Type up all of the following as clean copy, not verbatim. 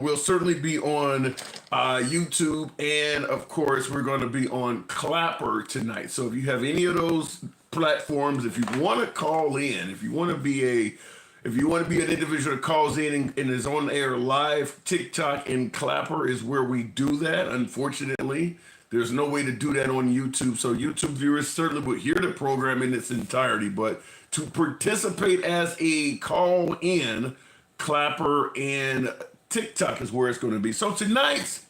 We'll certainly be on YouTube, and of course, we're going to be on Clapper tonight. So if you have any of those platforms, if you want to call in, if you want to be an individual that calls in and is on air live, TikTok and Clapper is where we do that. Unfortunately, there's no way to do that on YouTube. So YouTube viewers certainly would hear the program in its entirety, but to participate as a call in, Clapper and TikTok is where it's going to be. So tonight's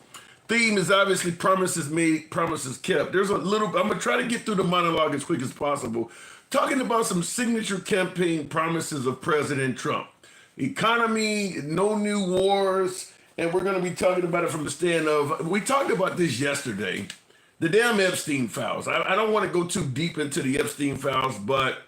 theme is obviously promises made, promises kept. I'm going to try to get through the monologue as quick as possible, talking about some signature campaign promises of President Trump. Economy, no new wars, and we're going to be talking about it from the stand of, we talked about this yesterday, the damn Epstein files. I don't want to go too deep into the Epstein files, but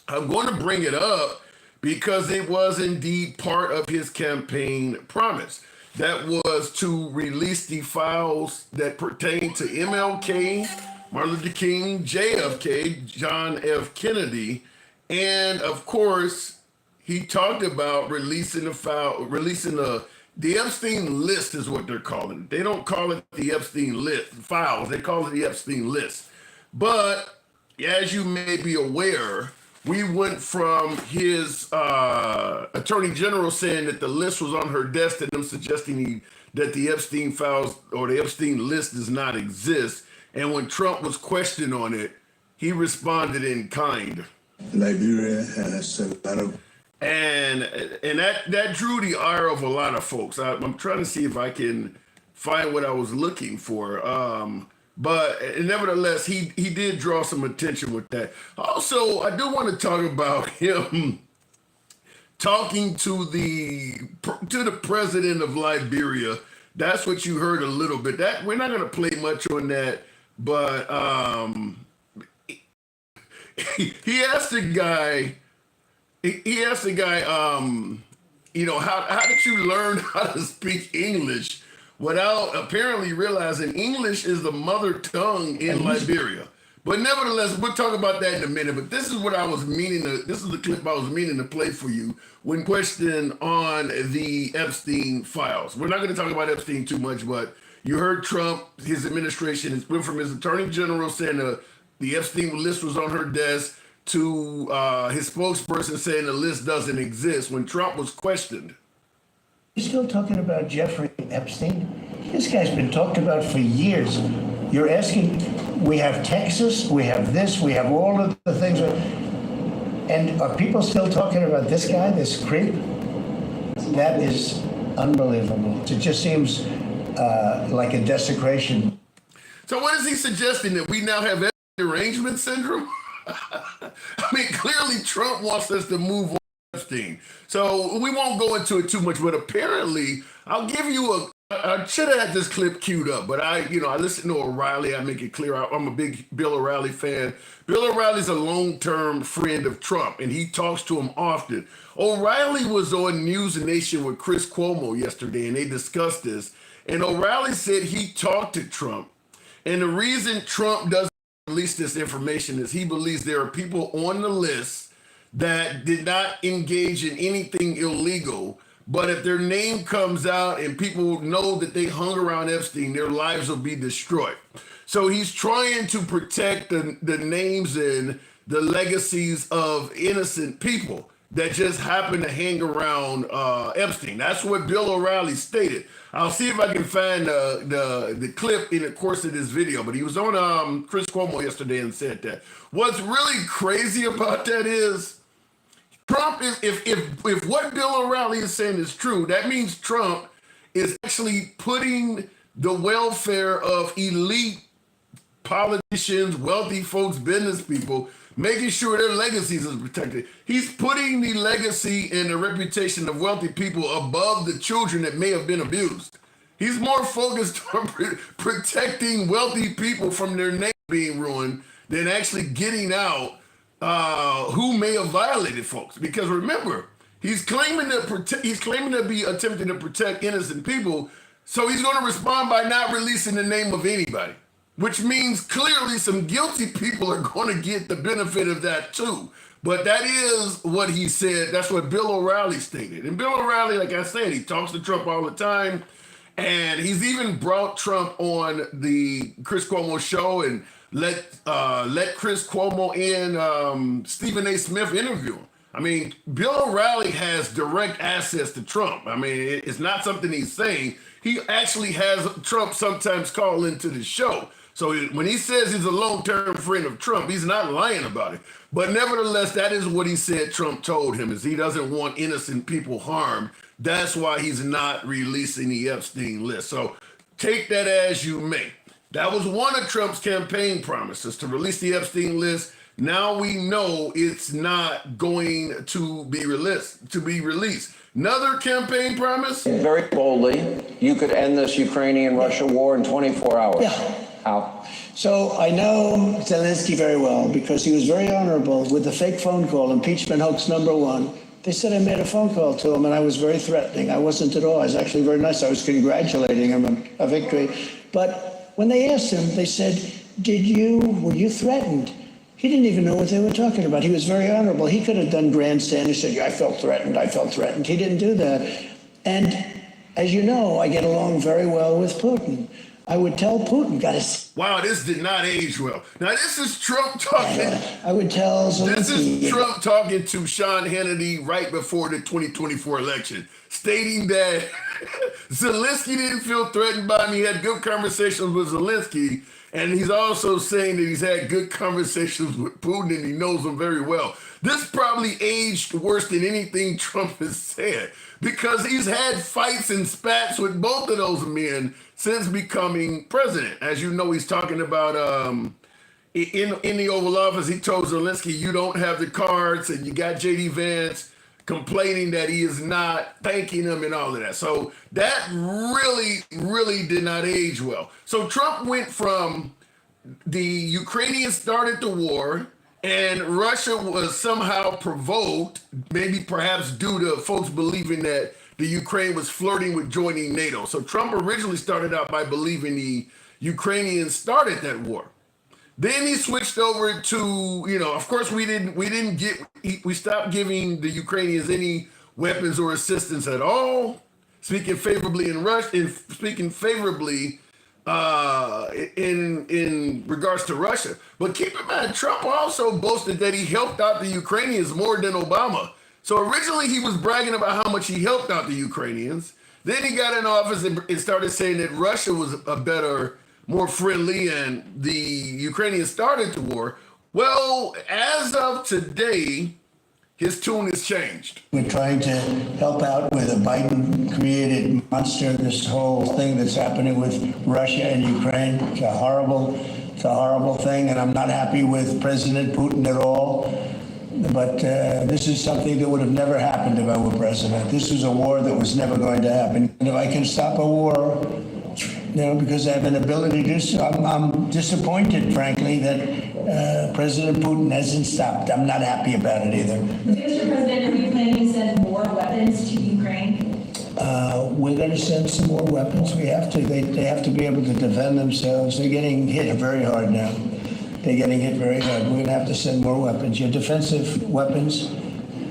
I'm going to bring it up because it was indeed part of his campaign promise. That was to release the files that pertain to MLK, Martin Luther King, JFK, John F. Kennedy, and of course, he talked about releasing the Epstein list is what they're calling it. They don't call it the Epstein list files, they call it the Epstein list. But as you may be aware, we went from his attorney general saying that the list was on her desk to them suggesting that the Epstein files or the Epstein list does not exist. And when Trump was questioned on it, he responded in kind. Liberia has a lot of... And that drew the ire of a lot of folks. I'm trying to see if I can find what I was looking for. But nevertheless, he did draw some attention with that. Also, I do want to talk about him talking to the president of Liberia. That's what you heard a little bit. That we're not going to play much on that, but he asked the guy. He asked the guy, how did you learn how to speak English? Without apparently realizing English is the mother tongue in Liberia. But nevertheless, we'll talk about that in a minute. But this is what I was meaning to, this is the clip I was meaning to play for you when questioned on the Epstein files. We're not going to talk about Epstein too much, but you heard Trump, his administration, it went from his attorney general saying the Epstein list was on her desk to his spokesperson saying the list doesn't exist when Trump was questioned. You're still talking about Jeffrey Epstein? This guy's been talked about for years. You're asking, we have Texas, we have this, we have all of the things. And are people still talking about this guy, this creep? That is unbelievable. It just seems like a desecration. So what is he suggesting, that we now have derangement syndrome? I mean, clearly Trump wants us to move on. So we won't go into it too much, but apparently I'll give you I should have had this clip queued up, but I listen to O'Reilly. I make it clear I'm a big Bill O'Reilly fan. Bill O'Reilly's a long-term friend of Trump, and he talks to him often. O'Reilly was on News Nation with Chris Cuomo yesterday, and they discussed this. And O'Reilly said he talked to Trump, and the reason Trump doesn't release this information is he believes there are people on the list that did not engage in anything illegal, but if their name comes out and people know that they hung around Epstein, their lives will be destroyed. So he's trying to protect the names and the legacies of innocent people that just happen to hang around Epstein. That's what Bill O'Reilly stated. I'll see if I can find the clip in the course of this video, but he was on Chris Cuomo yesterday and said that. What's really crazy about that is Trump is, if what Bill O'Reilly is saying is true, that means Trump is actually putting the welfare of elite politicians, wealthy folks, business people, making sure their legacies is protected. He's putting the legacy and the reputation of wealthy people above the children that may have been abused. He's more focused on protecting wealthy people from their name being ruined than actually getting out who may have violated folks. Because remember, he's claiming to be attempting to protect innocent people, so he's going to respond by not releasing the name of anybody. which means clearly some guilty people are going to get the benefit of that too. But that is what he said. That's what Bill O'Reilly stated. And Bill O'Reilly, like I said, he talks to Trump all the time. And he's even brought Trump on the Chris Cuomo show and let Chris Cuomo and Stephen A. Smith interview him. I mean, Bill O'Reilly has direct access to Trump. I mean, it's not something he's saying. He actually has Trump sometimes call into the show. So when he says he's a long-term friend of Trump, he's not lying about it. But nevertheless, that is what he said Trump told him, is he doesn't want innocent people harmed. That's why he's not releasing the Epstein list. So take that as you may. That was one of Trump's campaign promises, to release the Epstein list. Now we know it's not going to be released. Another campaign promise? Very boldly, you could end this Ukrainian-Russia war in 24 hours. Yeah. How? So I know Zelensky very well because he was very honorable with the fake phone call, impeachment hoax #1. They said I made a phone call to him and I was very threatening. I wasn't at all. I was actually very nice. I was congratulating him on a victory. But when they asked him, they said, were you threatened? He didn't even know what they were talking about. He was very honorable. He could have done grandstand. He said, yeah, I felt threatened. He didn't do that. And as you know, I get along very well with Putin. I would tell Putin, wow, this did not age well. Now, this is Trump talking. I would tell Zelensky. This is Trump talking to Sean Hannity right before the 2024 election, stating that Zelensky didn't feel threatened by him. He had good conversations with Zelensky. And he's also saying that he's had good conversations with Putin and he knows him very well. This probably aged worse than anything Trump has said, because he's had fights and spats with both of those men since becoming president. As you know, he's talking about in the Oval Office, he told Zelensky, you don't have the cards, and you got J.D. Vance complaining that he is not thanking him and all of that. So that really, really did not age well. So Trump went from the Ukrainians started the war and Russia was somehow provoked, maybe perhaps due to folks believing that the Ukraine was flirting with joining NATO. So Trump originally started out by believing the Ukrainians started that war. Then he switched over to, of course we stopped giving the Ukrainians any weapons or assistance at all, speaking favorably in in regards to Russia. But keep in mind, Trump also boasted that he helped out the Ukrainians more than Obama. So originally he was bragging about how much he helped out the Ukrainians. Then he got in office and started saying that Russia was more friendly, and the Ukrainians started the war. Well, as of today, his tune has changed. We're trying to help out with a Biden-created monster, this whole thing that's happening with Russia and Ukraine. It's a horrible thing, and I'm not happy with President Putin at all. But this is something that would have never happened if I were president. This was a war that was never going to happen. And if I can stop a war, because I have an ability to do so. I'm disappointed, frankly, that President Putin hasn't stopped. I'm not happy about it either. Mr. President, are you planning to send more weapons to Ukraine? We're going to send some more weapons. We have to. They have to be able to defend themselves. They're getting hit very hard now. They're getting hit very hard. We're going to have to send more weapons. Your defensive weapons,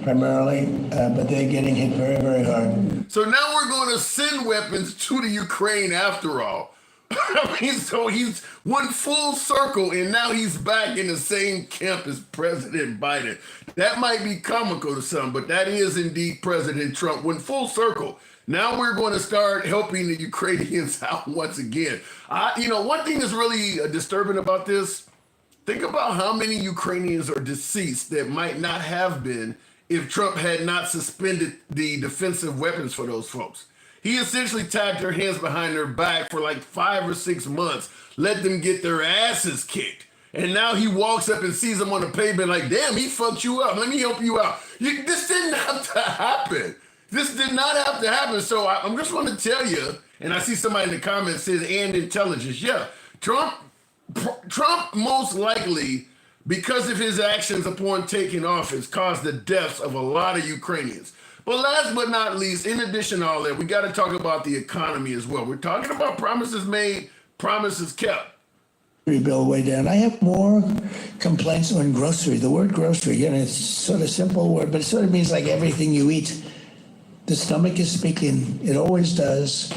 primarily, but they're getting hit very, very hard. So now we're going to send weapons to the Ukraine after all. I mean, so he's went full circle, and now he's back in the same camp as President Biden. That might be comical to some, but that is indeed President Trump. Went full circle. Now we're going to start helping the Ukrainians out once again. One thing that's really disturbing about this, think about how many Ukrainians are deceased that might not have been if Trump had not suspended the defensive weapons for those folks. He essentially tied their hands behind their back for like 5 or 6 months, let them get their asses kicked. And now he walks up and sees them on the pavement like, damn, he fucked you up. Let me help you out. This didn't have to happen. This did not have to happen. So I'm just want to tell you, and I see somebody in the comments says, and intelligence. Yeah, Trump most likely, because of his actions upon taking office, caused the deaths of a lot of Ukrainians. But last but not least, in addition to all that, we got to talk about the economy as well. We're talking about promises made, promises kept. bill way down. I have more complaints on grocery. The word grocery, it's sort of simple word, but it sort of means like everything you eat. The stomach is speaking. It always does.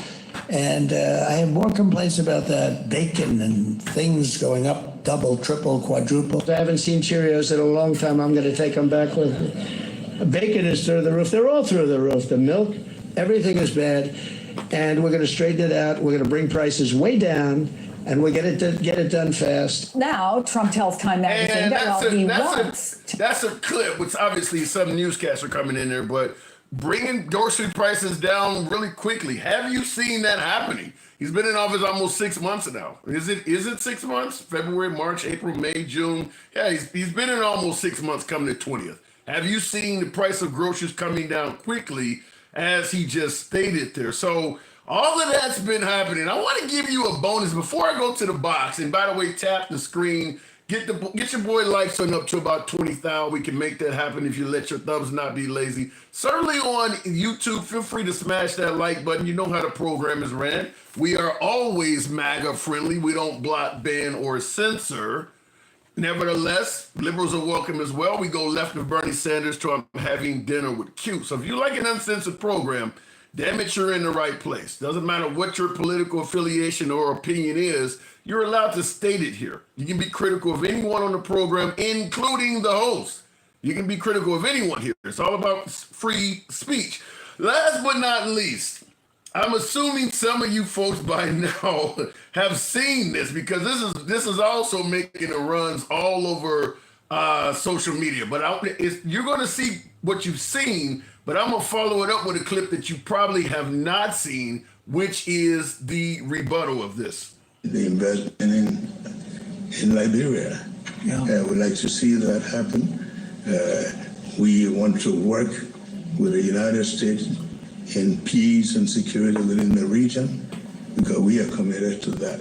And I have more complaints about that bacon and things going up double, triple, quadruple. I haven't seen Cheerios in a long time. I'm going to take them back with me. Bacon is through the roof. They're all through the roof. The milk, everything is bad. And we're going to straighten it out. We're going to bring prices way down. And we're going to get it done fast. Now, Trump tells Time magazine that's a clip, which obviously some newscasts are coming in there, but bringing grocery prices down really quickly. Have you seen that happening? He's been in office almost 6 months now. Is it 6 months? February, March, April, May, June. Yeah, he's been in almost 6 months coming to 20th. Have you seen the price of groceries coming down quickly as he just stated there? So all of that's been happening. I want to give you a bonus before I go to the box. And by the way, tap the screen. Get your boy Lifeson up to about 20,000. We can make that happen if you let your thumbs not be lazy. Certainly on YouTube, feel free to smash that like button. You know how the program is ran. We are always MAGA friendly. We don't block, ban, or censor. Nevertheless, liberals are welcome as well. We go left of Bernie Sanders to I'm having dinner with Q. So if you like an uncensored program, damn it, you're in the right place. Doesn't matter what your political affiliation or opinion is, you're allowed to state it here. You can be critical of anyone on the program, including the host. You can be critical of anyone here. It's all about free speech. Last but not least, I'm assuming some of you folks by now have seen this because this is also making the runs all over social media. But you're going to see what you've seen, but I'm going to follow it up with a clip that you probably have not seen, which is the rebuttal of this. The investment in Liberia. Yeah. We'd like to see that happen. We want to work with the United States in peace and security within the region because we are committed to that.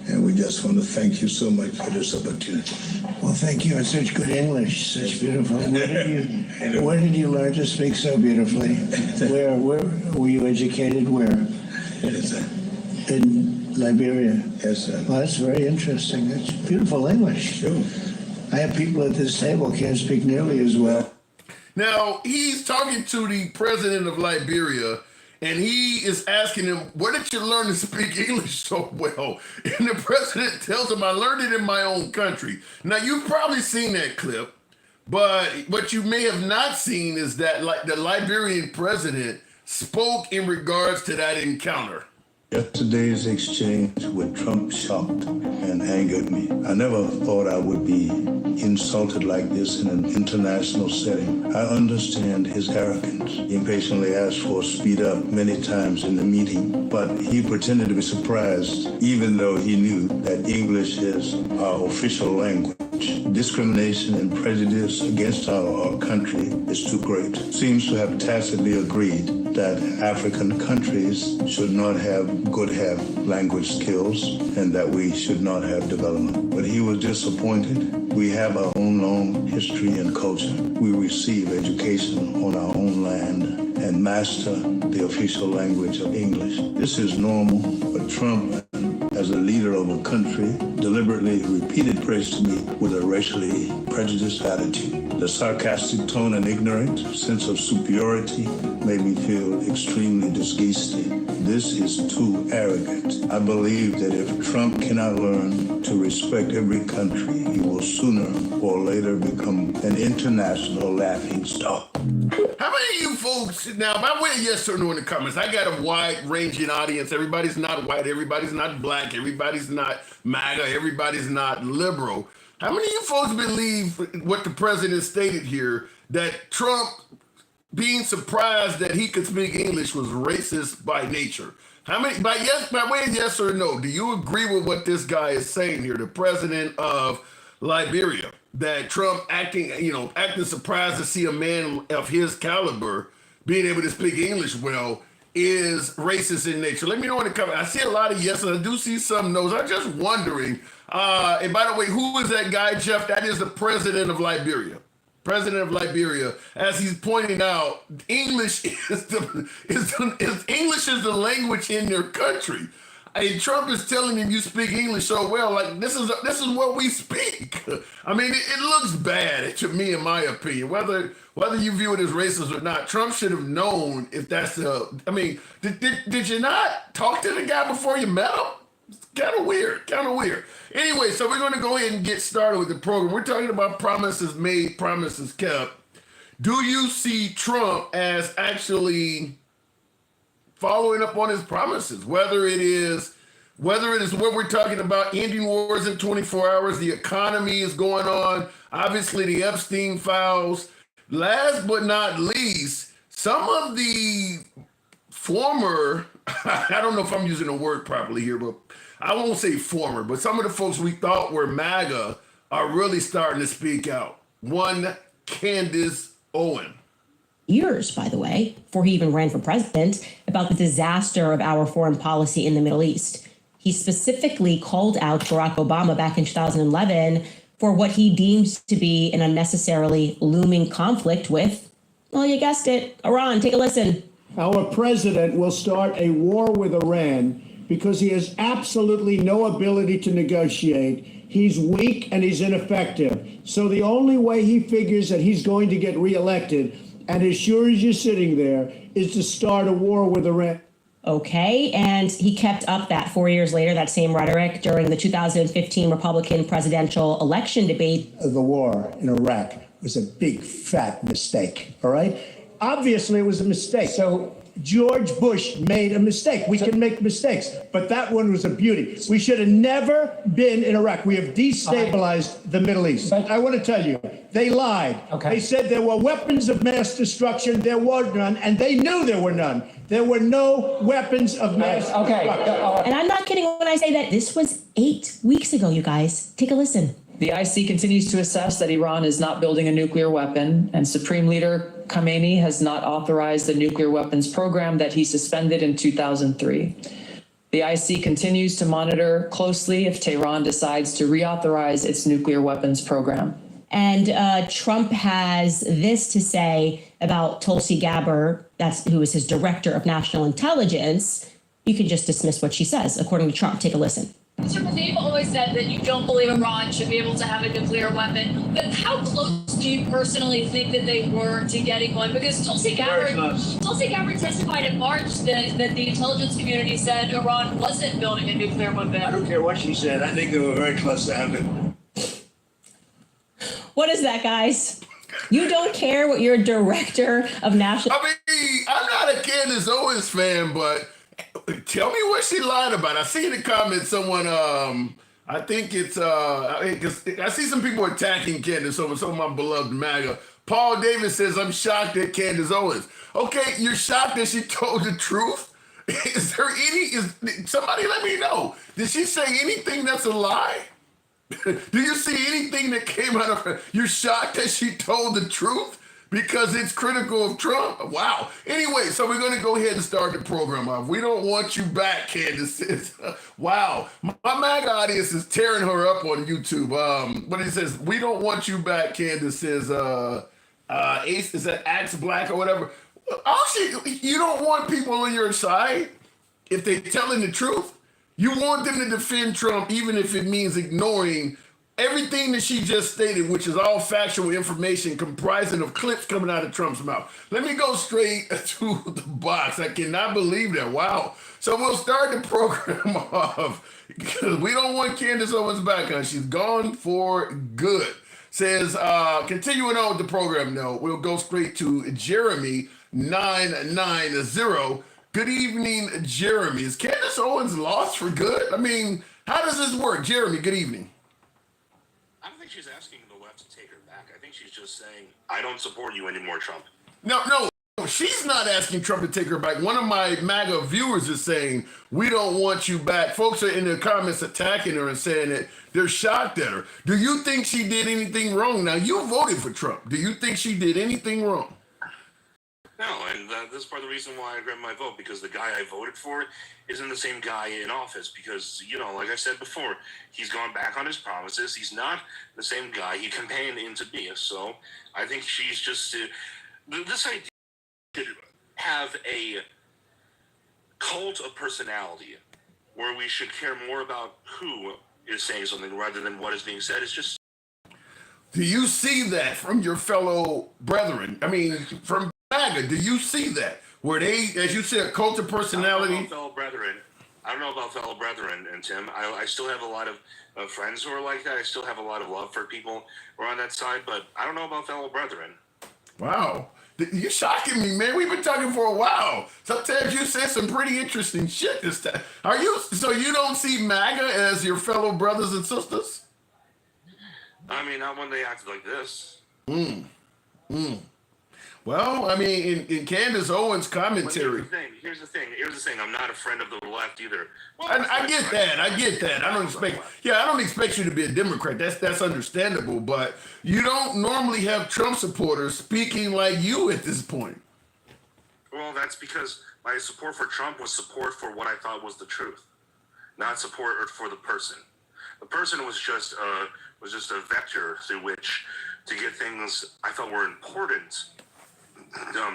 And we just want to thank you so much for this opportunity. Well, thank you. It's such good English, such beautiful. Where did you learn to speak so beautifully? Where were you educated? Where? Yes, sir. In Liberia. Yes, sir. Well, that's very interesting. That's beautiful English. Sure. I have people at this table can't speak nearly as well. Now, he's talking to the president of Liberia, and he is asking him, where did you learn to speak English so well? And the president tells him, I learned it in my own country. Now, you've probably seen that clip, but what you may have not seen is that the Liberian president spoke in regards to that encounter. Yesterday's exchange with Trump shocked and angered me. I never thought I would be insulted like this in an international setting. I understand his arrogance. He impatiently asked for speed up many times in the meeting, but he pretended to be surprised, even though he knew that English is our official language. Discrimination and prejudice against our country is too great. Seems to have tacitly agreed that African countries should not have language skills and that we should not have development. But he was disappointed. We have our own long history and culture. We receive education on our own land and master the official language of English. This is normal, but Trump, as a leader of a country, deliberately repeated praise to me with a racially prejudiced attitude. The sarcastic tone and ignorant sense of superiority made me feel extremely disgusted. This is too arrogant. I believe that if Trump cannot learn to respect every country, he will sooner or later become an international laughingstock. How many of you folks, now, by way of yes or no in the comments, I got a wide-ranging audience. Everybody's not white, everybody's not black, everybody's not MAGA, everybody's not liberal. How many of you folks believe what the president stated here, that Trump being surprised that he could speak English was racist by nature? How many, by way of yes or no, do you agree with what this guy is saying here, the president of Liberia, that Trump acting surprised to see a man of his caliber being able to speak English well is racist in nature? Let me know in the comments. I see a lot of yes, and I do see some no's. I'm just wondering. And by the way, who is that guy, Jeff? That is the president of Liberia. President of Liberia, as he's pointing out, English is the language in their country. Hey, Trump is telling him you speak English so well. Like this is what we speak. I mean, it looks bad to me, in my opinion. Whether you view it as racist or not, Trump should have known if that's the. I mean, did you not talk to the guy before you met him? It's kind of weird. Kind of weird. Anyway, so we're going to go ahead and get started with the program. We're talking about promises made, promises kept. Do you see Trump as actually following up on his promises? Whether it is what we're talking about, ending wars in 24 hours, the economy is going on, obviously the Epstein files. Last but not least, some of the former, I don't know if I'm using the word properly here, but I won't say former, but some of the folks we thought were MAGA are really starting to speak out. One, Candace Owen. Years, by the way, before he even ran for president, about the disaster of our foreign policy in the Middle East. He specifically called out Barack Obama back in 2011 for what he deems to be an unnecessarily looming conflict with, well, you guessed it, Iran. Take a listen. Our president will start a war with Iran because he has absolutely no ability to negotiate. He's weak and he's ineffective. So the only way he figures that he's going to get reelected, and as sure as you're sitting there, is to start a war with Iran. Okay, and he kept up that 4 years later, that same rhetoric during the 2015 Republican presidential election debate. The war in Iraq was a big, fat mistake, all right? Obviously, it was a mistake. So George Bush made a mistake. We can make mistakes, but that one was a beauty. We should have never been in Iraq. We have destabilized the Middle East. I want to tell you, they lied. Okay. They said there were weapons of mass destruction. There were none, and they knew there were none. There were no weapons of mass destruction. And I'm not kidding when I say that this was 8 weeks ago, you guys. Take a listen. The IC continues to assess that Iran is not building a nuclear weapon, and Supreme Leader Khamenei has not authorized the nuclear weapons program that he suspended in 2003. The IC continues to monitor closely if Tehran decides to reauthorize its nuclear weapons program. And Trump has this to say about Tulsi Gabbard, who is his director of national intelligence. You can just dismiss what she says, according to Trump. Take a listen. Mr. President, you've always said that you don't believe Iran should be able to have a nuclear weapon, but how close do you personally think that they were to getting one? Because Tulsi Gabbard testified in March that the intelligence community said Iran wasn't building a nuclear weapon. I don't care what she said. I think they were very close to having it. What is that, guys? You don't care what your director of national... I mean, I'm not a Candace Owens fan, but tell me what she lied about. I see in the comments someone, I think it's, I see some people attacking Candace Owens, some of my beloved MAGA. Paul Davis says, I'm shocked at Candace Owens. Okay, you're shocked that she told the truth? Somebody let me know. Did she say anything that's a lie? Do you see anything that came out of her? You're shocked that she told the truth? Because it's critical of Trump? Wow. Anyway, so we're going to go ahead and start the program off. We don't want you back, Candace says. Wow. My MAGA audience is tearing her up on YouTube. But it says, we don't want you back, Candace says. Ace, is that Axe Black or whatever? You don't want people on your side if they're telling the truth. You want them to defend Trump, even if it means ignoring everything that she just stated, which is all factual information comprising of clips coming out of Trump's mouth. Let me go straight to the box. I cannot believe that. Wow. So we'll start the program off because we don't want Candace Owens back on. She's gone for good. Says, continuing on with the program, though, we'll go straight to Jeremy 990. Good evening, Jeremy. Is Candace Owens lost for good? I mean, how does this work? Jeremy, good evening. I don't think she's asking the left to take her back. I think she's just saying, I don't support you anymore, Trump. No, she's not asking Trump to take her back. One of my MAGA viewers is saying, we don't want you back. Folks are in the comments attacking her and saying that they're shocked at her. Do you think she did anything wrong? Now, you voted for Trump. Do you think she did anything wrong? No, and this is part of the reason why I grabbed my vote, because the guy I voted for isn't the same guy in office because, like I said before, he's gone back on his promises. He's not the same guy he campaigned into being. So I think she's just, this idea to have a cult of personality where we should care more about who is saying something rather than what is being said. It's just. Do you see that from your fellow brethren? I mean, from MAGA, do you see that? Where they, as you said, cult of personality? I don't know about fellow brethren, and Tim. I still have a lot of friends who are like that. I still have a lot of love for people who are on that side, but I don't know about fellow brethren. Wow. You're shocking me, man. We've been talking for a while. Sometimes you say some pretty interesting shit this time. So you don't see MAGA as your fellow brothers and sisters? I mean, not when they act like this. Well, I mean, in Candace Owens' commentary. Here's the thing. I'm not a friend of the left either. Well, I get that. I don't expect you to be a Democrat. That's understandable. But you don't normally have Trump supporters speaking like you at this point. Well, that's because my support for Trump was support for what I thought was the truth, not support for the person. The person was just a vector through which to get things I felt were important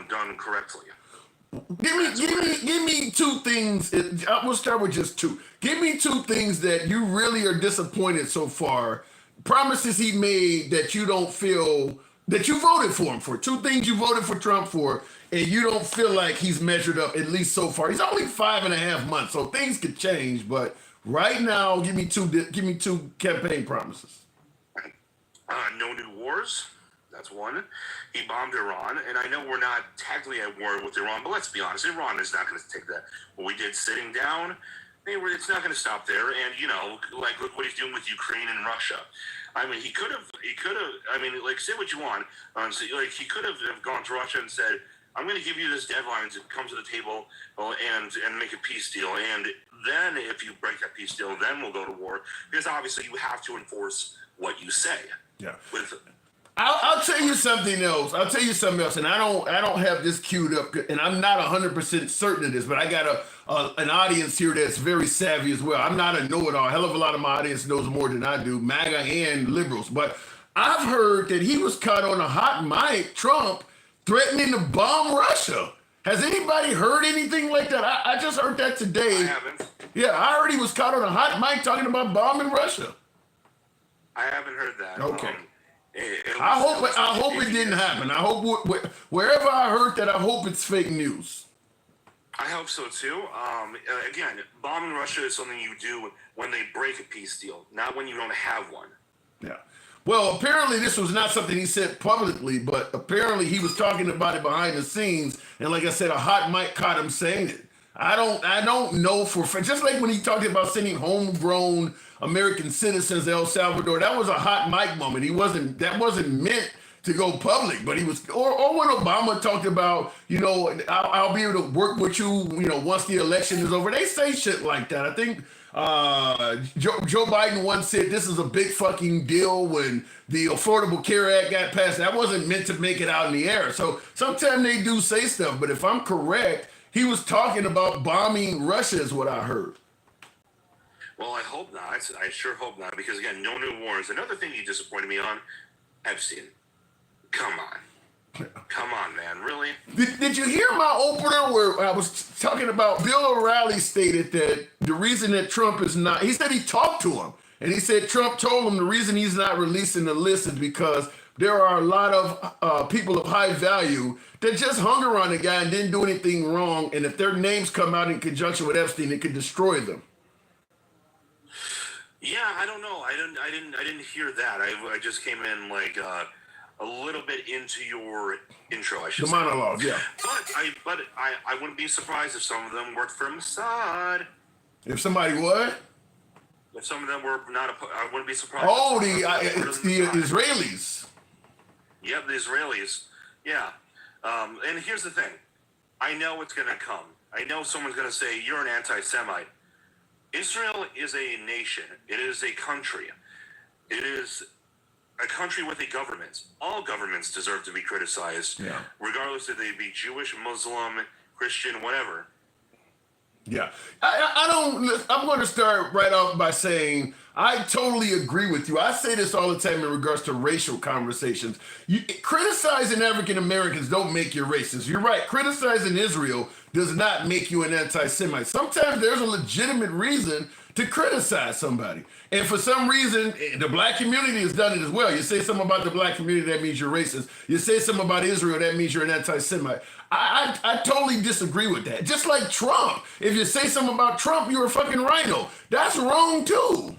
done correctly. Give me two things. We'll start with just two. Give me two things that you really are disappointed so far. Promises he made that you don't feel that you voted for him for. Two things you voted for Trump for, and you don't feel like he's measured up, at least so far. He's only 5.5 months, so things could change. But right now, give me two campaign promises. No new wars. That's one. He bombed Iran, and I know we're not technically at war with Iran, but let's be honest, Iran is not going to take that. What we did sitting down, it's not going to stop there. And, look what he's doing with Ukraine and Russia. I mean, he could have, say what you want. He could have gone to Russia and said, I'm going to give you this deadline to come to the table and make a peace deal. And then if you break that peace deal, then we'll go to war. Because obviously you have to enforce what you say. Yeah. I'll tell you something else. And I don't have this queued up, and I'm not 100% certain of this, but I got an audience here that's very savvy as well. I'm not a know-it-all. A hell of a lot of my audience knows more than I do, MAGA and liberals. But I've heard that he was caught on a hot mic, Trump, threatening to bomb Russia. Has anybody heard anything like that? I just heard that today. I haven't. Yeah, I heard he was caught on a hot mic talking about bombing Russia. I haven't heard that. Okay. I hope it didn't happen. I hope wherever I heard that, I hope it's fake news. I hope so too. Again, bombing Russia is something you do when they break a peace deal, not when you don't have one. Yeah. Well, apparently this was not something he said publicly, but apparently he was talking about it behind the scenes. And like I said, a hot mic caught him saying it. I don't know for just like when he talked about sending homegrown American citizens to El Salvador, that was a hot mic moment. That wasn't meant to go public, but he was, or when Obama talked about, I'll be able to work with you, once the election is over. They say shit like that. I think Joe Biden once said this is a big fucking deal when the Affordable Care Act got passed. That wasn't meant to make it out in the air. So sometimes they do say stuff, but if I'm correct, he was talking about bombing Russia is what I heard. Well, I hope not. I sure hope not, because again, no new wars. Another thing you disappointed me on, Epstein. Come on, man, really? Did you hear my opener where I was talking about Bill O'Reilly stated that the reason that Trump is not, he said he talked to him, and he said Trump told him the reason he's not releasing the list is because there are a lot of people of high value that just hung around the guy and didn't do anything wrong, and if their names come out in conjunction with Epstein, it could destroy them. Yeah, I don't know. I didn't hear that. I just came in like a little bit into your intro, I should say. The monologue, yeah. But I wouldn't be surprised if some of them worked for Mossad. If somebody what? If some of them were not, I wouldn't be surprised. Oh, it's the Israelis. Yep, the Israelis. Yeah. And here's the thing. I know it's going to come. I know someone's going to say, you're an anti-Semite. Israel is a nation. It is a country. It is a country with a government. All governments deserve to be criticized, regardless if they be Jewish, Muslim, Christian, whatever. Yeah. I'm going to start right off by saying I totally agree with you. I say this all the time in regards to racial conversations. Criticizing African Americans don't make you racist. You're right. Criticizing Israel does not make you an anti-Semite. Sometimes there's a legitimate reason to criticize somebody. And for some reason, the black community has done it as well. You say something about the black community, that means you're racist. You say something about Israel, that means you're an anti-Semite. I totally disagree with that. Just like Trump. If you say something about Trump, you're a fucking rhino. That's wrong too.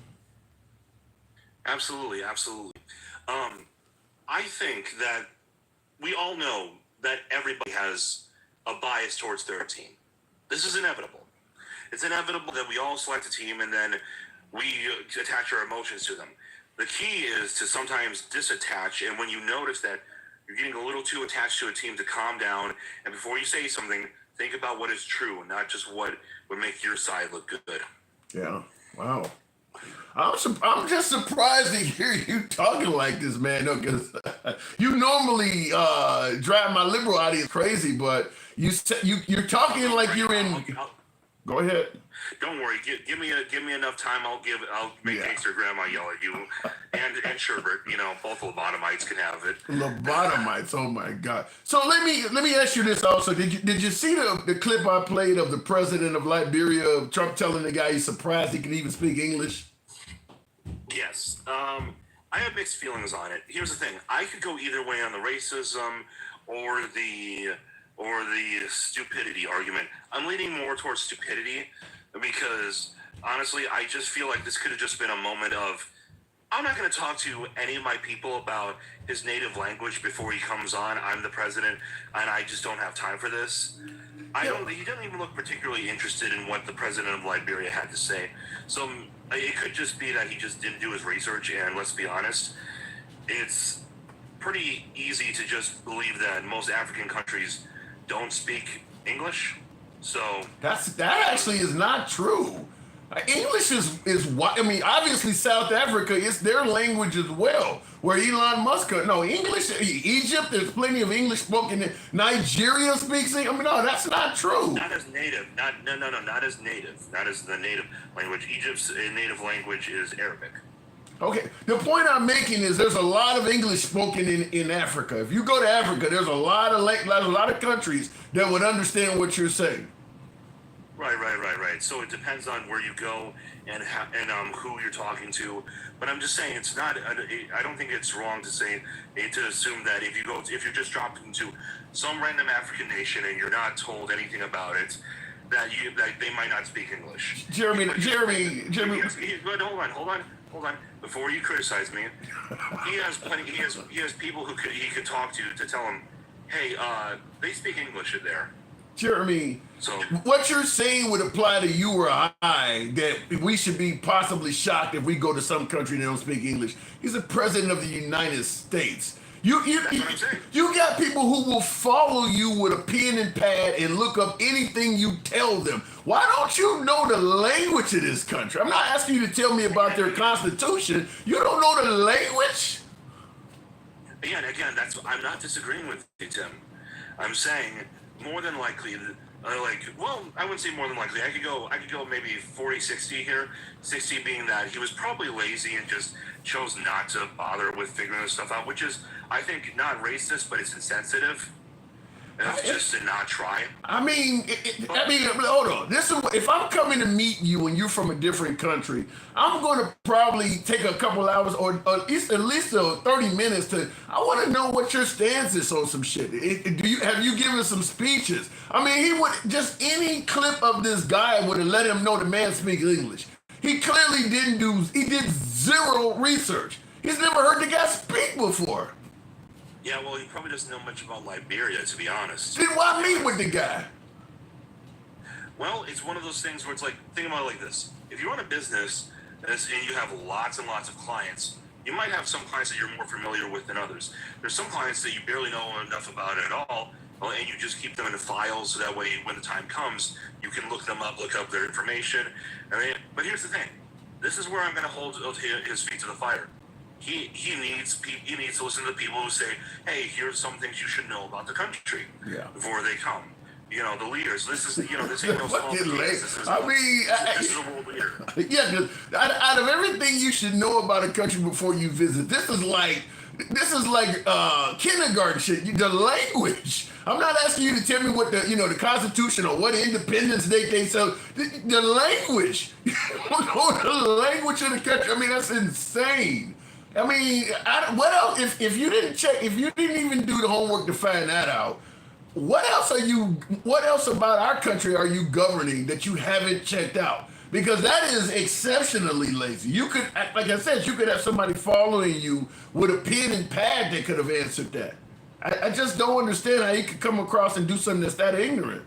Absolutely, absolutely. I think that we all know that everybody has a bias towards their team. This is inevitable. It's inevitable that we all select a team and then we attach our emotions to them. The key is to sometimes disattach, and when you notice that you're getting a little too attached to a team, to calm down, and before you say something, think about what is true, not just what would make your side look good. Yeah, wow. I'm just surprised to hear you talking like this, man. Because you normally drive my liberal audience crazy, but you're talking like you're in. Go ahead. Don't worry. Give me enough time. I'll make gangster grandma yell at you, and Sherbert. You know, both lobotomites can have it. Lobotomites. Oh my God. So let me ask you this also. Did you see the clip I played of the president of Liberia, Trump telling the guy he's surprised he can even speak English? Yes. I have mixed feelings on it. Here's the thing. I could go either way on the racism or the stupidity argument. I'm leaning more towards stupidity because, honestly, I just feel like this could have just been a moment of, I'm not going to talk to any of my people about his native language before he comes on. I'm the president, and I just don't have time for this. He doesn't even look particularly interested in what the president of Liberia had to say. So it could just be that he just didn't do his research, and let's be honest, it's pretty easy to just believe that most African countries don't speak English. So that actually is not true. English is what I mean. Obviously, South Africa is their language as well. Where Elon Musk, no English. Egypt, there's plenty of English spoken. Nigeria speaks. I mean, no, that's not true. Not as native. Not as native. Not as the native language. Egypt's native language is Arabic. Okay, the point I'm making is there's a lot of English spoken in Africa. If you go to Africa, there's a lot of countries that would understand what you're saying. Right. So it depends on where you go and who you're talking to. But I'm just saying it's not. I don't think it's wrong to assume that if you're just dropped into some random African nation and you're not told anything about it, that they might not speak English. Jeremy. But hold on. Before you criticize me, he has people he could talk to tell him, hey, they speak English in there. Jeremy, so what you're saying would apply to you or I, that we should be possibly shocked if we go to some country and they don't speak English. He's the president of the United States. You got people who will follow you with a pen and pad and look up anything you tell them. Why don't you know the language of this country? I'm not asking you to tell me about their constitution. You don't know the language? Again, I'm not disagreeing with you, Tim. I'm saying more than likely, I wouldn't say more than likely. I could go maybe 40-60 here. 60 being that he was probably lazy and just chose not to bother with figuring this stuff out, which is, I think, not racist, but it's insensitive. It's just to not try. I mean, hold on. If I'm coming to meet you and you're from a different country, I'm going to probably take a couple hours or at least 30 minutes I want to know what your stance is on some shit. Have you given some speeches? I mean, any clip of this guy would have let him know the man speaks English. He clearly he did zero research. He's never heard the guy speak before. Yeah, well, he probably doesn't know much about Liberia, to be honest. Then why meet with the guy? Well, it's one of those things where it's like, think about it like this. If you run a business and you have lots and lots of clients, you might have some clients that you're more familiar with than others. There's some clients that you barely know enough about at all, and you just keep them in a file so that way when the time comes, you can look up their information. But here's the thing. This is where I'm going to hold his feet to the fire. He needs to listen to the people who say, hey, here's some things you should know about the country before they come. You know, the leaders. This ain't no small case. This is a world leader. Yeah, out of everything you should know about a country before you visit, this is like This is like kindergarten shit. The language. I'm not asking you to tell me what the Constitution or what Independence Day they say. The language. The language of the country. I mean, that's insane. I mean, what else? If you didn't check, if you didn't even do the homework to find that out, what else about our country are you governing that you haven't checked out? Because that is exceptionally lazy. You could, like I said, you could have somebody following you with a pen and pad that could have answered that. I just don't understand how you could come across and do something that's that ignorant.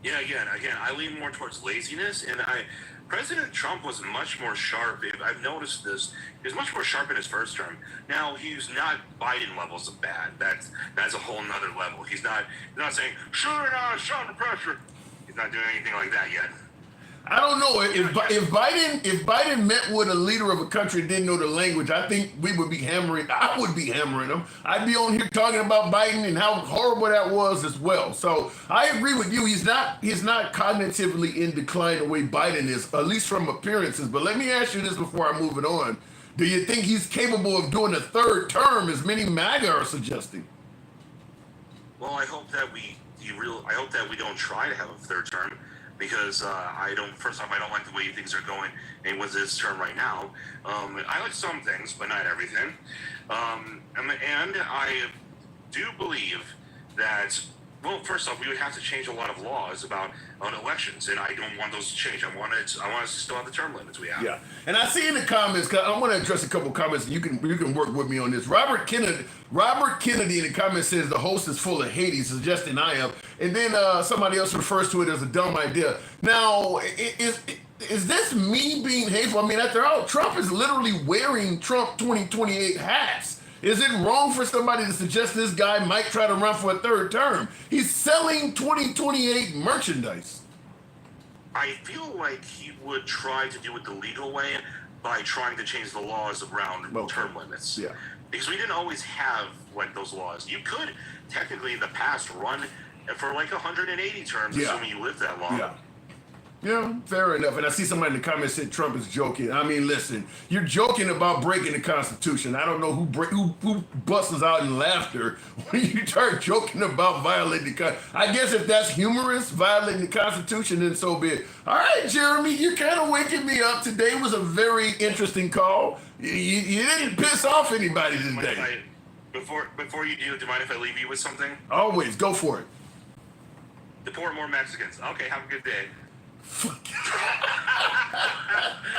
Yeah, again, I lean more towards laziness, and President Trump was much more sharp. I've noticed this. He was much more sharp in his first term. Now he's not Biden levels of bad. That's a whole nother level. He's not saying shoot the pressure. He's not doing anything like that yet. I don't know if Biden met with a leader of a country that didn't know the language. I think we would be hammering. I would be hammering him. I'd be on here talking about Biden and how horrible that was as well. So I agree with you. He's not cognitively in decline the way Biden is, at least from appearances. But let me ask you this before I move it on: do you think he's capable of doing a third term, as many MAGA are suggesting? Well, I hope that we don't try to have a third term. Because first off, I don't like the way things are going and with this term right now. I like some things, but not everything. And I do believe that, well, first off, we would have to change a lot of laws on elections, and I don't want those to change. I want us to still have the term limits we have. Yeah, and I see in the comments, cause I want to address a couple comments. You can work with me on this. Robert Kennedy in the comments says the host is full of hate. He's suggesting I am, and then somebody else refers to it as a dumb idea. Now, is this me being hateful? I mean, after all, Trump is literally wearing Trump 2028 hats. Is it wrong for somebody to suggest this guy might try to run for a third term? He's selling 2028 merchandise. I feel like he would try to do it the legal way by trying to change the laws around term limits. Yeah. Because we didn't always have like those laws. You could technically in the past run for like 180 terms, assuming you lived that long. Yeah. Yeah, fair enough. And I see somebody in the comments said Trump is joking. I mean, listen, you're joking about breaking the Constitution. I don't know who busts out in laughter when you start joking about violating the Constitution. I guess if that's humorous, violating the Constitution, then so be it. All right, Jeremy, you're kind of waking me up. Today was a very interesting call. You didn't piss off anybody today. Before you do you mind if I leave you with something? Always, go for it. Deport more Mexicans. Okay, have a good day.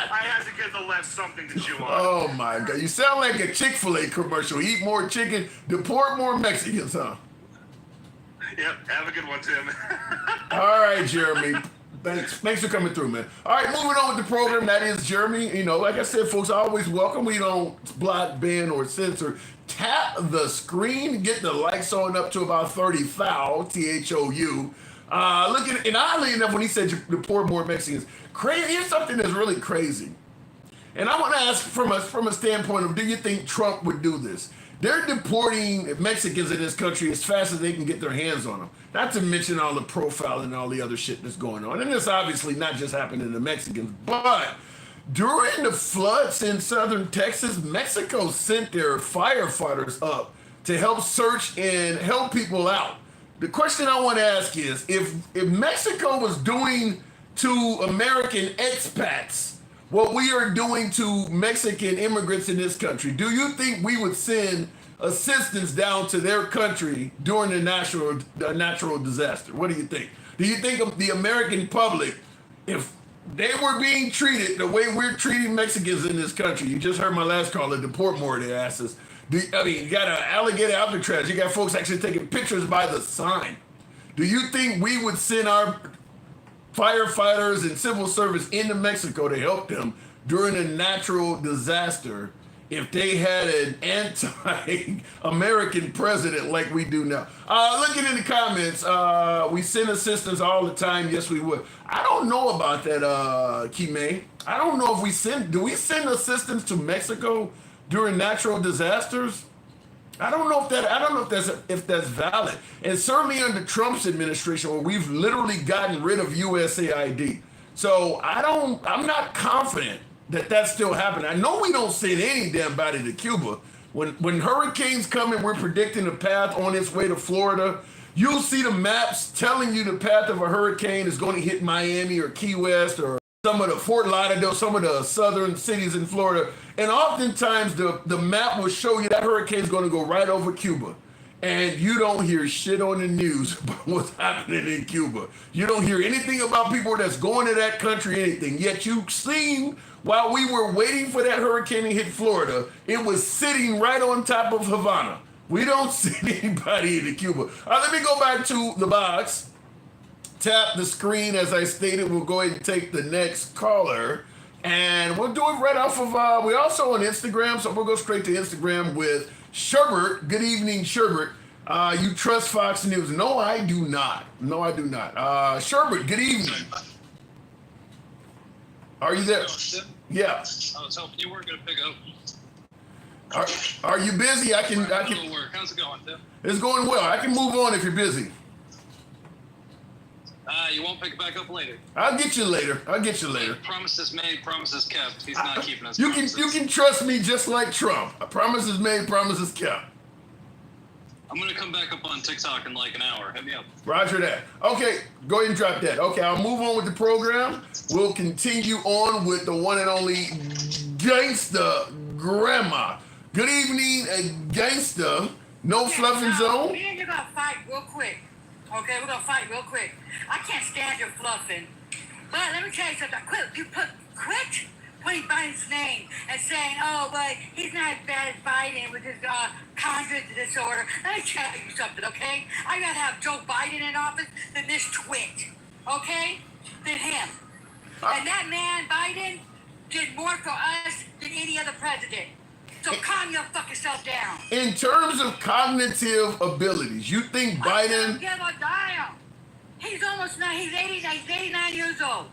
I had to give the left something to chew on. Oh my God. You sound like a Chick-fil-A commercial. Eat more chicken, deport more Mexicans, huh? Yep, have a good one, Tim. All right, Jeremy. Thanks for coming through, man. All right, moving on with the program. That is Jeremy. You know, like I said, folks, always welcome. We don't block, ban, or censor. Tap the screen. Get the likes on up to about 30,000, THOU. And oddly enough, when he said deport more Mexicans, here's something that's really crazy. And I want to ask from a standpoint of, do you think Trump would do this? They're deporting Mexicans in this country as fast as they can get their hands on them. Not to mention all the profiling and all the other shit that's going on. And this obviously not just happening to Mexicans, but during the floods in southern Texas, Mexico sent their firefighters up to help search and help people out. The question I want to ask is, if Mexico was doing to American expats what we are doing to Mexican immigrants in this country, do you think we would send assistance down to their country during the natural disaster? What do you think? Do you think the American public, if they were being treated the way we're treating Mexicans in this country, you just heard my last caller, deport more of their asses. You got an alligator Alcatraz. You got folks actually taking pictures by the sign. Do you think we would send our firefighters and civil service into Mexico to help them during a natural disaster if they had an anti-American president like we do now? Looking in the comments, we send assistance all the time. Yes, we would. I don't know about that, Kime. I don't know if do we send assistance to Mexico during natural disasters? I don't know if that's valid. And certainly under Trump's administration, where we've literally gotten rid of USAID. So I'm not confident that that's still happening. I know we don't send any damn body to Cuba. When hurricanes come and we're predicting the path on its way to Florida, you'll see the maps telling you the path of a hurricane is going to hit Miami or Key West or some of the Fort Lauderdale, some of the southern cities in Florida. And oftentimes the map will show you that hurricane is going to go right over Cuba. And you don't hear shit on the news about what's happening in Cuba. You don't hear anything about people that's going to that country, anything. Yet you've seen, while we were waiting for that hurricane to hit Florida, it was sitting right on top of Havana. We don't send anybody into Cuba. Let me go back to the box. Tap the screen as I stated. We'll go ahead and take the next caller. And we'll do it right off of, we're also on Instagram, so we'll go straight to Instagram with Sherbert. Good evening, Sherbert. You trust Fox News? No, I do not. No, I do not. Sherbert, good evening. Are you there? Yeah. I was hoping you weren't going to pick up. Are you busy? I can. Work. How's it going, Tim? It's going well. I can move on if you're busy. You won't pick it back up later. I'll get you later. Promises made, promises kept. He's not keeping us. You can trust me just like Trump. Promises made, promises kept. I'm gonna come back up on TikTok in like an hour. Hit me up. Roger that. Okay, go ahead and drop that. Okay, I'll move on with the program. We'll continue on with the one and only Gangsta Grandma. Good evening, Gangsta. No fluffing zone. Me and you gonna fight real quick. Okay, we're gonna fight real quick. I can't stand your fluffing. But let me tell you something. Quit putting Biden's name and saying, oh, but he's not as bad as Biden with his conduct disorder. Let me tell you something, okay? I'd rather have Joe Biden in office than this twit, okay? Than him. And that man, Biden, did more for us than any other president. So calm your fucking self down. In terms of cognitive abilities, you think Biden... I don't give a damn. He's almost 89 years old.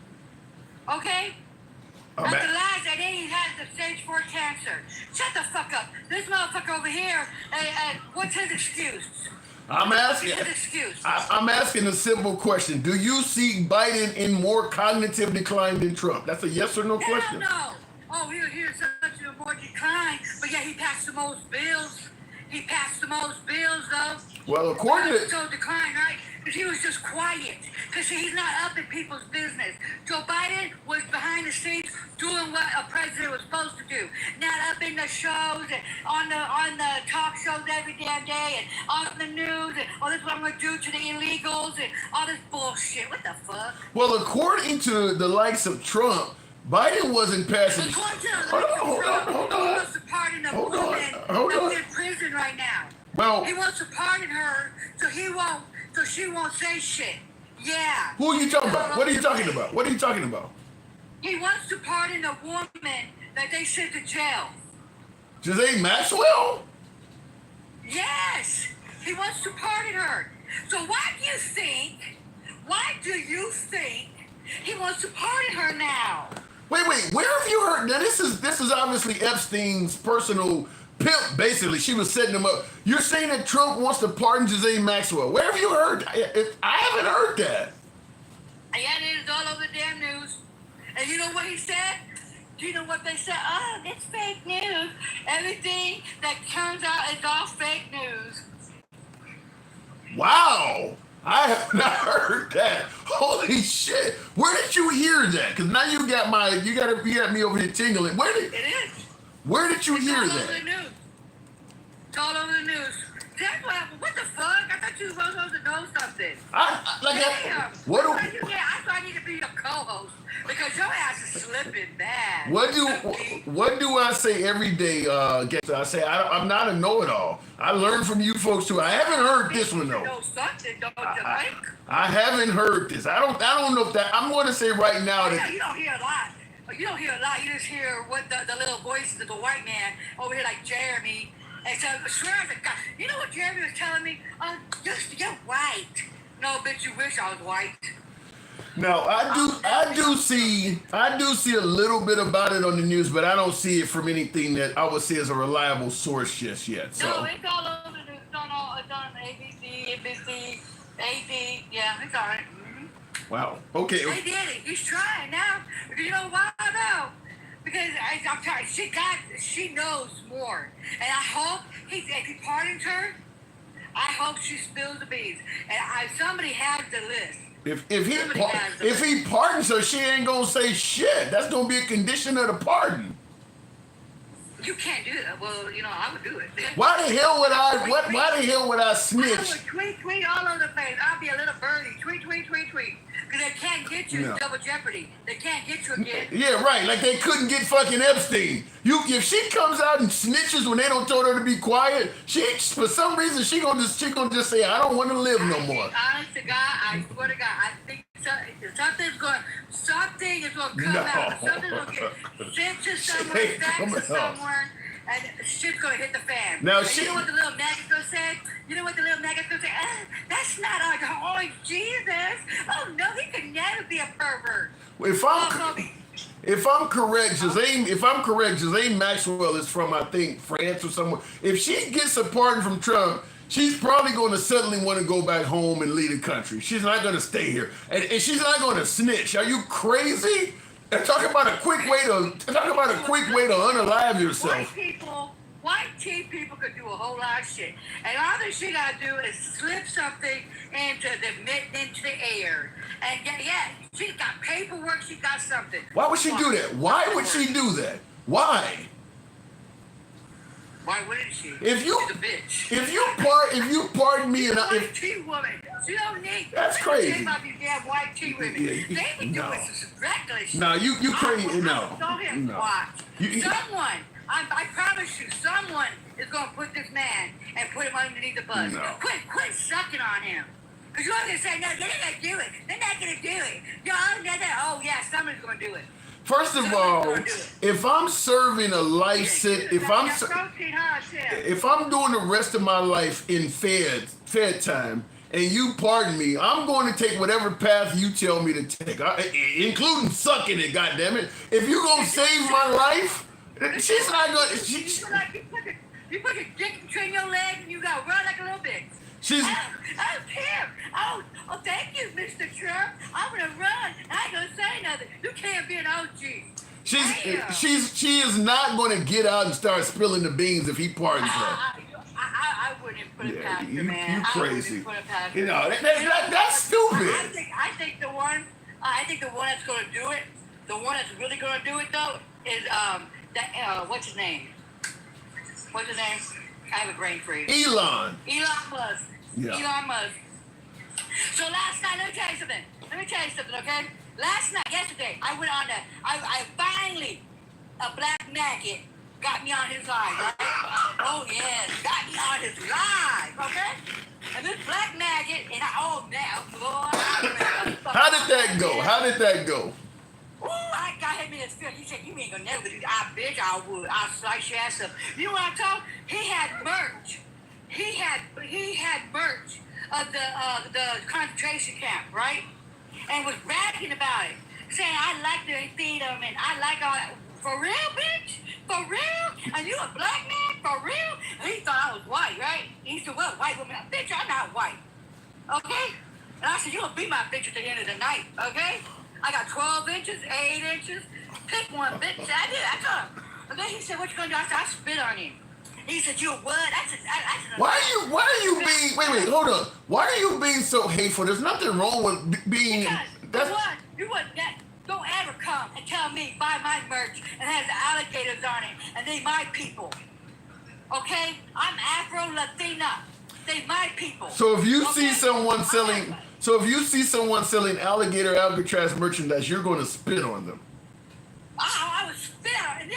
Okay? Not the last that he has the stage 4 cancer. Shut the fuck up. This motherfucker over here, what's his excuse? I'm asking. What's his excuse? I'm asking a simple question. Do you see Biden in more cognitive decline than Trump? That's a yes or no question. No. Oh, here's such a more decline, but yeah, he passed the most bills. He passed the most bills, though. Well, according to... So decline, right? Because he was just quiet. Because he's not up in people's business. Joe Biden was behind the scenes doing what a president was supposed to do. Not up in the shows and on the talk shows every damn day and on the news and, oh, this is what I'm going to do to the illegals and all this bullshit. What the fuck? Well, according to the likes of Trump, Biden wasn't passing... Hold on. He wants to pardon a woman that's in prison right now. Well, he wants to pardon her so she won't say shit. Yeah. Who are you talking about? What are you talking about? What are you talking about? He wants to pardon a woman that they sent to jail. Ghislaine Maxwell? Yes. He wants to pardon her. So why do you think he wants to pardon her now? Wait, where have you heard? Now this is obviously Epstein's personal pimp, basically. She was setting him up. You're saying that Trump wants to pardon Ghislaine Maxwell. Where have you heard? I haven't heard that. Yeah, it is all over the damn news. And you know what he said? Do you know what they said? Oh, it's fake news. Everything that comes out is all fake news. Wow. I have not heard that. Holy shit. Where did you hear that? Because now you got me over here tingling. It is. Where did you hear that? It's all over the news. It's all over the news. That's what the fuck? I thought you were supposed to know something. I I need to be your co-host because your ass is slipping bad. What do I say every day, Gangsta? I say I'm not a know-it-all. I learn from you folks too. I haven't heard this one though. You know something, don't you think? I haven't heard this. I don't know if that. I'm going to say right now that you don't hear a lot. You don't hear a lot. You just hear what the little voices of the white man over here, like Jeremy. And so, I swear to God, you know what Jeremy was telling me? You're white. No, bitch, you wish I was white. Now I do see a little bit about it on the news, but I don't see it from anything that I would say is a reliable source just yet. So. No, it's all over the news. It's on ABC, NBC, AD. Yeah, it's all right. Mm-hmm. Wow. Okay. They did it. He's trying now. You know why though? Because I'm telling you, she knows more. And I hope if he pardons her, I hope she spills the beans. And somebody has the list. If he pardons her, she ain't gonna say shit. That's gonna be a condition of the pardon. You can't do that. Well, you know, I would do it. Why the hell would I? Why the hell would I snitch? I would tweet all over the place. I'll be a little birdie. Tweet. Because they can't get you in double jeopardy. They can't get you again. Yeah, right. Like they couldn't get fucking Epstein. If she comes out and snitches when they don't tell her to be quiet, for some reason she gonna just say, I don't want to live no more. Honest to God, I swear to God, I think something is going to come out. Something's going to get sent to somewhere, back to somewhere, and shit's going to hit the fan. Now, you know what the little maggot's going to say? That's not our Jesus. Oh, no, he could never be a pervert. If I'm correct, Ghislaine Maxwell is from, I think, France or somewhere. If she gets a pardon from Trump, she's probably going to suddenly want to go back home and leave the country. She's not going to stay here, and she's not going to snitch. Are you crazy? And talk about a quick way to unalive yourself. White tea people could do a whole lot of shit, and all that she got to do is slip something into the air. And yeah, she got paperwork. She got something. Why would she do that? Why would she do that? Why? Why wouldn't she? If you, she's a bitch. If you pardon me, and white tea woman, she don't need. That's crazy. About these damn white tea women. They can do it reckless. No, you crazy. No. Someone. I promise you, someone is gonna put this man and put him underneath the bus. No. Quit sucking on him. Because you're gonna say, no, they're not gonna do it. They're not gonna do it. Oh yeah, someone's gonna do it. First of all, if I'm serving a life sentence, if I'm doing the rest of my life in Fed time, and you pardon me, I'm going to take whatever path you tell me to take, including sucking it. Goddammit! If you gonna save my life, she's not gonna. You put your dick between your legs and you gotta run like a little bitch. She's. Tim. Oh, thank you, Mr. Trump. I'm gonna run. I ain't gonna say nothing. You can't be an OG. She is not going to get out and start spilling the beans if he pardons her. I wouldn't put it past her, man. You crazy. You know, that's stupid. I think the one that's going to do it, the one that's really going to do it though, is what's his name? I have a brain freeze. Elon Musk. Yeah. Elon Musk. So last night, let me tell you something, okay? Yesterday, I went on I finally, a black maggot got me on his live, right? Oh, yes, got me on his live, okay? And this black maggot, and How did that go? Ooh, I got him in his feelings. He said, you ain't gonna never do that. I would. I'll slice your ass up. You know what I'm talking? He had merch. He had merch of the concentration camp, right? And was bragging about it, saying, I like to feed them, and I like all that. For real, bitch? For real? And you a black man? For real? And he thought I was white, right? He said, well, white woman. Bitch, I'm not white. Okay? And I said, you're going to be my bitch at the end of the night, okay? I got 12 inches, 8 inches. Pick one, bitch. I did. I told him. And then he said, what you going to do? I said, I spit on him. He said, you what? Why are you being, wait, hold on. Why are you being so hateful? There's nothing wrong with being. Because don't ever come and tell me buy my merch and has alligators on it and they my people. Okay? I'm Afro-Latina. They my people. So if you see someone selling alligator Alcatraz merchandise, you're going to spit on them. I would spit on it. And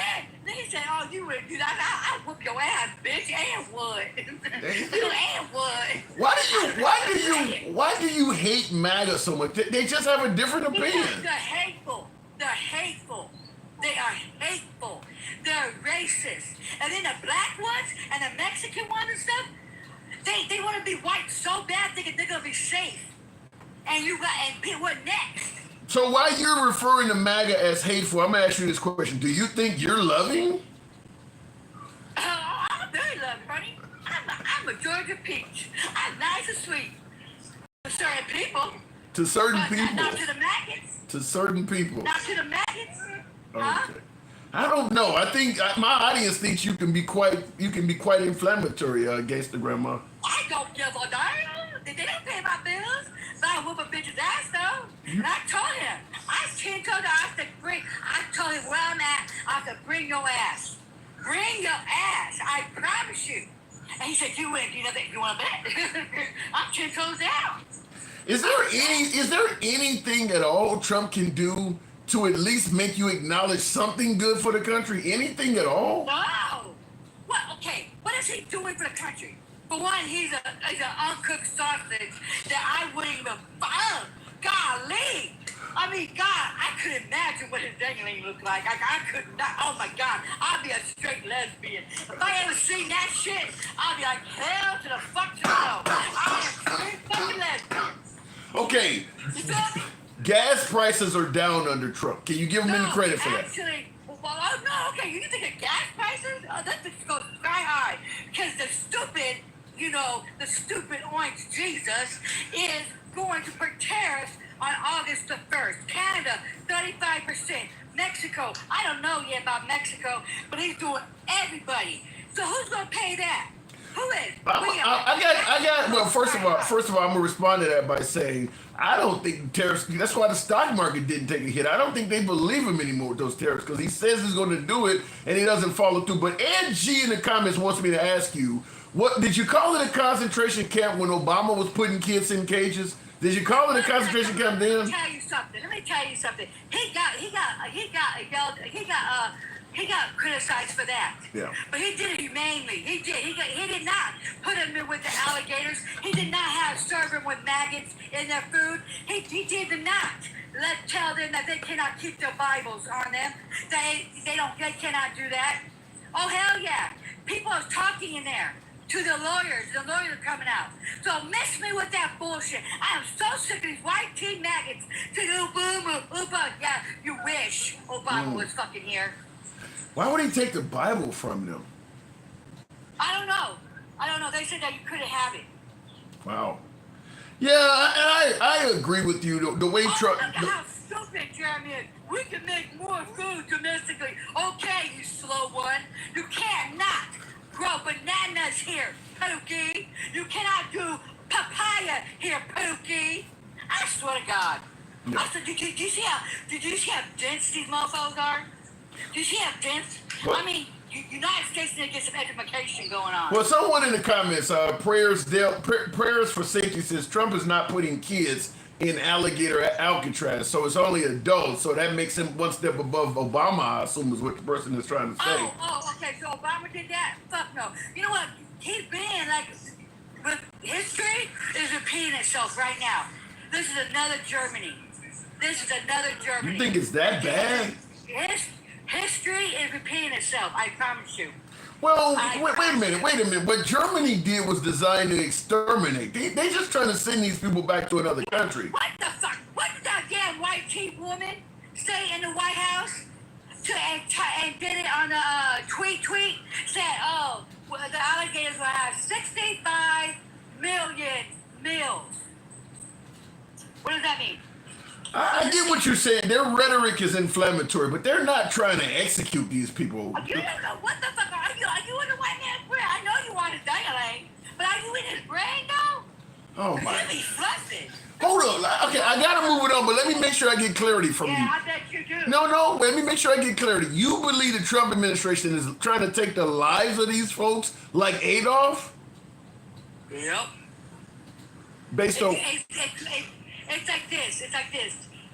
then he said, oh, you would do that. I'll whoop your ass, bitch. And would. And would. Why do you hate MAGA so much? They just have a different opinion. They're hateful. They are hateful. They're racist. And then the black ones and the Mexican ones and stuff, they want to be white so bad thinking they're going to be safe. And what next? So while you're referring to MAGA as hateful, I'm going to ask you this question. Do you think you're loving? I'm very loving, honey. I'm a Georgia peach. I'm nice and sweet. To certain people. To certain people. Not to the maggots. To certain people. Not to the maggots. Okay. I don't know. I think my audience thinks you can be quite inflammatory against the grandma. I don't give a damn. They don't pay my bills. But I whoop a bitch's ass though. And I told him. I told him where I'm at. I said, bring your ass. Bring your ass. I promise you. And he said, you win. You know that you want to bet? I'm 10 toes down. Is there anything at all Trump can do to at least make you acknowledge something good for the country? Anything at all? No. What? Okay. What is he doing for the country? For one, he's an uncooked sausage that I wouldn't even. Golly. I mean, God, I couldn't imagine what his dangling looked like. I could not. Oh my God, I'd be a straight lesbian. If I ever seen that shit, I'd be like, hell to the fuck to no. I am straight fucking lesbian. Okay. You feel me? Gas prices are down under Trump. Can you give him any credit for that? Actually, no, okay, you think of gas prices? That just goes sky high. Because the stupid orange Jesus is going to put tariffs on August the 1st. Canada, 35%. Mexico, I don't know yet about Mexico, but he's doing everybody. So who's going to pay that? Who is? Well, first of all, I'm gonna respond to that by saying I don't think tariffs. That's why the stock market didn't take a hit. I don't think they believe him anymore with those tariffs because he says he's going to do it and he doesn't follow through. But Ed G in the comments wants me to ask you, what did you call it a concentration camp when Obama was putting kids in cages? Did you call it a concentration camp then? Let me tell you something. He got criticized for that. Yeah. But he did it humanely. He did not put him in with the alligators. He did not serve them with maggots in their food. He did not tell them that they cannot keep their Bibles on them. They cannot do that. Oh hell yeah. People are talking in there to the lawyers. The lawyers are coming out. So miss me with that bullshit. I am so sick of these white tea maggots. Yeah, you wish Obama was fucking here. Why would he take the Bible from them? I don't know. They said that you couldn't have it. Wow. Yeah, I agree with you. The way Trump. Look at how stupid Jeremy is. We can make more food domestically. Okay, you slow one. You cannot grow bananas here, Pookie. You cannot do papaya here, Pookie. I swear to God. No. I said, did you see how dense these mofos are? Do you see how dense? What? I mean, United States need to get some education going on. Well, someone in the comments, prayers for safety says Trump is not putting kids in alligator Alcatraz, so it's only adults. So that makes him one step above Obama, I assume is what the person is trying to say. Oh, okay. So Obama did that? Fuck no. You know what? He's been like, but history is repeating itself right now. This is another Germany. You think it's that bad? History is repeating itself, I promise you. Well, wait a minute. What Germany did was designed to exterminate. They just trying to send these people back to another country. What the fuck? What did that damn white tea woman say in the White House? And did it on the tweet? Said, the alligators will have 65 million meals. What does that mean? I get what you're saying. Their rhetoric is inflammatory, but they're not trying to execute these people. You don't know what the fuck are you? Are you in the white man's brain? I know you want his dialect, but are you in his brain though? Oh my! He's flustered. Hold up. Okay, I gotta move it on, but let me make sure I get clarity from you. Yeah, I bet you do. No. Let me make sure I get clarity. You believe the Trump administration is trying to take the lives of these folks like Adolf? Yep. Based on. It's like this.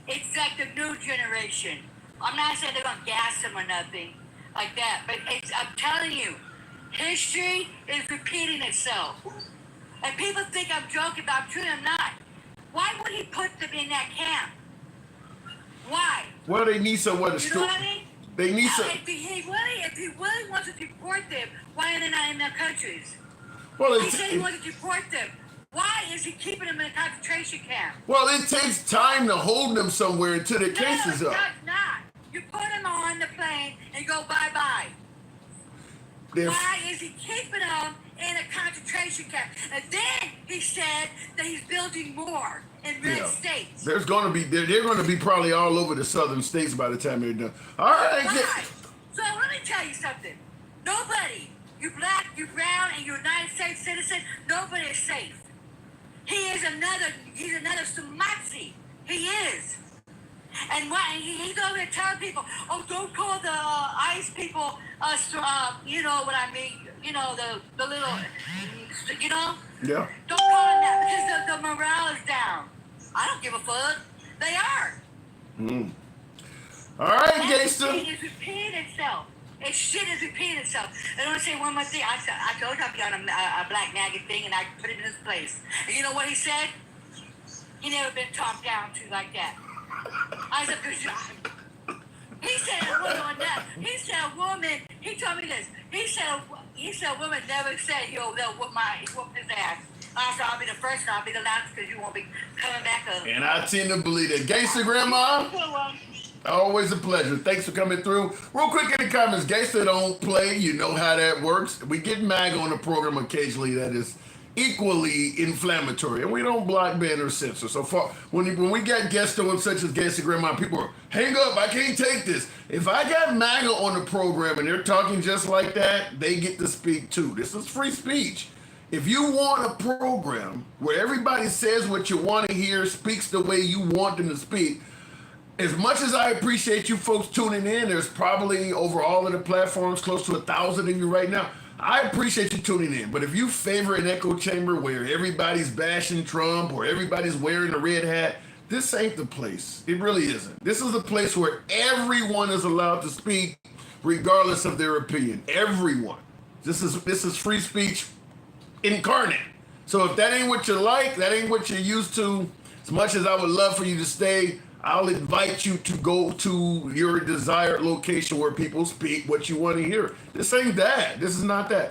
It's like the new generation. I'm not saying they're gonna gas them or nothing like that, but I'm telling you, history is repeating itself. And people think I'm joking, but I'm truly not. Why would he put them in that camp? Why? Well, they need someone to. You know what I mean? They need some. If he really wants to deport them, why are they not in their countries? Well, He said he wanted to deport them. Why is he keeping them in a concentration camp? Well, it takes time to hold them somewhere until the case is up. No, it does not. You put them on the plane and go bye-bye. Why is he keeping them in a concentration camp? And then he said that he's building more in red states. They're going to be probably all over the southern states by the time they're done. All right. Why? tell you something. Nobody, you black, you brown, and you're a United States citizen, nobody is safe. He's another Sumatsi. He is. And he's over there telling people, oh, don't call the ICE people, you know what I mean, you know, the little, you know? Yeah. Don't call them that because the morale is down. I don't give a fuck. They are. All right, That gangster. shit is repeating itself. Shit is repeating itself. And I want to say one more thing. I told you I'd be on a black MAGA thing, and I put it in his place. And you know what he said? He never been talked down to like that. I said, good job. He said a woman on that. He said a woman. He told me this. He said a woman never said, yo, they'll whoop his ass. I said, I'll be the first and I'll be the last because you won't be coming back up. And I tend to believe that. Gangster Grandma, always a pleasure. Thanks for coming through. Real quick in the comments, Gangster don't play. You know how that works. We get MAGA on the program occasionally that is equally inflammatory, and we don't block, ban, or censor. So far, when we get guests on such as Gangster Grandma, people are, hang up, I can't take this. If I got MAGA on the program and they're talking just like that, they get to speak too. This is free speech. If you want a program where everybody says what you want to hear, speaks the way you want them to speak, as much as I appreciate you folks tuning in, there's probably over all of the platforms close to 1,000 of you right now. I appreciate you tuning in, but if you favor an echo chamber where everybody's bashing Trump or everybody's wearing a red hat, this ain't the place. It really isn't. This is a place where everyone is allowed to speak regardless of their opinion. Everyone. This is free speech incarnate. So if that ain't what you like, that ain't what you're used to, as much as I would love for you to stay, I'll invite you to go to your desired location where people speak what you want to hear. This ain't that. This is not that.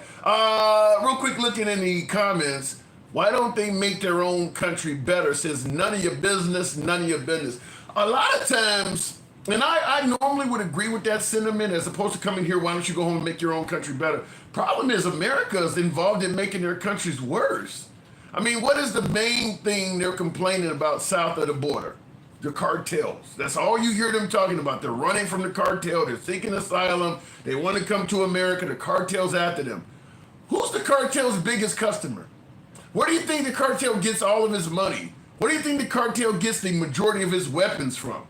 Real quick looking in the comments, why don't they make their own country better? Says none of your business, none of your business. A lot of times, and I normally would agree with that sentiment as opposed to coming here, why don't you go home and make your own country better? Problem is America is involved in making their countries worse. I mean, what is the main thing they're complaining about south of the border? The cartels. That's all you hear them talking about. They're running from the cartel. They're seeking asylum. They want to come to America. The cartel's after them. Who's the cartel's biggest customer? Where do you think the cartel gets all of his money? Where do you think the cartel gets the majority of his weapons from?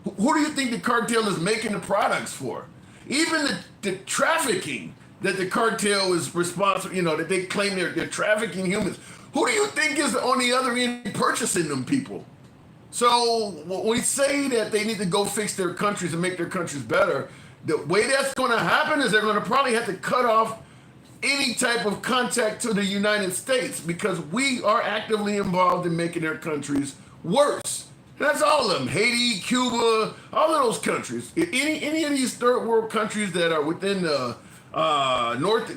Who do you think the cartel is making the products for? Even the trafficking that the cartel is responsible, that they claim they're trafficking humans. Who do you think is on the other end purchasing them people? So when we say that they need to go fix their countries and make their countries better, the way that's going to happen is they're going to probably have to cut off any type of contact to the United States because we are actively involved in making their countries worse. That's all of them. Haiti, Cuba, all of those countries. Any of these third world countries that are within the North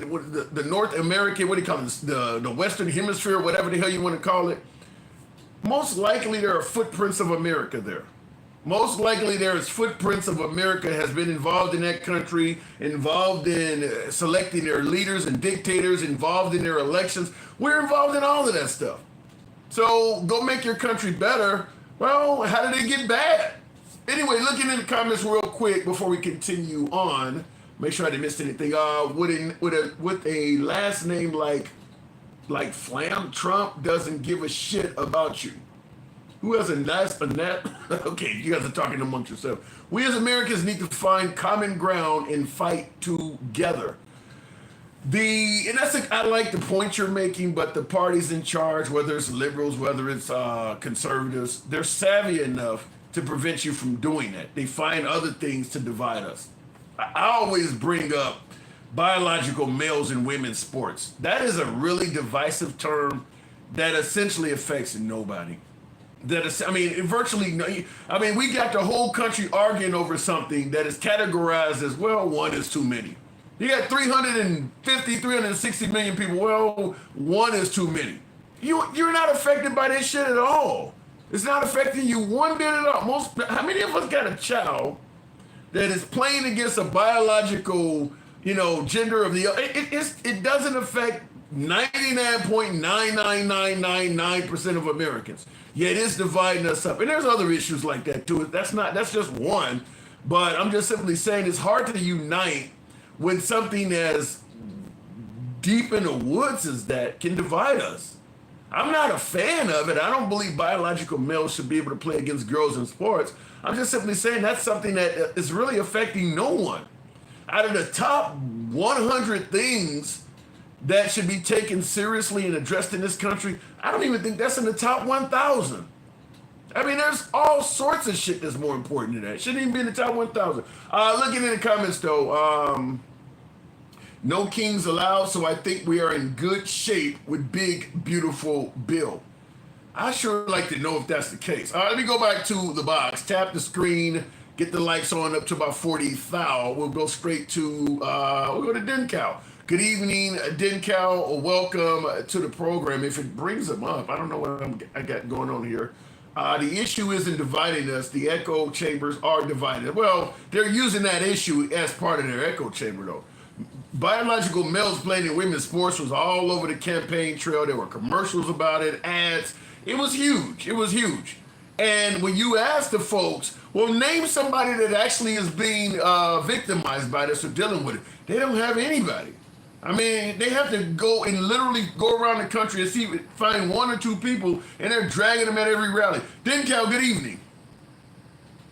American, what do you call it, the Western Hemisphere, whatever the hell you want to call it, most likely there are footprints of America there. Most likely there is footprints of America has been involved in that country, involved in selecting their leaders and dictators, involved in their elections. We're involved in all of that stuff. So go make your country better. Well, how did it get bad? Anyway, looking in the comments real quick before we continue on, make sure I didn't miss anything. With a last name like Flam, Trump doesn't give a shit about you. Who has a net? Okay, you guys are talking amongst yourselves. We as Americans need to find common ground and fight together. I like the point you're making, but the parties in charge, whether it's liberals, whether it's conservatives, they're savvy enough to prevent you from doing that. They find other things to divide us. I always bring up biological males and women's sports. That is a really divisive term that essentially affects nobody. Virtually no. We got the whole country arguing over something that is categorized as, well, one is too many. You got 360 million people. Well, one is too many. You're not affected by this shit at all. It's not affecting you one bit at all. How many of us got a child that is playing against a biological, gender of the other? It doesn't affect 99.99999% of Americans. Yet it's dividing us up. And there's other issues like that too. That's just one. But I'm just simply saying it's hard to unite when something as deep in the woods as that can divide us. I'm not a fan of it. I don't believe biological males should be able to play against girls in sports. I'm just simply saying that's something that is really affecting no one. Out of the top 100 things that should be taken seriously and addressed in this country, I don't even think that's in the top 1,000. I mean, there's all sorts of shit that's more important than that. Shouldn't even be in the top 1,000. Looking in the comments, though, no kings allowed, so I think we are in good shape with Big Beautiful Bill. I sure like to know if that's the case. Let me go back to the box. Tap the screen, get the lights on up to about 40,000. We'll go straight to, we'll go to Denkow. Good evening, Denkow. Welcome to the program. If it brings them up, I don't know what I got going on here. The issue isn't dividing us. The echo chambers are divided. Well, they're using that issue as part of their echo chamber, though. Biological males playing in women's sports was all over the campaign trail. There were commercials about it, ads. It was huge. It was huge. And when you ask the folks, well, name somebody that actually is being victimized by this or dealing with it, they don't have anybody. I mean, they have to go and literally go around the country and find one or two people, and they're dragging them at every rally. Denkow, good evening.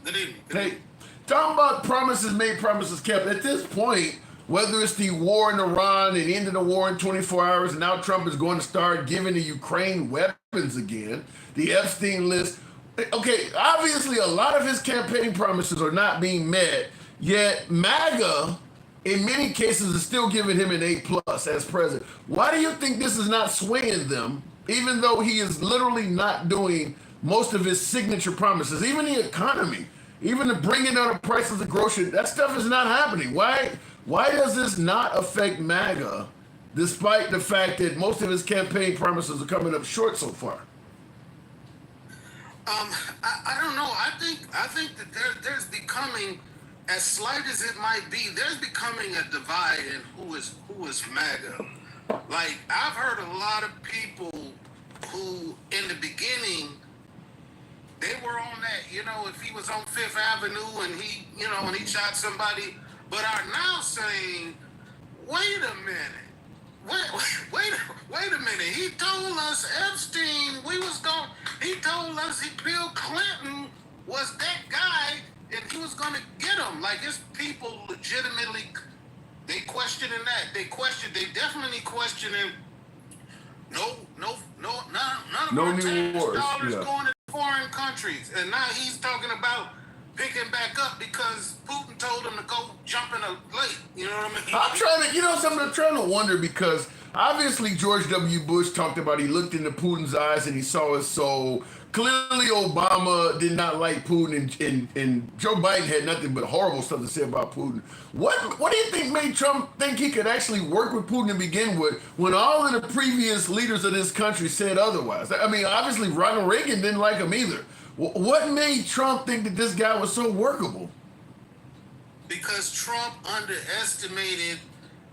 Good evening. Hey, talking about promises made, promises kept. At this point, whether it's the war in Iran and ending the war in 24 hours, and now Trump is going to start giving the Ukraine weapons again, the Epstein list. Okay, obviously a lot of his campaign promises are not being met, yet MAGA, in many cases, is still giving him an A+ as president. Why do you think this is not swaying them, even though he is literally not doing most of his signature promises, even the economy, even the bringing down the prices of groceries, that stuff is not happening. Why does this not affect MAGA, despite the fact that most of his campaign promises are coming up short so far? I don't know. I think that there's becoming, as slight as it might be, there's becoming a divide in who is MAGA. Like, I've heard a lot of people who, in the beginning, they were on that, if he was on Fifth Avenue and he shot somebody, but are now saying, wait a minute. Wait a minute. He told us Epstein, he told us Bill Clinton was that guy and he was going to get him. Like, his people legitimately, they questioning that. They definitely questioning none of our tax dollars going to foreign countries. And now he's talking about picking back up because Putin told him to go jump in a lake. You know what I mean? I'm trying to wonder, because obviously George W. Bush talked about, he looked into Putin's eyes and he saw his soul. Clearly Obama did not like Putin, and Joe Biden had nothing but horrible stuff to say about Putin. What do you think made Trump think he could actually work with Putin to begin with, when all of the previous leaders of this country said otherwise? I mean, obviously Ronald Reagan didn't like him either. What made Trump think that this guy was so workable? Because Trump underestimated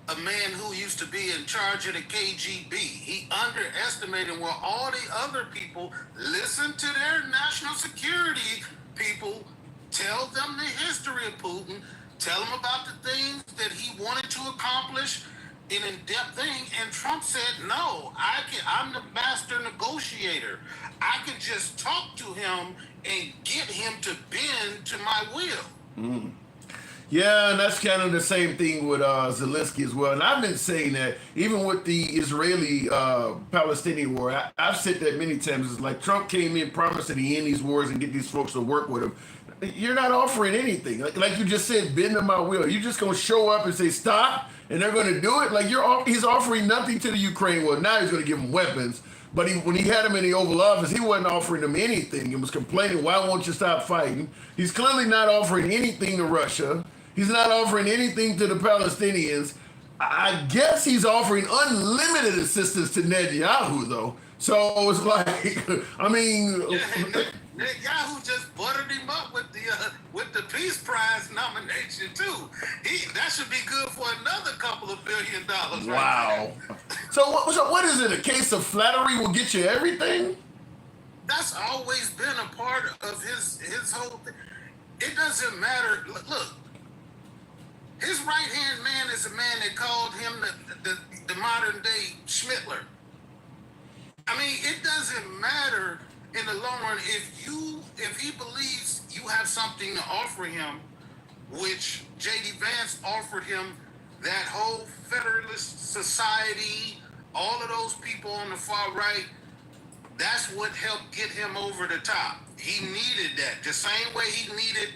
a man who used to be in charge of the KGB. He underestimated where all the other people listen to their national security people, tell them the history of Putin, tell them about the things that he wanted to accomplish, an in-depth thing, and Trump said, no, I'm the master negotiator. I can just talk to him and get him to bend to my will. Yeah, and that's kind of the same thing with Zelensky as well. And I've been saying that even with the Israeli-Palestinian war, I've said that many times. It's like Trump came in, promised that he end these wars and get these folks to work with him. You're not offering anything. Like you just said, bend to my will. You're just going to show up and say, stop, and they're going to do it? Like, he's offering nothing to the Ukraine war. Now he's going to give them weapons. But when he had him in the Oval Office, he wasn't offering them anything. He was complaining, why won't you stop fighting? He's clearly not offering anything to Russia. He's not offering anything to the Palestinians. I guess he's offering unlimited assistance to Netanyahu, though. So it's like, I mean... Netanyahu just buttered him up with the Peace Prize nomination, too. That should be good for another couple of $1 billion. Wow. Right. So what is it? A case of flattery will get you everything? That's always been a part of his whole thing. It doesn't matter. Look, his right-hand man is a man that called him the modern day Schmittler. I mean, it doesn't matter in the long run if he believes you have something to offer him, which J.D. Vance offered him, that whole Federalist Society, all of those people on the far right. That's what helped get him over the top. He needed that. The same way he needed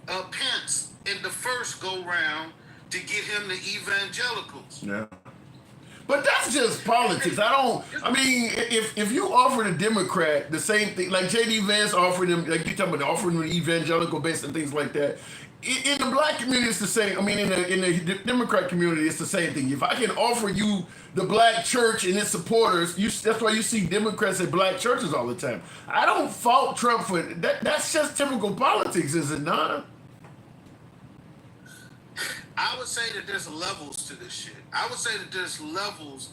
Pence in the first go-round to get him the evangelicals. Yeah. But that's just politics. I mean, if you offer a Democrat the same thing, like J.D. Vance offered him, like you talking about offering him evangelical base and things like that, in the black community, it's the same. I mean, in the Democrat community, it's the same thing. If I can offer you the black church and its supporters, that's why you see Democrats at black churches all the time. I don't fault Trump for that. That's just typical politics, is it not? I would say that there's levels to this shit. I would say that there's levels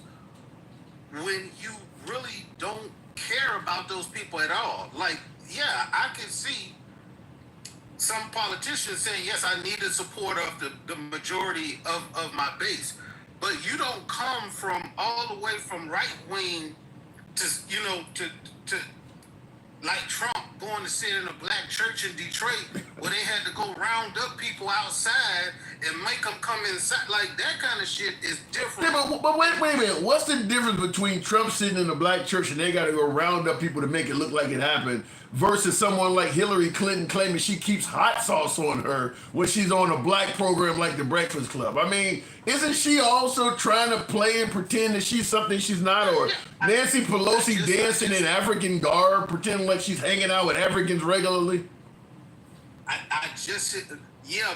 when you really don't care about those people at all. Like, yeah, I can see some politicians saying, yes, I need the support of the majority of my base. But you don't come from all the way from right wing to like Trump going to sit in a black church in Detroit where they had to go round up people outside and make them come inside. Like, that kind of shit is different. Yeah, but wait a minute. What's the difference between Trump sitting in a black church and they got to go round up people to make it look like it happened versus someone like Hillary Clinton claiming she keeps hot sauce on her when she's on a black program like The Breakfast Club? I mean, isn't she also trying to play and pretend that she's something she's not? Or Nancy Pelosi dancing in African garb, pretending like she's hanging out with Africans regularly?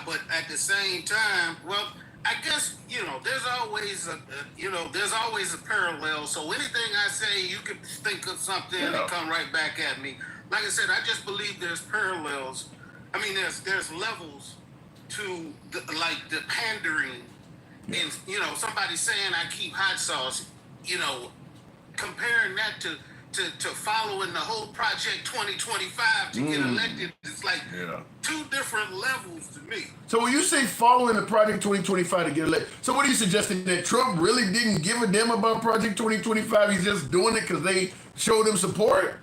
But at the same time, well, I guess, there's always a parallel. So anything I say, you can think of something and come right back at me. Like I said, I just believe there's parallels. I mean, there's levels to the pandering, and somebody saying I keep hot sauce. Comparing that to following the whole Project 2025 to get elected, it's like two different levels to me. So when you say following the Project 2025 to get elected, so what are you suggesting, that Trump really didn't give a damn about Project 2025? He's just doing it because they showed him support?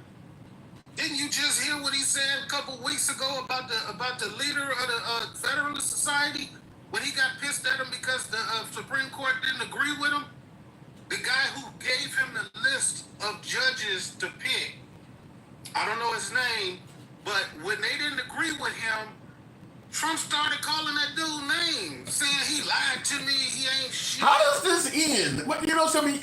Didn't you just hear what he said a couple weeks ago about the leader of the Federalist Society when he got pissed at him because the Supreme Court didn't agree with him? The guy who gave him the list of judges to pick, I don't know his name, but when they didn't agree with him, Trump started calling that dude names, saying he lied to me, he ain't shit. How does this end?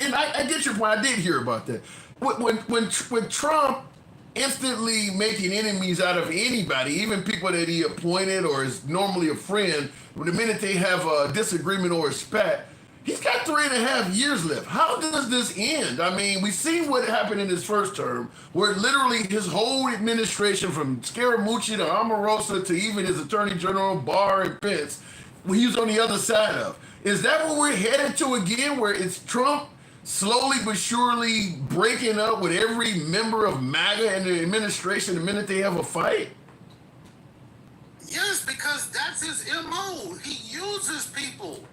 And I get your point. I did hear about that. When Trump instantly making enemies out of anybody, even people that he appointed or is normally a friend, the minute they have a disagreement or a spat, he's got 3.5 years left. How does this end? I mean, we've seen what happened in his first term, where literally his whole administration, from Scaramucci to Omarosa to even his Attorney General Barr and Pence, he was on the other side of. Is that what we're headed to again, where it's Trump slowly but surely breaking up with every member of MAGA and the administration the minute they have a fight? Yes, because that's his MO. He uses people.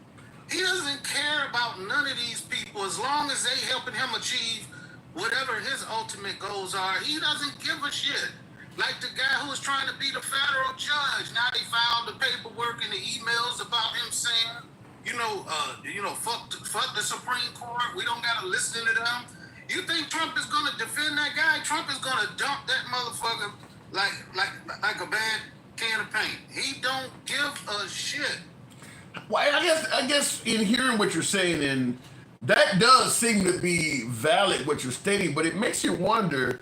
He doesn't care about none of these people as long as they helping him achieve whatever his ultimate goals are. He doesn't give a shit. Like the guy who was trying to be the federal judge. Now they found the paperwork and the emails about him saying, fuck the Supreme Court. We don't gotta listen to them. You think Trump is gonna defend that guy? Trump is gonna dump that motherfucker like a bad can of paint. He don't give a shit. Well, I guess in hearing what you're saying, and that does seem to be valid what you're stating, but it makes you wonder.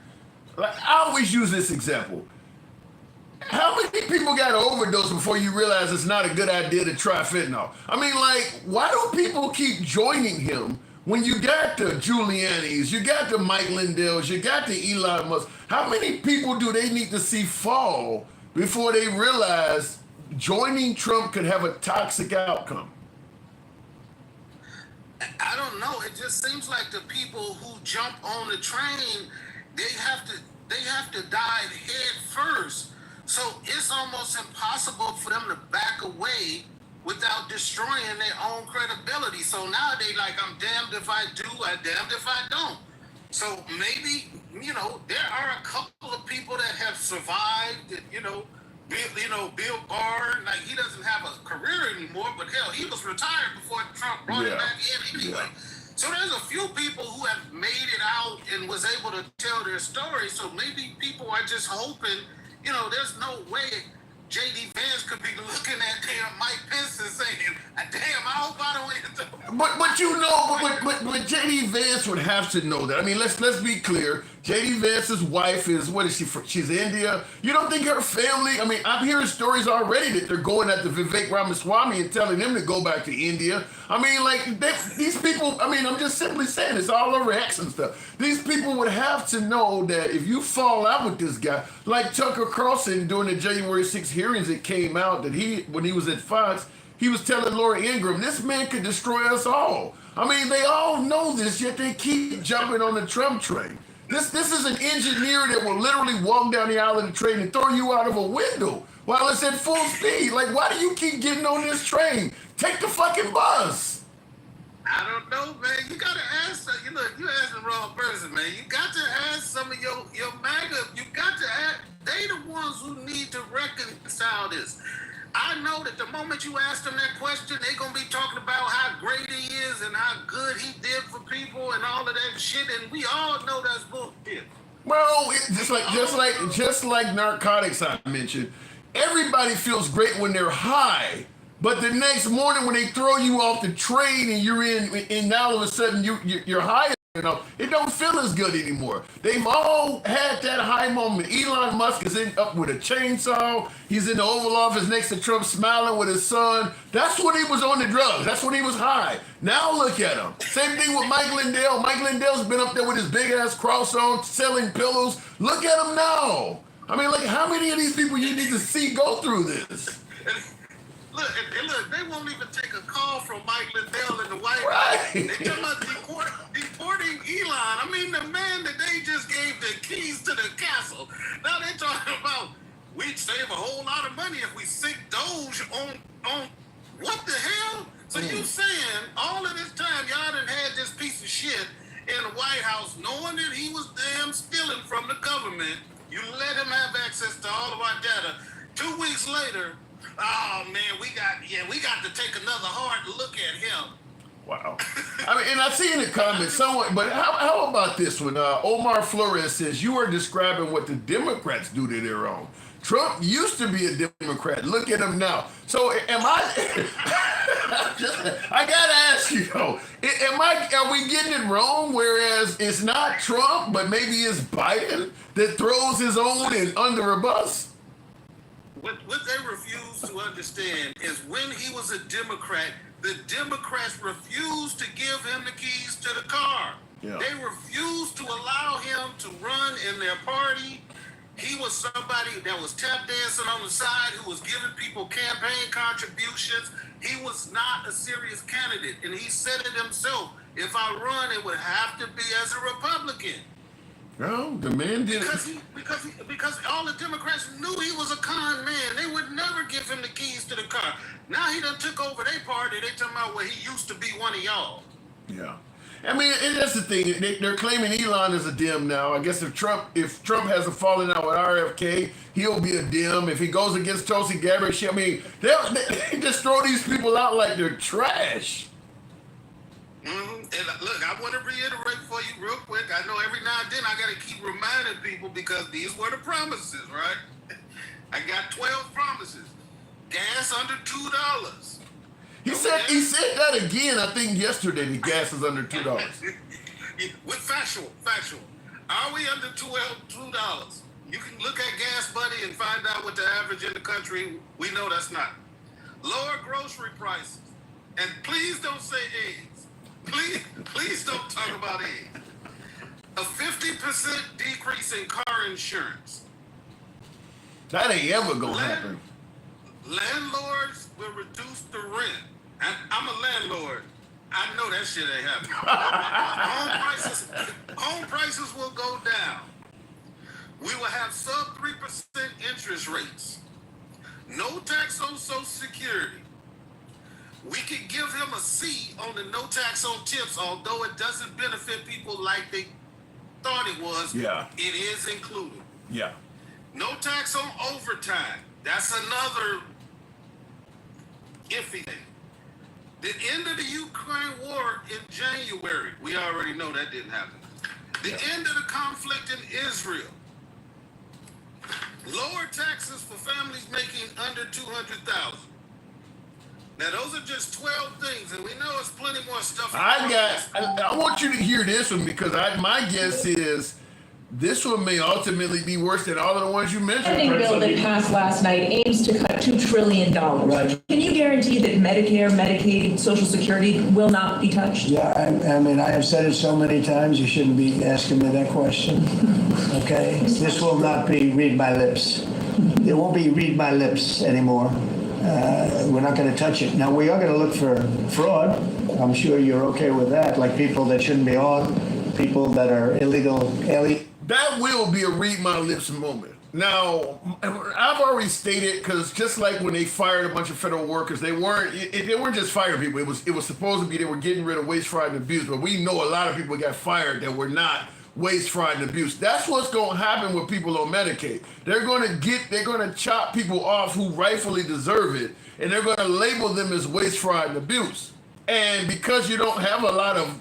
Like, I always use this example. How many people got an overdose before you realize it's not a good idea to try fentanyl? I mean, like, why do people keep joining him when you got the Giuliani's, you got the Mike Lindell's, you got the Elon Musk? How many people do they need to see fall before they realize joining Trump could have a toxic outcome? I don't know. It just seems like the people who jump on the train, they have to dive head first. So it's almost impossible for them to back away without destroying their own credibility. So now they like, I'm damned if I do, I'm damned if I don't. So maybe, there are a couple of people that have survived, Bill Barr, like he doesn't have a career anymore, but hell, he was retired before Trump brought him back in anyway. So there's a few people who have made it out and was able to tell their story. So maybe people are just hoping, there's no way J.D. Vance could be looking at damn Mike Pence and saying, damn, I hope I don't end up. But J.D. Vance would have to know that. I mean, let's be clear. J.D. Vance's wife is, what is she from? She's India. You don't think her family, I mean, I'm hearing stories already that they're going at the Vivek Ramaswamy and telling him to go back to India. I mean, like, these people, I mean, I'm just simply saying, it's all over X and stuff. These people would have to know that if you fall out with this guy, like Tucker Carlson during the January 6th hearings, it came out that when he was at Fox, he was telling Laura Ingraham, this man could destroy us all. I mean, they all know this, yet they keep jumping on the Trump train. This is an engineer that will literally walk down the aisle of the train and throw you out of a window while it's at full speed. Like, why do you keep getting on this train? Take the fucking bus. I don't know, man. You gotta ask. You asking the wrong person, man. You got to ask some of your MAGA. You got to ask. They the ones who need to reconcile this. I know that the moment you ask them that question, they're gonna be talking about how great he is and how good he did for people and all of that shit, and we all know that's bullshit. Well, just like narcotics I mentioned, everybody feels great when they're high, but the next morning when they throw you off the train and you're and now all of a sudden you're high. It don't feel as good anymore. They've all had that high moment. Elon Musk is up with a chainsaw. He's in the Oval Office next to Trump smiling with his son. That's when he was on the drugs. That's when he was high. Now look at him. Same thing with Mike Lindell. Mike Lindell's been up there with his big ass cross on, selling pillows. Look at him now. I mean, like, how many of these people you need to see go through this? Look, they won't even take a call from Mike Lindell in the White House. Right. They talking about deporting Elon. I mean, the man that they just gave the keys to the castle. Now they're talking about we'd save a whole lot of money if we sink Doge on what the hell? So you saying all of this time y'all done had this piece of shit in the White House knowing that he was damn stealing from the government. You let him have access to all of our data. 2 weeks later, oh man, we got to take another hard look at him. Wow. I mean, and I see in the comments someone, but how about this one? Omar Flores says, you are describing what the Democrats do to their own. Trump used to be a Democrat. Look at him now. So am I, I gotta ask you though, are we getting it wrong? Whereas it's not Trump, but maybe it's Biden that throws his own in under a bus? What they refuse to understand is when he was a Democrat, the Democrats refused to give him the keys to the car. Yeah. They refused to allow him to run in their party. He was somebody that was tap dancing on the side who was giving people campaign contributions. He was not a serious candidate. And he said it himself, if I run, it would have to be as a Republican. No, the man did it. Because all the Democrats knew he was a con man. They would never give him the keys to the car. Now he done took over their party. They talking about where he used to be one of y'all. Yeah. I mean, and that's the thing. They're claiming Elon is a Dem now. I guess if Trump has a falling out with RFK, he'll be a Dem. If he goes against Tulsi Gabbard, I mean, they just throw these people out like they're trash. Mm-hmm. And look, I want to reiterate for you real quick. I know every now and then I got to keep reminding people because these were the promises, right? I got 12 promises. Gas under $2. He said that again, I think yesterday, the gas is under $2. With factual. Are we under $2? You can look at Gas Buddy and find out what the average in the country. We know that's not. Lower grocery prices. And please don't say eggs. Please don't talk about eggs. A 50% decrease in car insurance. That ain't ever gonna happen. Landlords will reduce the rent. I'm a landlord. I know that shit ain't happening. Home prices will go down. We will have sub 3% interest rates. No tax on Social Security. give him a C on the no tax on tips, although it doesn't benefit people like they thought it was. Yeah. It is included. Yeah. No tax on overtime. That's another iffy thing. The end of the Ukraine war in January, we already know that didn't happen. The end of the conflict in Israel. Lower taxes for families making under 200,000. Now those are just 12 things, and we know it's plenty more stuff. I want you to hear this one because my guess is this one may ultimately be worse than all of the ones you mentioned. The spending bill that passed last night aims to cut $2 trillion. Right. Can you guarantee that Medicare, Medicaid, Social Security will not be touched? Yeah, I mean, I have said it so many times, you shouldn't be asking me that question. Okay? This will not be read my lips. It won't be read my lips anymore. We're not going to touch it. Now, we are going to look for fraud. I'm sure you're okay with that, like people that shouldn't be on, people that are illegal aliens. That will be a read my lips moment. Now, I've already stated, because just like when they fired a bunch of federal workers, they weren't just firing people. It was supposed to be they were getting rid of waste, fraud, and abuse. But we know a lot of people got fired that were not waste, fraud, and abuse. That's what's going to happen with people on Medicaid. They're going to chop people off who rightfully deserve it, and they're going to label them as waste, fraud, and abuse. And because you don't have a lot of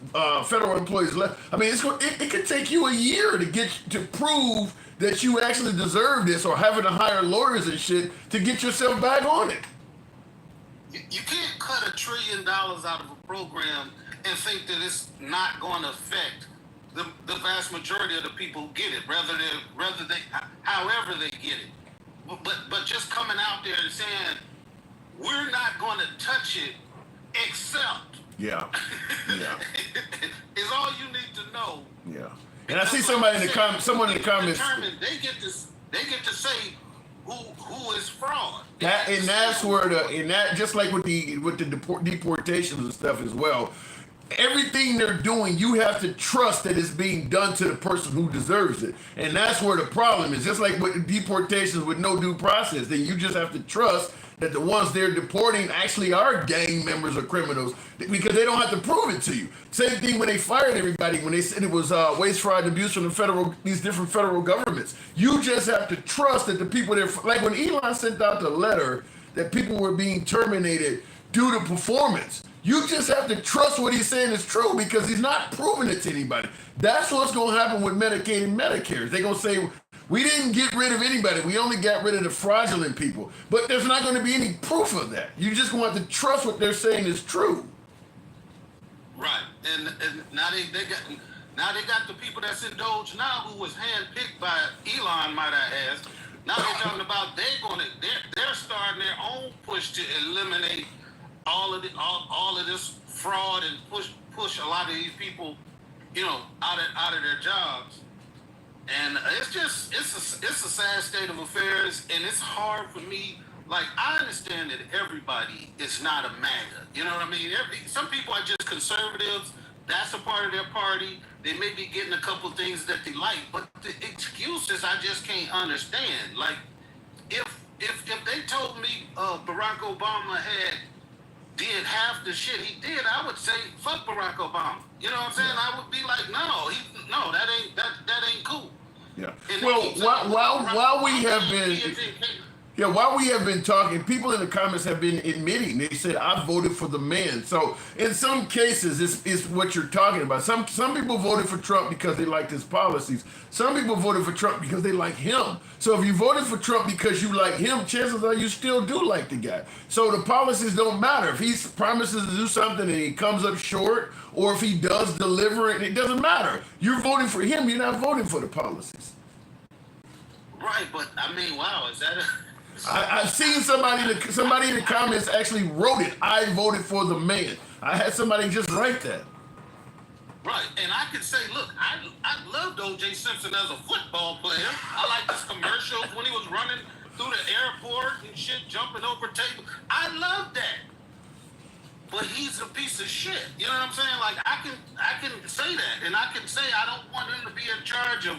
federal employees left, I mean, it could take you a year to prove that you actually deserve this, or having to hire lawyers and shit to get yourself back on it. You can't cut $1 trillion out of a program and think that it's not going to affect the vast majority of the people who get it, however they get it. But just coming out there and saying we're not going to touch it except is all you need to know. Yeah. And I see someone in the comments. They get to say who is fraud. That's where just like with the deportations and stuff as well. Everything they're doing, you have to trust that it's being done to the person who deserves it. And that's where the problem is. Just like with deportations with no due process, then you just have to trust that the ones they're deporting actually are gang members or criminals, because they don't have to prove it to you. Same thing when they fired everybody, when they said it was waste, fraud, and abuse from these different federal governments. You just have to trust that the people there, like when Elon sent out the letter that people were being terminated due to performance. You just have to trust what he's saying is true, because he's not proving it to anybody. That's what's going to happen with Medicaid and Medicare. They're going to say, we didn't get rid of anybody. We only got rid of the fraudulent people. But there's not going to be any proof of that. You just going to have to trust what they're saying is true. Right. And now they got the people that's in Doge now, who was handpicked by Elon, might I ask. Now they're talking about they're starting their own push to eliminate all of this fraud and push a lot of these people, out of their jobs. And it's a sad state of affairs, and it's hard for me. Like, I understand that everybody is not a MAGA. You know what I mean? Some people are just conservatives. That's a part of their party. They may be getting a couple things that they like, but the excuses I just can't understand. Like, if they told me Barack Obama did half the shit he did, I would say fuck Barack Obama. You know what I'm saying? I would be like, no, that ain't cool. Yeah. And well, while we have been talking, people in the comments have been admitting. They said, I voted for the man. So in some cases, it's what you're talking about. Some people voted for Trump because they liked his policies. Some people voted for Trump because they like him. So if you voted for Trump because you like him, chances are you still do like the guy. So the policies don't matter. If he promises to do something and he comes up short, or if he does deliver it, it doesn't matter. You're voting for him. You're not voting for the policies. Right, but I mean, wow, is that I've seen somebody in the comments actually wrote it. I voted for the man. I had somebody just write that. Right, and I could say, look, I loved O.J. Simpson as a football player. I liked his commercials when he was running through the airport and shit, jumping over tables. I love that. But he's a piece of shit. You know what I'm saying? Like, I can say that, and I can say I don't want him to be in charge of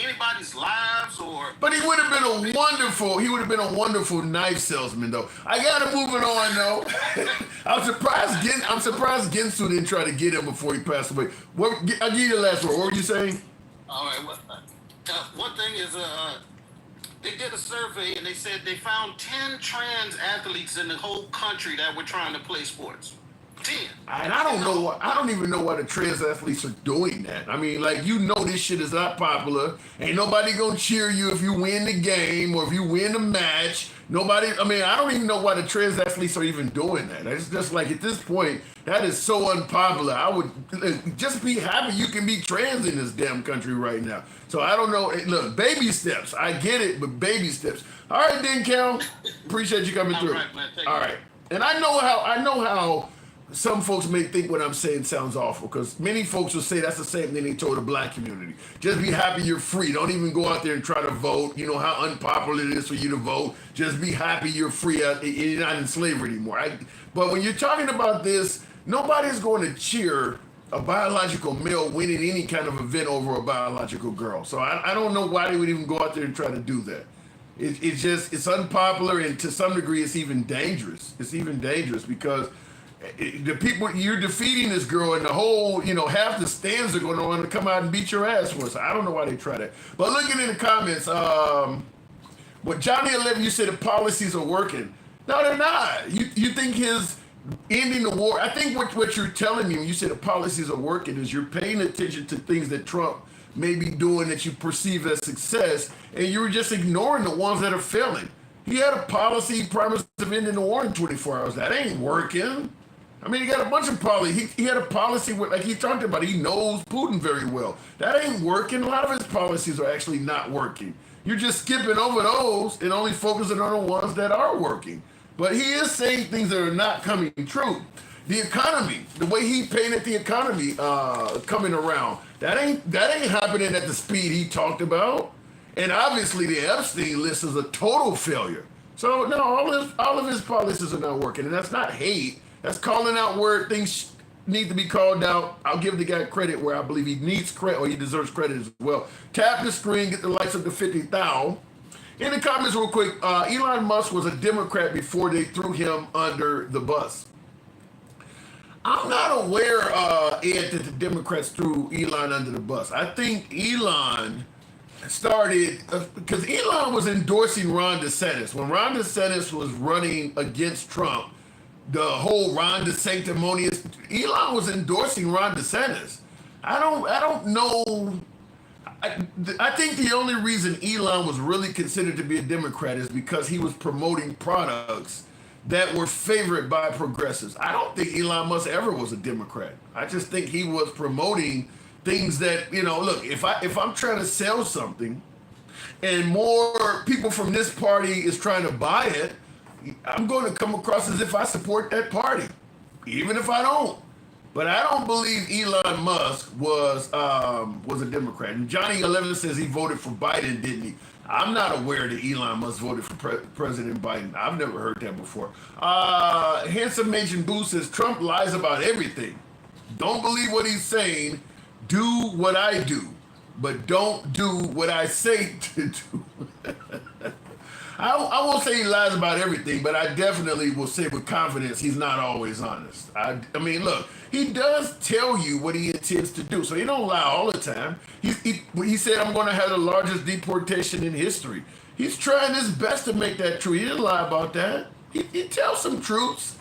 anybody's lives or. But he would have been a wonderful knife salesman, though. I gotta move it on, though. I'm surprised Ginsu didn't try to get him before he passed away. I'll give you the last word. What were you saying? All right. Well, one thing is, they did a survey and they said they found 10 trans athletes in the whole country that were trying to play sports. 10. And I don't even know why the trans athletes are doing that. I mean, like, this shit is not popular. Ain't nobody gonna cheer you if you win the game or if you win the match. I don't even know why the trans athletes are even doing that. It's just like, at this point, that is so unpopular. I would just be happy you can be trans in this damn country right now. So I don't know. Look, baby steps. I get it, but baby steps. All right, then, Cal. Appreciate you coming through. All right, man. Thank All you. right. And I know how some folks may think what I'm saying sounds awful, because many folks will say that's the same thing they told the black community. Just be happy you're free. Don't even go out there and try to vote. You know how unpopular it is for you to vote. Just be happy you're free. You're not in slavery anymore. But when you're talking about this, nobody's going to cheer a biological male winning any kind of event over a biological girl. So I don't know why they would even go out there and try to do that. It's unpopular, and to some degree it's even dangerous. It's even dangerous because the people, you're defeating this girl, and the whole, half the stands are going to want to come out and beat your ass for us. I don't know why they try that. But looking in the comments, what Johnny 11, you said the policies are working. No, they're not. You think his ending the war, I think what you're telling me when you say the policies are working is you're paying attention to things that Trump may be doing that you perceive as success, and you're just ignoring the ones that are failing. He had a policy promise of ending the war in 24 hours. That ain't working. I mean, he got a bunch of policy. He had a policy with, like he talked about, he knows Putin very well. That ain't working. A lot of his policies are actually not working. You're just skipping over those and only focusing on the ones that are working. But he is saying things that are not coming true. The economy, the way he painted the economy coming around, that ain't happening at the speed he talked about. And obviously the Epstein list is a total failure. So no, all of his policies are not working. And that's not hate. That's calling out where things need to be called out. I'll give the guy credit where I believe he needs credit, or he deserves credit as well. Tap the screen, get the lights up to 50,000. In the comments real quick, Elon Musk was a Democrat before they threw him under the bus. I'm not aware, Ed, that the Democrats threw Elon under the bus. I think Elon started, because Elon was endorsing Ron DeSantis. When Ron DeSantis was running against Trump, the whole Ron DeSanctimonious, Elon was endorsing Ron DeSantis. I don't know. I think the only reason Elon was really considered to be a Democrat is because he was promoting products that were favored by progressives. I don't think Elon Musk ever was a Democrat. I just think he was promoting things that, look, if I'm trying to sell something and more people from this party is trying to buy it, I'm going to come across as if I support that party, even if I don't. But I don't believe Elon Musk was a Democrat. And Johnny 11 says he voted for Biden, didn't he? I'm not aware that Elon Musk voted for President Biden. I've never heard that before. Handsome Major Boo says Trump lies about everything. Don't believe what he's saying. Do what I do, but don't do what I say to do. I won't say he lies about everything, but I definitely will say with confidence he's not always honest. I mean, look, he does tell you what he intends to do, so he don't lie all the time. He said, I'm going to have the largest deportation in history. He's trying his best to make that true. He didn't lie about that. He tells some truths.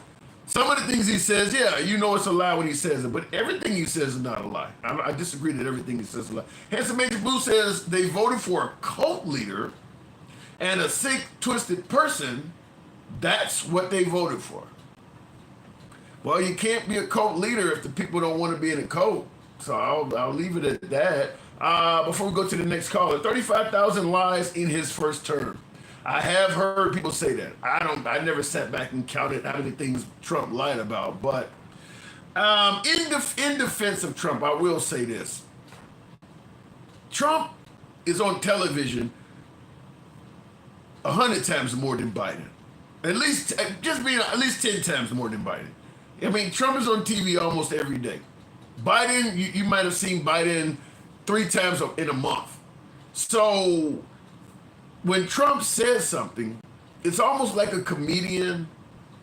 Some of the things he says, yeah, it's a lie when he says it, but everything he says is not a lie. I disagree that everything he says is a lie. Handsome Major Blue says they voted for a cult leader and a sick, twisted person. That's what they voted for. Well, you can't be a cult leader if the people don't want to be in a cult. So I'll leave it at that. Before we go to the next caller, 35,000 lies in his first term. I have heard people say that. I never sat back and counted how many things Trump lied about. But in defense of Trump, I will say this. Trump is on television 100 times more than Biden. At least 10 times more than Biden. I mean, Trump is on TV almost every day. Biden, you might have seen Biden 3 times in a month. So when Trump says something, it's almost like a comedian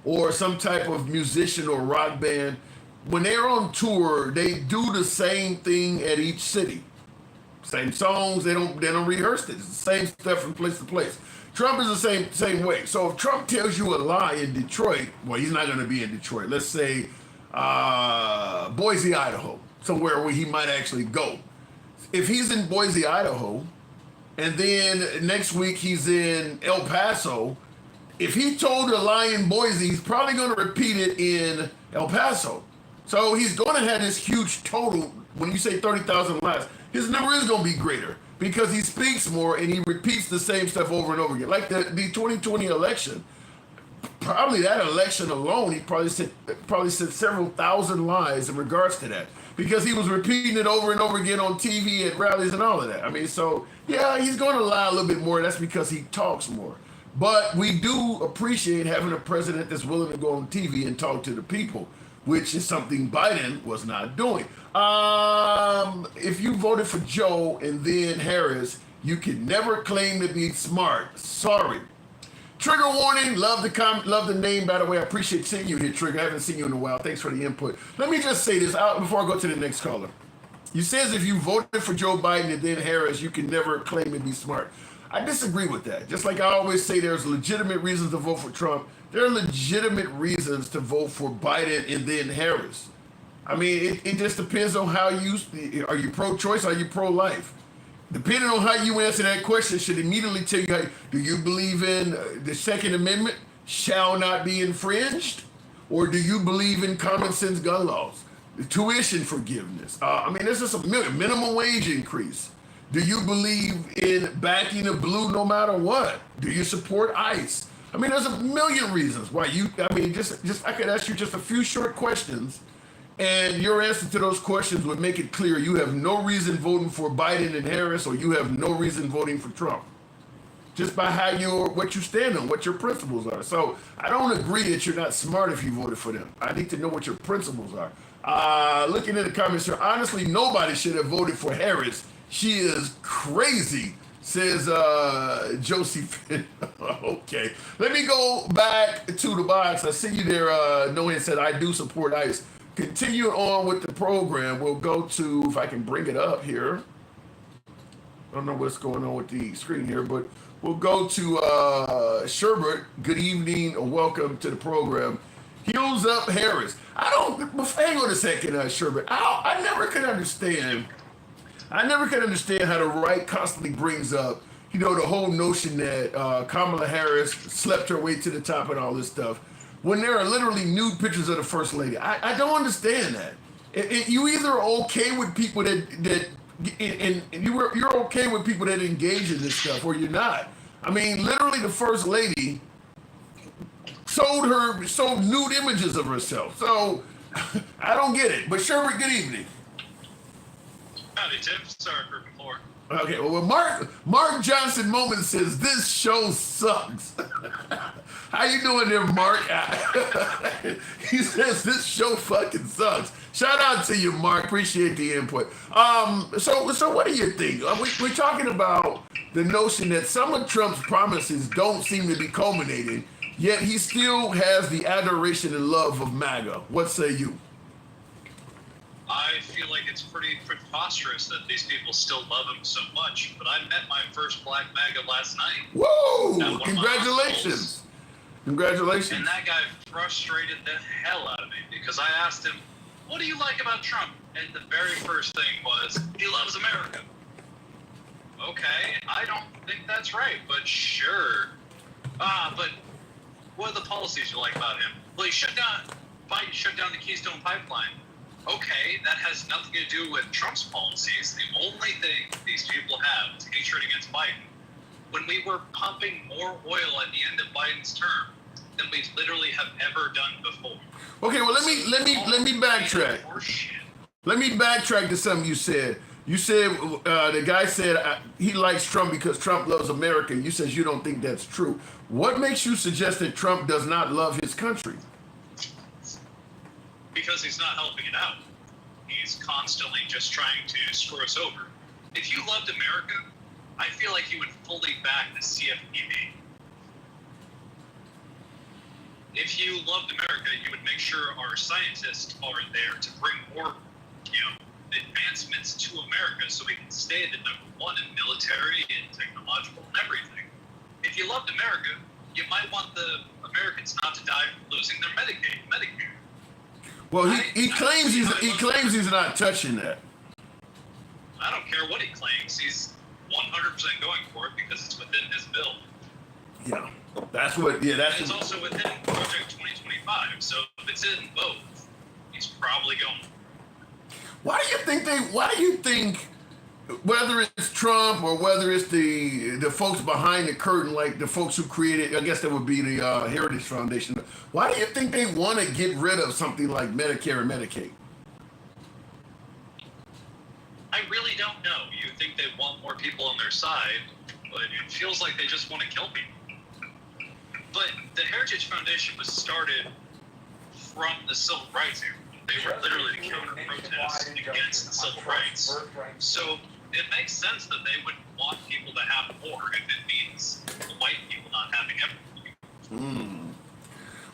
or some type of musician or rock band. When they're on tour, they do the same thing at each city. Same songs, they don't rehearse it. It's the same stuff from place to place. Trump is the same way. So if Trump tells you a lie in Detroit, well, he's not going to be in Detroit. Let's say Boise, Idaho, somewhere where he might actually go. If he's in Boise, Idaho, and then next week he's in El Paso, if he told a lie in Boise, he's probably going to repeat it in El Paso. So he's going to have this huge total. When you say 30,000 lies, his number is going to be greater because he speaks more and he repeats the same stuff over and over again. Like the 2020 election, probably that election alone, he probably said several thousand lies in regards to that because he was repeating it over and over again on TV at rallies and all of that. I mean, so yeah, he's going to lie a little bit more. That's because he talks more. But we do appreciate having a president that's willing to go on TV and talk to the people, which is something Biden was not doing. If you voted for Joe and then Harris, you can never claim to be smart. Sorry. Trigger warning. Love the name, by the way. I appreciate seeing you here, Trigger. I haven't seen you in a while. Thanks for the input. Let me just say this out before I go to the next caller. You says if you voted for Joe Biden and then Harris, you can never claim to be smart. I disagree with that. Just like I always say, there's legitimate reasons to vote for Trump. There are legitimate reasons to vote for Biden and then Harris. I mean, it just depends on how are you pro-choice or are you pro-life? Depending on how you answer that question should immediately tell you, do you believe in the Second Amendment shall not be infringed? Or do you believe in common sense gun laws? The tuition forgiveness. I mean, there's just a minimum wage increase. Do you believe in backing the blue no matter what? Do you support ICE? I mean, there's a million reasons why I could ask you just a few short questions and your answer to those questions would make it clear you have no reason voting for Biden and Harris or you have no reason voting for Trump. Just by what you stand on, what your principles are. So I don't agree that you're not smart if you voted for them. I need to know what your principles are. Looking at the comments here, honestly, nobody should have voted for Harris. She is crazy, says Josie. Okay, let me go back to the box. I see you there. Noah said, I do support ICE. Continue on with the program. We'll go to, if I can bring it up here. I don't know what's going on with the screen here, but we'll go to Sherbert. Good evening and welcome to the program. Heels up Harris. Hang on a second, Sherbert. I never could understand how the right constantly brings up, the whole notion that Kamala Harris slept her way to the top and all this stuff, when there are literally nude pictures of the First Lady. I don't understand that. You either are okay with people you're okay with people that engage in this stuff, or you're not. I mean, literally, the First Lady sold nude images of herself. So I don't get it. But Sherbert, good evening. Howdy, Tim. Sorry for before. Okay, well, Mark Johnson Moment says, this show sucks. How you doing there, Mark? He says, this show fucking sucks. Shout out to you, Mark. Appreciate the input. So what do you think? We're talking about the notion that some of Trump's promises don't seem to be culminating, yet he still has the adoration and love of MAGA. What say you? I feel like it's pretty preposterous that these people still love him so much, but I met my first black MAGA last night. Whoa! Congratulations. Congratulations. And that guy frustrated the hell out of me because I asked him, what do you like about Trump? And the very first thing was, he loves America. Okay, I don't think that's right, but sure. But what are the policies you like about him? Well, Biden shut down the Keystone Pipeline. Okay, that has nothing to do with Trump's policies. The only thing these people have is hatred against Biden. When we were pumping more oil at the end of Biden's term than we literally have ever done before. Okay, well let me backtrack. Let me backtrack to something you said. You said the guy said he likes Trump because Trump loves America. You said you don't think that's true. What makes you suggest that Trump does not love his country? Because he's not helping it out. He's constantly just trying to screw us over. If you loved America, I feel like he would fully back the CFPB. If you loved America, you would make sure our scientists are there to bring more, advancements to America so we can stay the number one in military and technological and everything. If you loved America, you might want the Americans not to die from losing their Medicare. Well, he claims he's not touching that. I don't care what he claims. He's 100% going for it because it's within his bill. Yeah, that's what. Yeah, that's. And it's also within Project 2025. So if it's in both, he's probably going. Why do you think whether it's Trump or whether it's the folks behind the curtain, like the folks who created, I guess that would be the Heritage Foundation. Why do you think they want to get rid of something like Medicare and Medicaid? I really don't know. You think they want more people on their side, but it feels like they just want to kill people. But the Heritage Foundation was started from the Civil Rights era. They were literally the counter-protest against the civil rights. So it makes sense that they would want people to have more if it means the white people not having everything.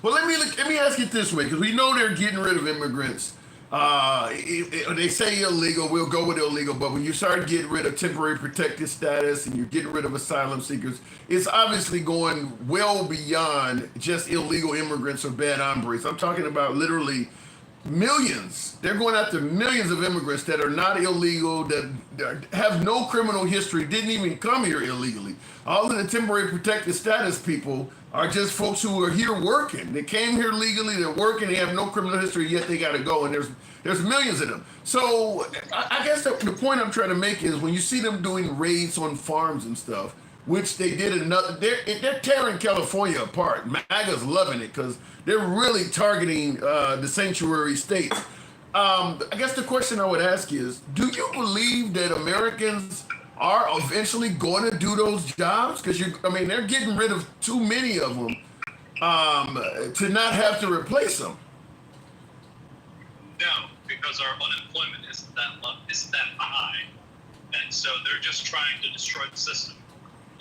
Well, let me ask it this way, because we know they're getting rid of immigrants. They say illegal, we'll go with illegal, but when you start getting rid of temporary protected status and you're getting rid of asylum seekers, it's obviously going well beyond just illegal immigrants or bad hombres. I'm talking about literally millions. They're going after millions of immigrants that are not illegal, that have no criminal history, didn't even come here illegally. All of the temporary protected status people are just folks who are here working. They came here legally, they're working, they have no criminal history, yet they got to go, and there's millions of them. So I guess the point I'm trying to make is when you see them doing raids on farms and stuff, which they did they're tearing California apart. MAGA's loving it because they're really targeting the sanctuary states. I guess the question I would ask is, do you believe that Americans are eventually going to do those jobs? Because they're getting rid of too many of them to not have to replace them. No, because our unemployment isn't that high, and so they're just trying to destroy the system.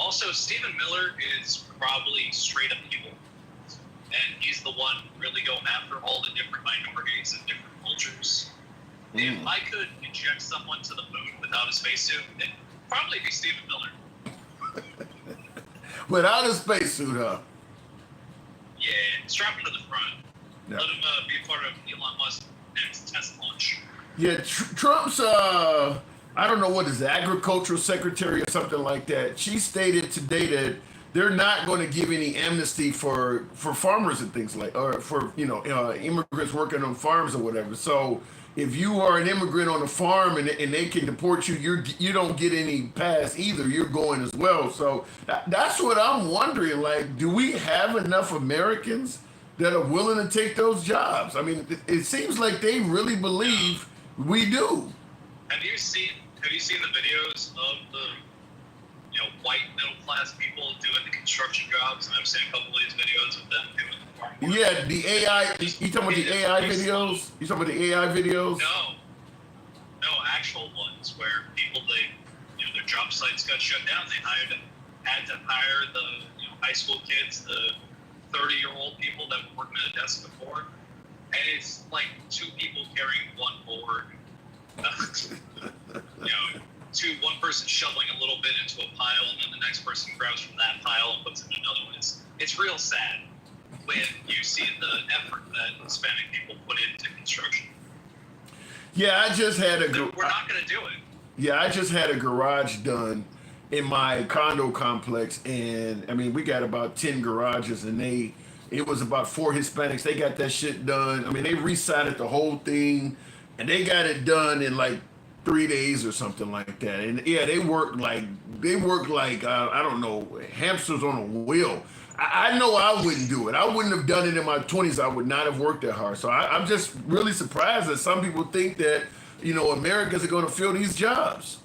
Also, Stephen Miller is probably straight up evil, and he's the one really going after all the different minorities and different cultures. If I could inject someone to the moon without a spacesuit, it'd probably be Stephen Miller. Without a spacesuit, huh? Yeah, strap him to the front. Yeah. Let him be a part of Elon Musk's next test launch. Yeah, Trump's, I don't know what is it, agricultural secretary or something like that. She stated today that they're not going to give any amnesty for farmers and things or for immigrants working on farms or whatever. So if you are an immigrant on a farm and they can deport you, you don't get any pass either. You're going as well. So that's what I'm wondering. Like, do we have enough Americans that are willing to take those jobs? I mean, it seems like they really believe we do. Have you seen the videos of the white middle class people doing the construction jobs? And I've seen a couple of these videos of them doing the farm work. Yeah, the AI. You talking about the AI videos? You talking about the AI videos? No, actual ones where people their job sites got shut down. They had to hire the high school kids, the 30-year-old people that were working at a desk before, and it's like two people carrying one board. One person shoveling a little bit into a pile, and then the next person grabs from that pile and puts it in another one. It's real sad when you see the effort that Hispanic people put into construction. Yeah, I just had we're not going to do it. Yeah, I just had a garage done in my condo complex, and we got about 10 garages, and it was about 4 Hispanics. They got that shit done. They resided the whole thing, and they got it done in like 3 days or something like that. And yeah, they worked like I don't know, hamsters on a wheel. I know I wouldn't do it. I wouldn't have done it in my 20s. I would not have worked that hard. So I'm just really surprised that some people think that Americans are going to fill these jobs.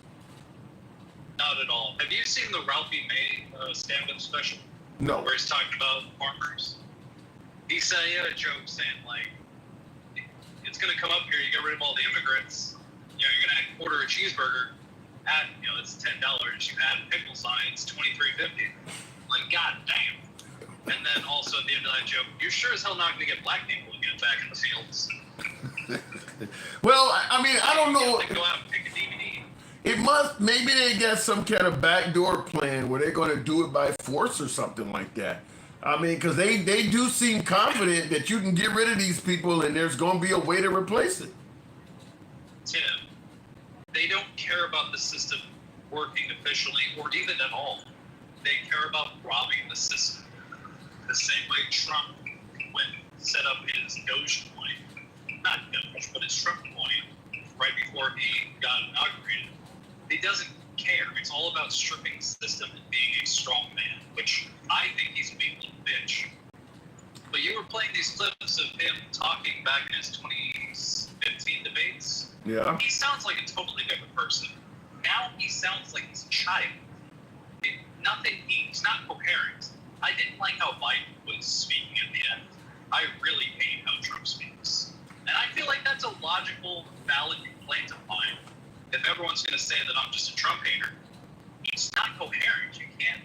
Not at all. Have you seen the Ralphie May stand-up special? No. Where he's talking about farmers. He said he had a joke saying like, it's going to come up here. You get rid of all the immigrants. You're going to order a cheeseburger, add, it's $10. You add pickle signs, $23.50. Like, god damn. And then also at the end of that joke, you're sure as hell not going to get black people to get back in the fields. Well, I mean, I don't know. They go out and pick a DVD. It must, maybe they got some kind of backdoor plan where they're going to do it by force or something like that. I mean, because they do seem confident that you can get rid of these people and there's going to be a way to replace it. Tim, they don't care about the system working efficiently or even at all. They care about robbing the system. The same way Trump, when set up his Dogecoin, not Doge, but his Trump coin, right before he got inaugurated. He doesn't care. It's all about stripping the system and being a strong man, which I think he's a big little bitch. But you were playing these clips of him talking back in his 2015 debates. Yeah. He sounds like a totally different person. Now he sounds like he's a child. He's not coherent. I didn't like how Biden was speaking at the end. I really hate how Trump speaks. And I feel like that's a logical, valid complaint of mine. If everyone's going to say that I'm just a Trump hater, he's not coherent. You can't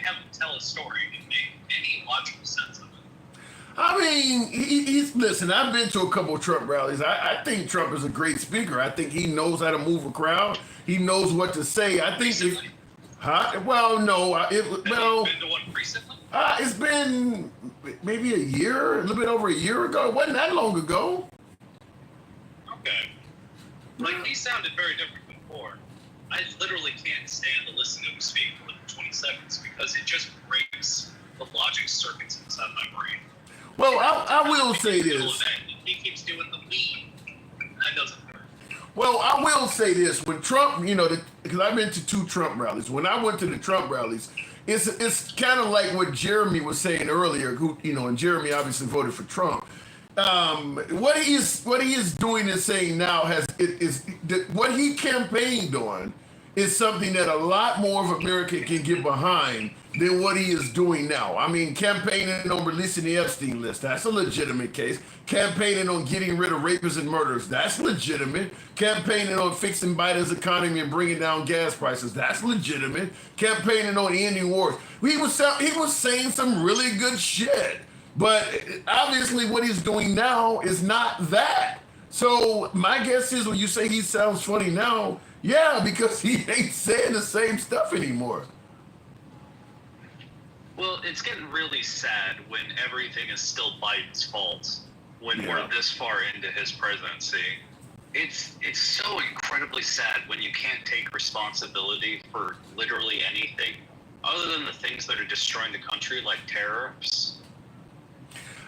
have him tell a story and make any logical sense of it. I mean, he's listen, I've been to a couple of Trump rallies. I think Trump is a great speaker. I think he knows how to move a crowd. He knows what to say. I think well, no. Have you been to one recently? It's been maybe a year, a little bit over a year ago. It wasn't that long ago. Okay. Like, he sounded very different before. I literally can't stand to listen to him speak for like 20 seconds because it just breaks the logic circuits inside my brain. Well, I will say this. He keeps doing the lead. That doesn't work. Well, I will say this. When Trump, because I've been to 2 Trump rallies. When I went to the Trump rallies, it's kind of like what Jeremy was saying earlier, and Jeremy obviously voted for Trump. What he is doing and saying now what he campaigned on is something that a lot more of America can get behind than what he is doing now. I mean, campaigning on releasing the Epstein list, that's a legitimate case. Campaigning on getting rid of rapists and murderers, that's legitimate. Campaigning on fixing Biden's economy and bringing down gas prices, that's legitimate. Campaigning on ending wars. He was saying some really good shit. But obviously what he's doing now is not that. So my guess is when you say he sounds funny now, yeah, because he ain't saying the same stuff anymore. Well, it's getting really sad when everything is still Biden's fault when we're this far into his presidency. It's so incredibly sad when you can't take responsibility for literally anything other than the things that are destroying the country, like tariffs.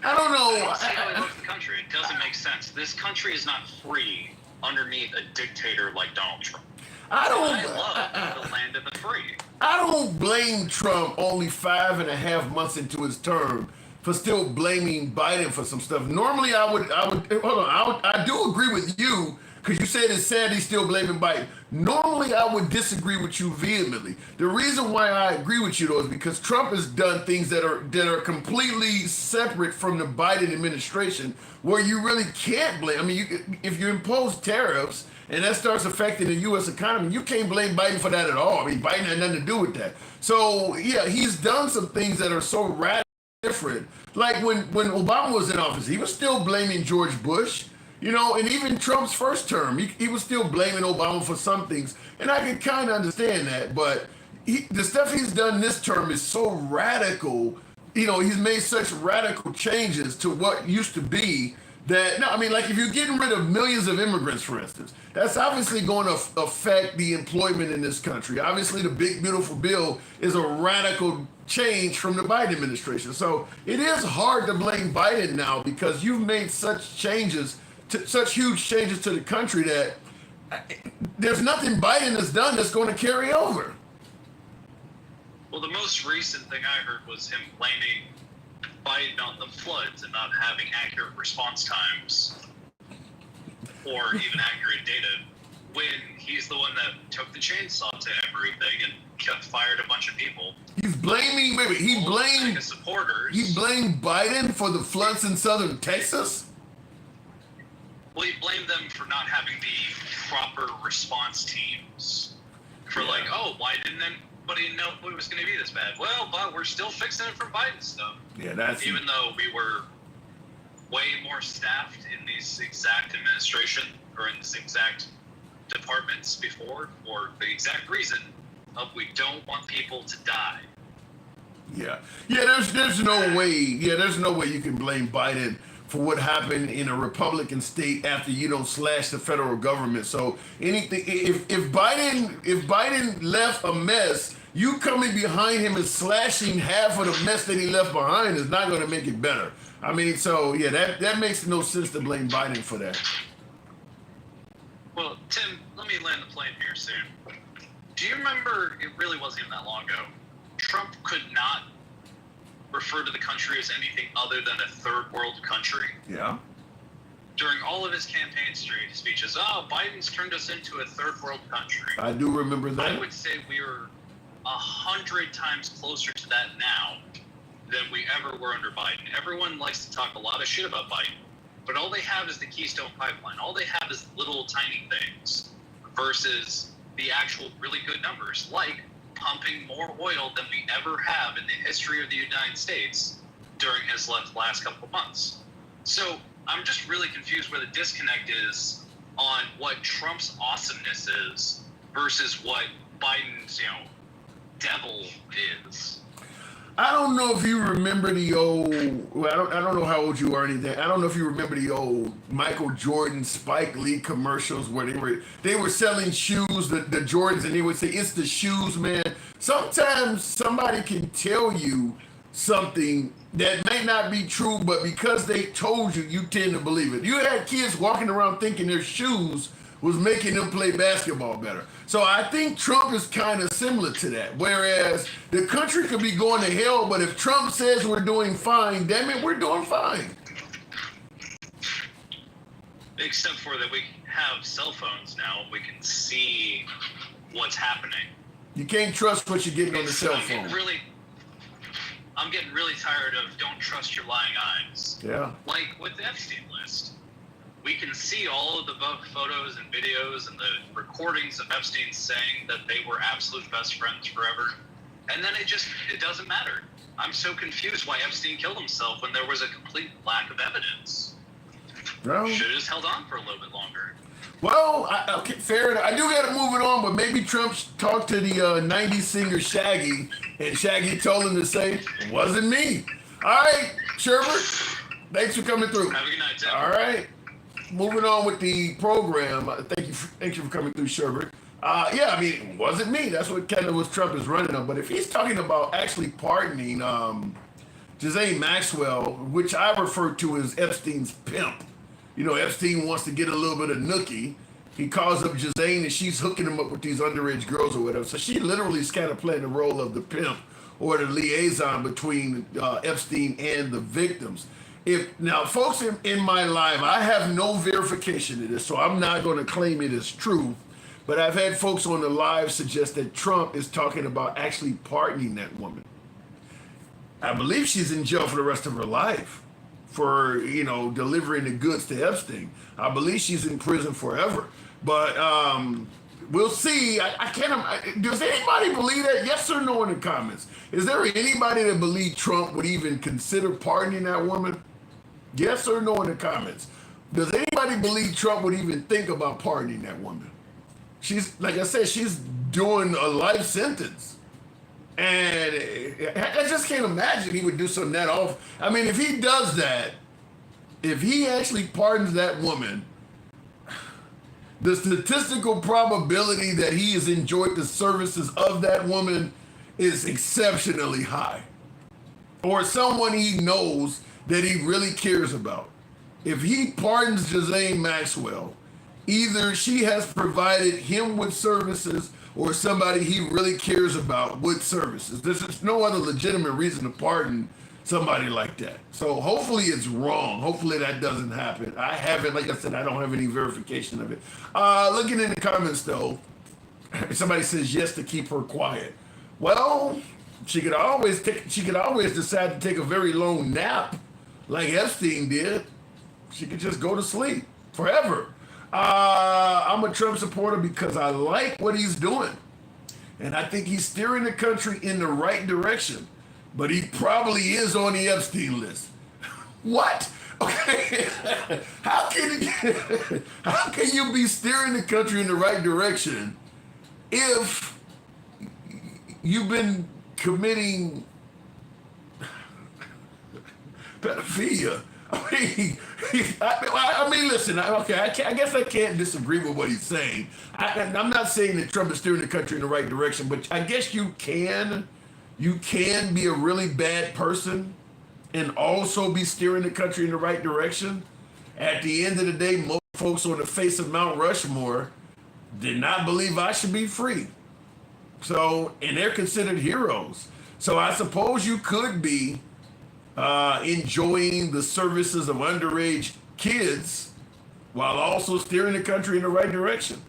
I don't know. I don't see how he loves the country. It doesn't make sense. This country is not free underneath a dictator like Donald Trump. I love the land of the free. I don't blame Trump only 5.5 months into his term for still blaming Biden for some stuff. Normally I would hold on. I do agree with you because you said it's sad he's still blaming Biden. Normally I would disagree with you vehemently. The reason why I agree with you though is because Trump has done things that are completely separate from the Biden administration where you really can't blame. I mean, if you impose tariffs and that starts affecting the U.S. economy, you can't blame Biden for that at all. I mean, Biden had nothing to do with that. So, yeah, he's done some things that are so radically different. Like when Obama was in office, he was still blaming George Bush, and even Trump's first term, he was still blaming Obama for some things. And I can kind of understand that, but the stuff he's done this term is so radical. He's made such radical changes to what used to be that, like if you're getting rid of millions of immigrants, for instance, that's obviously going to affect the employment in this country. Obviously, the big, beautiful bill is a radical change from the Biden administration. So it is hard to blame Biden now because you've made such huge changes to the country that there's nothing Biden has done that's going to carry over. Well, the most recent thing I heard was him blaming Biden on the floods and not having accurate response times or even accurate data when he's the one that took the chainsaw to everything and fired a bunch of people. He's blaming, he blamed supporters. He blamed Biden for the floods in southern Texas? Well, he blamed them for not having the proper response teams. For like, oh, why didn't anybody know it was going to be this bad? Well, but we're still fixing it from Biden stuff. Yeah, that's even though we were way more staffed in these exact administration or in these exact departments before, for the exact reason of we don't want people to die. Yeah. There's no way. Yeah, there's no way you can blame Biden for what happened in a Republican state after you don't slash the federal government. So anything, if Biden left a mess, you coming behind him and slashing half of the mess that he left behind is not going to make it better. I mean, so yeah, that makes no sense to blame Biden for that. Well, Tim, let me land the plane here soon. Do you remember, it really wasn't even that long ago, Trump could not refer to the country as anything other than a third world country? Yeah. During all of his campaign speeches, oh, Biden's turned us into a third world country. I do remember that. I would say we're 100 times closer to that now than we ever were under Biden. Everyone likes to talk a lot of shit about Biden, but all they have is the Keystone Pipeline. All they have is little tiny things versus the actual really good numbers, like pumping more oil than we ever have in the history of the United States during his last couple of months. So I'm just really confused where the disconnect is on what Trump's awesomeness is versus what Biden's, devil is. I don't know if you remember the old. Well, I don't know how old you are or anything. I don't know if you remember the old Michael Jordan, Spike Lee commercials where they were selling shoes, the Jordans, and they would say, "It's the shoes, man." Sometimes somebody can tell you something that may not be true, but because they told you, you tend to believe it. You had kids walking around thinking their shoes was making them play basketball better. So I think Trump is kind of similar to that. Whereas the country could be going to hell, but if Trump says we're doing fine, damn it, we're doing fine. Except for that we have cell phones now, we can see what's happening. You can't trust what you're getting on the cell phone. I'm getting really tired of don't trust your lying eyes. Yeah. Like with the Epstein list. We can see all of the photos and videos and the recordings of Epstein saying that they were absolute best friends forever. And then it doesn't matter. I'm so confused why Epstein killed himself when there was a complete lack of evidence. Well, should have just held on for a little bit longer. Well, okay, fair enough. I do got to move it on, but maybe Trump talked to the 90s singer Shaggy, and Shaggy told him to say, "It wasn't me." All right, Sherbert, thanks for coming through. Have a good night, Tim. All right. Moving on with the program. Thank you for coming through, Sherbert. Yeah, I mean, it wasn't me. That's what kind of what Trump is running on. But if he's talking about actually pardoning Ghislaine Maxwell, which I refer to as Epstein's pimp. Epstein wants to get a little bit of nookie. He calls up Ghislaine and she's hooking him up with these underage girls or whatever. So she literally is kind of playing the role of the pimp or the liaison between Epstein and the victims. Now, folks in my live, I have no verification of this, so I'm not going to claim it as true. But I've had folks on the live suggest that Trump is talking about actually pardoning that woman. I believe she's in jail for the rest of her life for, delivering the goods to Epstein. I believe she's in prison forever. But we'll see. I can't. Does anybody believe that? Yes or no in the comments. Is there anybody that believes Trump would even consider pardoning that woman? Yes or no in the comments. Does anybody believe Trump would even think about pardoning that woman? She's, like I said, she's doing a life sentence. And I just can't imagine he would do something that awful. I mean, if he does that, if he actually pardons that woman, the statistical probability that he has enjoyed the services of that woman is exceptionally high. Or someone he knows that he really cares about. If he pardons Ghislaine Maxwell, either she has provided him with services or somebody he really cares about with services. There's no other legitimate reason to pardon somebody like that. So hopefully it's wrong. Hopefully that doesn't happen. I haven't, like I said, I don't have any verification of it. Looking in the comments though, somebody says yes to keep her quiet. Well, she could always decide to take a very long nap like Epstein did. She could just go to sleep forever. I'm a Trump supporter because I like what he's doing. and I think he's steering the country in the right direction, but he probably is on the Epstein list. What? Okay. how can you be steering the country in the right direction if you've been committing pedophilia? I mean, listen. Okay, I guess I can't disagree with what he's saying. I'm not saying that Trump is steering the country in the right direction, but I guess you can be a really bad person and also be steering the country in the right direction. At the end of the day, most folks on the face of Mount Rushmore did not believe I should be free. So, and they're considered heroes. So I suppose you could be enjoying the services of underage kids while also steering the country in the right direction.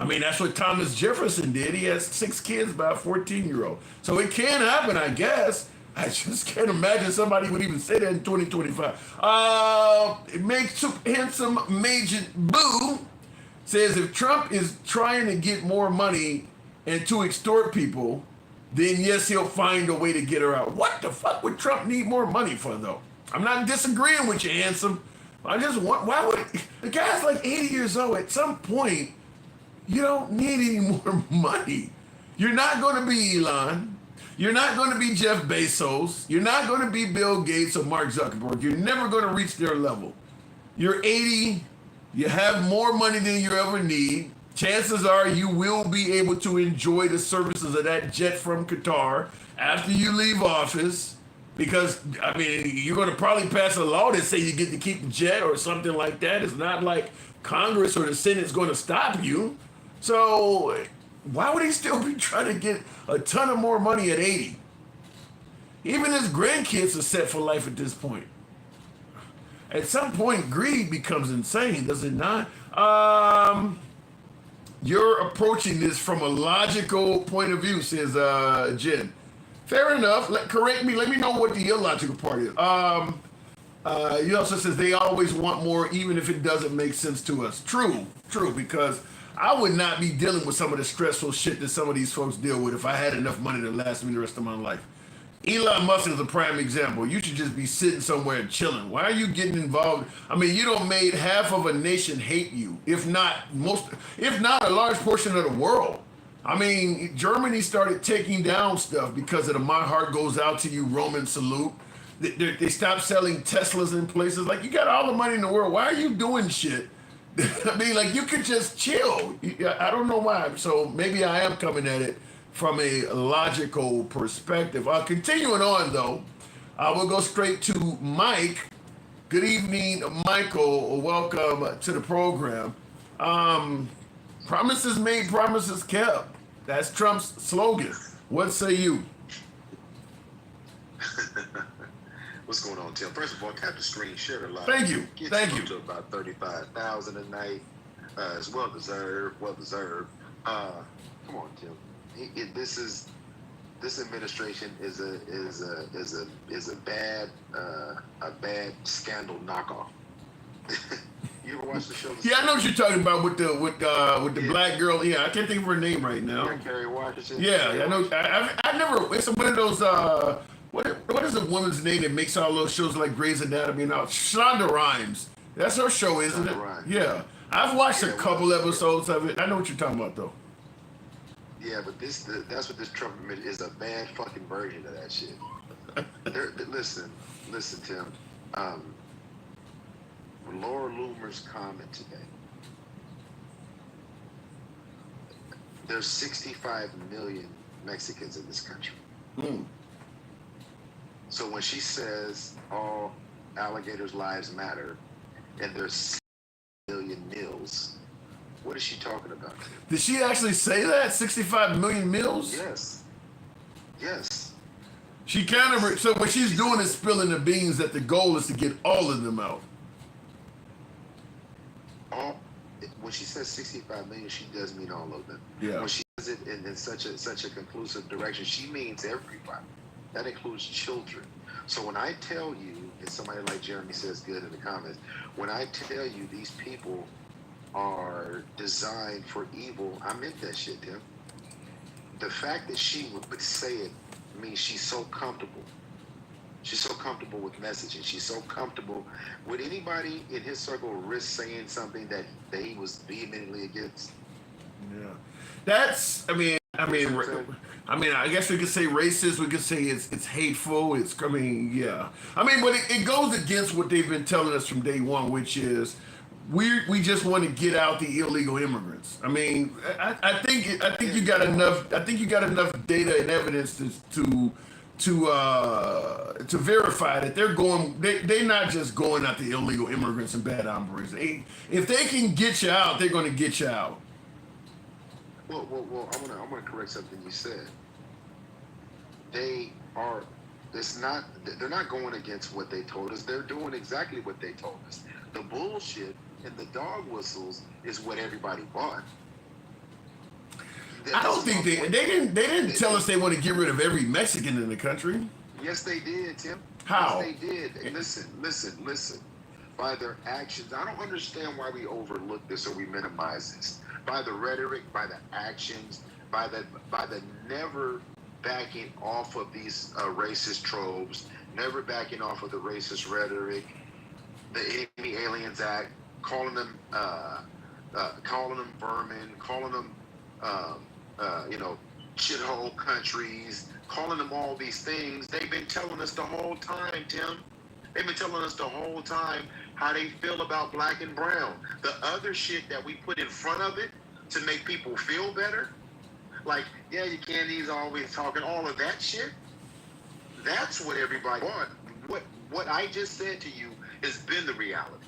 I mean, that's what Thomas Jefferson did. He has 6 kids by a 14-year-old. So it can happen, I guess. I just can't imagine somebody would even say that in 2025. It makes handsome Made2 says if Trump is trying to get more money and to extort people, then yes, he'll find a way to get her out. What the fuck would Trump need more money for, though? I'm not disagreeing with you, handsome. I just want, why would, the guy's like 80 years old. At some point, you don't need any more money. You're not going to be Elon. You're not going to be Jeff Bezos. You're not going to be Bill Gates or Mark Zuckerberg. You're never going to reach their level. You're 80. You have more money than you ever need. Chances are you will be able to enjoy the services of that jet from Qatar after you leave office, because, I mean, you're going to probably pass a law that say you get to keep the jet or something like that. It's not like Congress or the Senate's going to stop you. So why would he still be trying to get a ton of more money at 80? Even his grandkids are set for life at this point. At some point, greed becomes insane, does it not? You're approaching this from a logical point of view, says Jen. Fair enough. Correct me. Let me know what the illogical part is. You also says they always want more, even if it doesn't make sense to us. True, because I would not be dealing with some of the stressful shit that some of these folks deal with if I had enough money to last me the rest of my life. Elon Musk is a prime example. You should just be sitting somewhere and chilling. Why are you getting involved? I mean, you don't made half of a nation hate you, if not a large portion of the world. I mean, Germany started taking down stuff because of the "My Heart Goes Out to You" Roman salute. They stopped selling Teslas in places. Like, you got all the money in the world. Why are you doing shit? I mean, like, you could just chill. I don't know why. So maybe I am coming at it from a logical perspective. Continuing on, though, we'll go straight to Mike. Good evening, Michael. Welcome to the program. Promises made, promises kept. That's Trump's slogan. What say you? What's going on, Tim? First of all, tap the screen, share the live. Thank you. Get Thank you you. to about 35,000 a night. It's well deserved. Come on, Tim. This administration is a bad scandal knockoff. You ever watch the show? Yeah, I know what you're talking about with the black girl. Yeah, I can't think of her name right now. Yeah, Kerry Washington. Yeah, I know. I never. It's one of those. What is a woman's name that makes all those shows like Grey's Anatomy and all? Shonda Rhimes. That's her show, isn't it? Rhimes. Yeah, I've watched a couple episodes of it. I know what you're talking about, though. Yeah, but that's what this Trump is, a bad fucking version of that shit. Listen, Tim. Laura Loomer's comment today. There's 65 million Mexicans in this country. So when she says all alligators' lives matter, and there's 6 million meals, what is she talking about? Did she actually say that? 65 million meals? Yes. She kind of. So what she's doing is spilling the beans that the goal is to get all of them out. When she says 65 million, she does mean all of them. Yeah. When she does it in such a conclusive direction, she means everybody. That includes children. So when I tell you, and somebody like Jeremy says good in the comments, when I tell you these people are designed for evil, I meant that shit, Tim. the fact that she would say it means she's so comfortable. She's so comfortable with messaging. She's so comfortable. Would anybody in his circle risk saying something that he was vehemently against? Yeah, that's. I guess we could say racist. We could say it's hateful. Yeah. But it goes against what they've been telling us from day one, which is we just want to get out the illegal immigrants. I think you got enough. I think you got enough data and evidence to verify that they're not just going at the illegal immigrants and bad hombres. If they can get you out, they're going to get you out. Well, I'm gonna correct something you said. They are. It's not. They're not going against what they told us. They're doing exactly what they told us. The bullshit and the dog whistles is what everybody bought. I don't think they didn't tell us they want to get rid of every Mexican in the country. Yes, they did, Tim. How? Yes, they did. And listen. By their actions, I don't understand why we overlook this or we minimize this. By the rhetoric, by the actions, by the never backing off of these racist tropes, never backing off of the racist rhetoric, the Enemy Aliens Act, calling them vermin, calling them shithole countries, calling them all these things. They've been telling us the whole time, Tim. They've been telling us the whole time how they feel about black and brown. The other shit that we put in front of it to make people feel better, like, yeah, you can't, he's always talking, all of that shit, that's what everybody wants. What I just said to you has been the reality.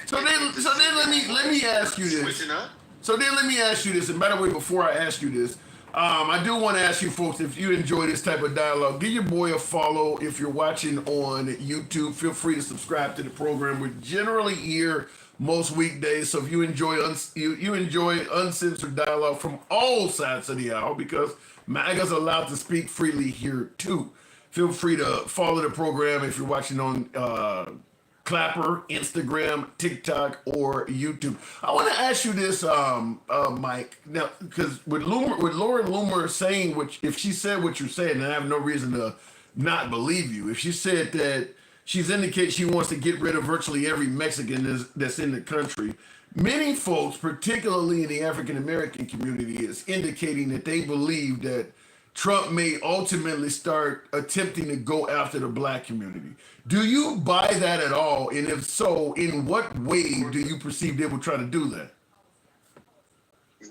So then let me ask you this. Switching up? So then let me ask you this, and by the way, before I ask you this, I do want to ask you folks, if you enjoy this type of dialogue, give your boy a follow. If you're watching on YouTube, feel free to subscribe to the program. We're generally here most weekdays, so if you enjoy you enjoy uncensored dialogue from all sides of the aisle, because MAGA's allowed to speak freely here too. Feel free to follow the program if you're watching on Clapper, Instagram, TikTok, or YouTube. I want to ask you this, Mike. Now, because with Lauren Loomer saying if she said what you're saying, and I have no reason to not believe you. If she said that she's indicated she wants to get rid of virtually every Mexican that's in the country, many folks, particularly in the African American community, is indicating that they believe that Trump may ultimately start attempting to go after the black community. Do you buy that at all? And if so, in what way do you perceive they will try to do that?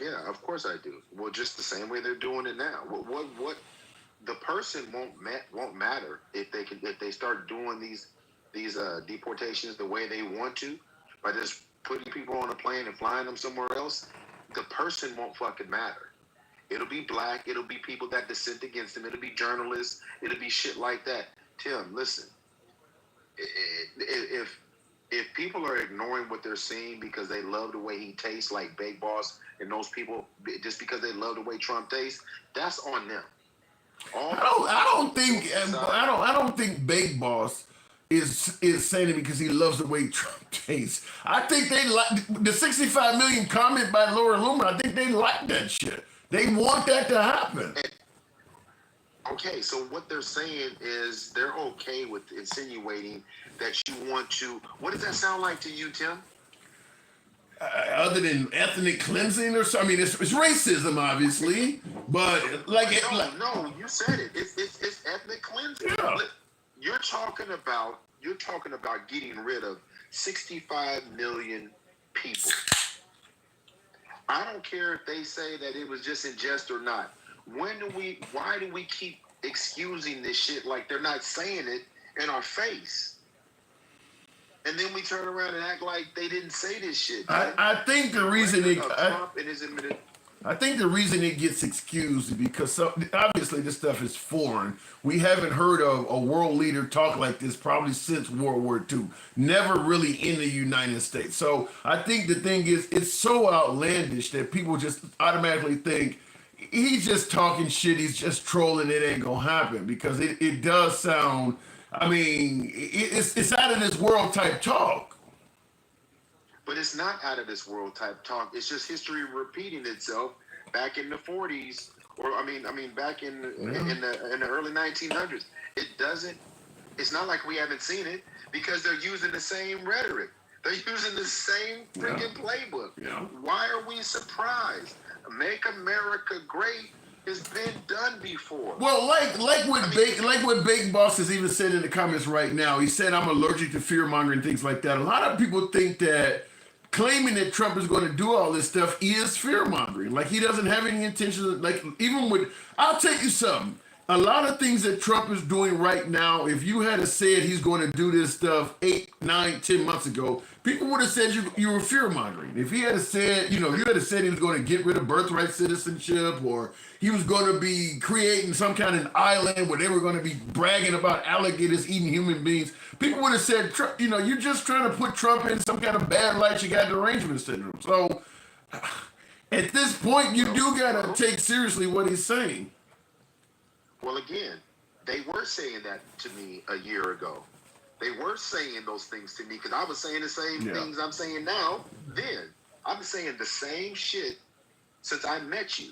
Yeah, of course I do. Well, just the same way they're doing it now. What the person won't matter if they start doing these deportations the way they want to, by just putting people on a plane and flying them somewhere else. The person won't fucking matter. It'll be black. It'll be people that dissent against him. It'll be journalists. It'll be shit like that. Tim, listen. If people are ignoring what they're seeing because they love the way he tastes, like Big Boss, and those people just because they love the way Trump tastes, that's on them. I don't think Big Boss is saying it because he loves the way Trump tastes. I think they like the 65 million comment by Laura Loomer. I think they like that shit. They want that to happen. Okay, so what they're saying is they're okay with insinuating that you want to. What does that sound like to you, Tim? Other than ethnic cleansing or something, I mean, it's racism, obviously, but no, you said it. It's ethnic cleansing. Yeah. You're talking about getting rid of 65 million people. I don't care if they say that it was just in jest or not. Why do we keep excusing this shit like they're not saying it in our face? And then we turn around and act like they didn't say this shit. I think the reason Trump and his administration. I think the reason it gets excused is because obviously this stuff is foreign. We haven't heard of a world leader talk like this probably since World War II. Never really in the United States. So I think the thing is, it's so outlandish that people just automatically think he's just talking shit. He's just trolling. It ain't gonna happen, because it does sound. I mean, it's out of this world type talk. But it's not out of this world type talk. It's just history repeating itself. Back in the 40s, or back in the early 1900s. It's not like we haven't seen it, because they're using the same rhetoric. They're using the same freaking playbook. Yeah. Why are we surprised? Make America great has been done before. Well, like what Big Boss has even said in the comments right now. He said, I'm allergic to fear mongering, things like that. A lot of people think that claiming that Trump is going to do all this stuff is fear mongering. Like, he doesn't have any intention of, like, even with, I'll tell you something. A lot of things that Trump is doing right now, if you had said he's going to do this stuff 8, 9, 10 months ago, people would have said you were fear mongering. If he had said, you had said he was going to get rid of birthright citizenship, or he was going to be creating some kind of island where they were going to be bragging about alligators eating human beings, people would have said, you're just trying to put Trump in some kind of bad light. You got derangement syndrome. So at this point, you do got to take seriously what he's saying. Well, again, they were saying that to me a year ago. They were saying those things to me, because I was saying the same things I'm saying now. Then I'm saying the same shit since I met you.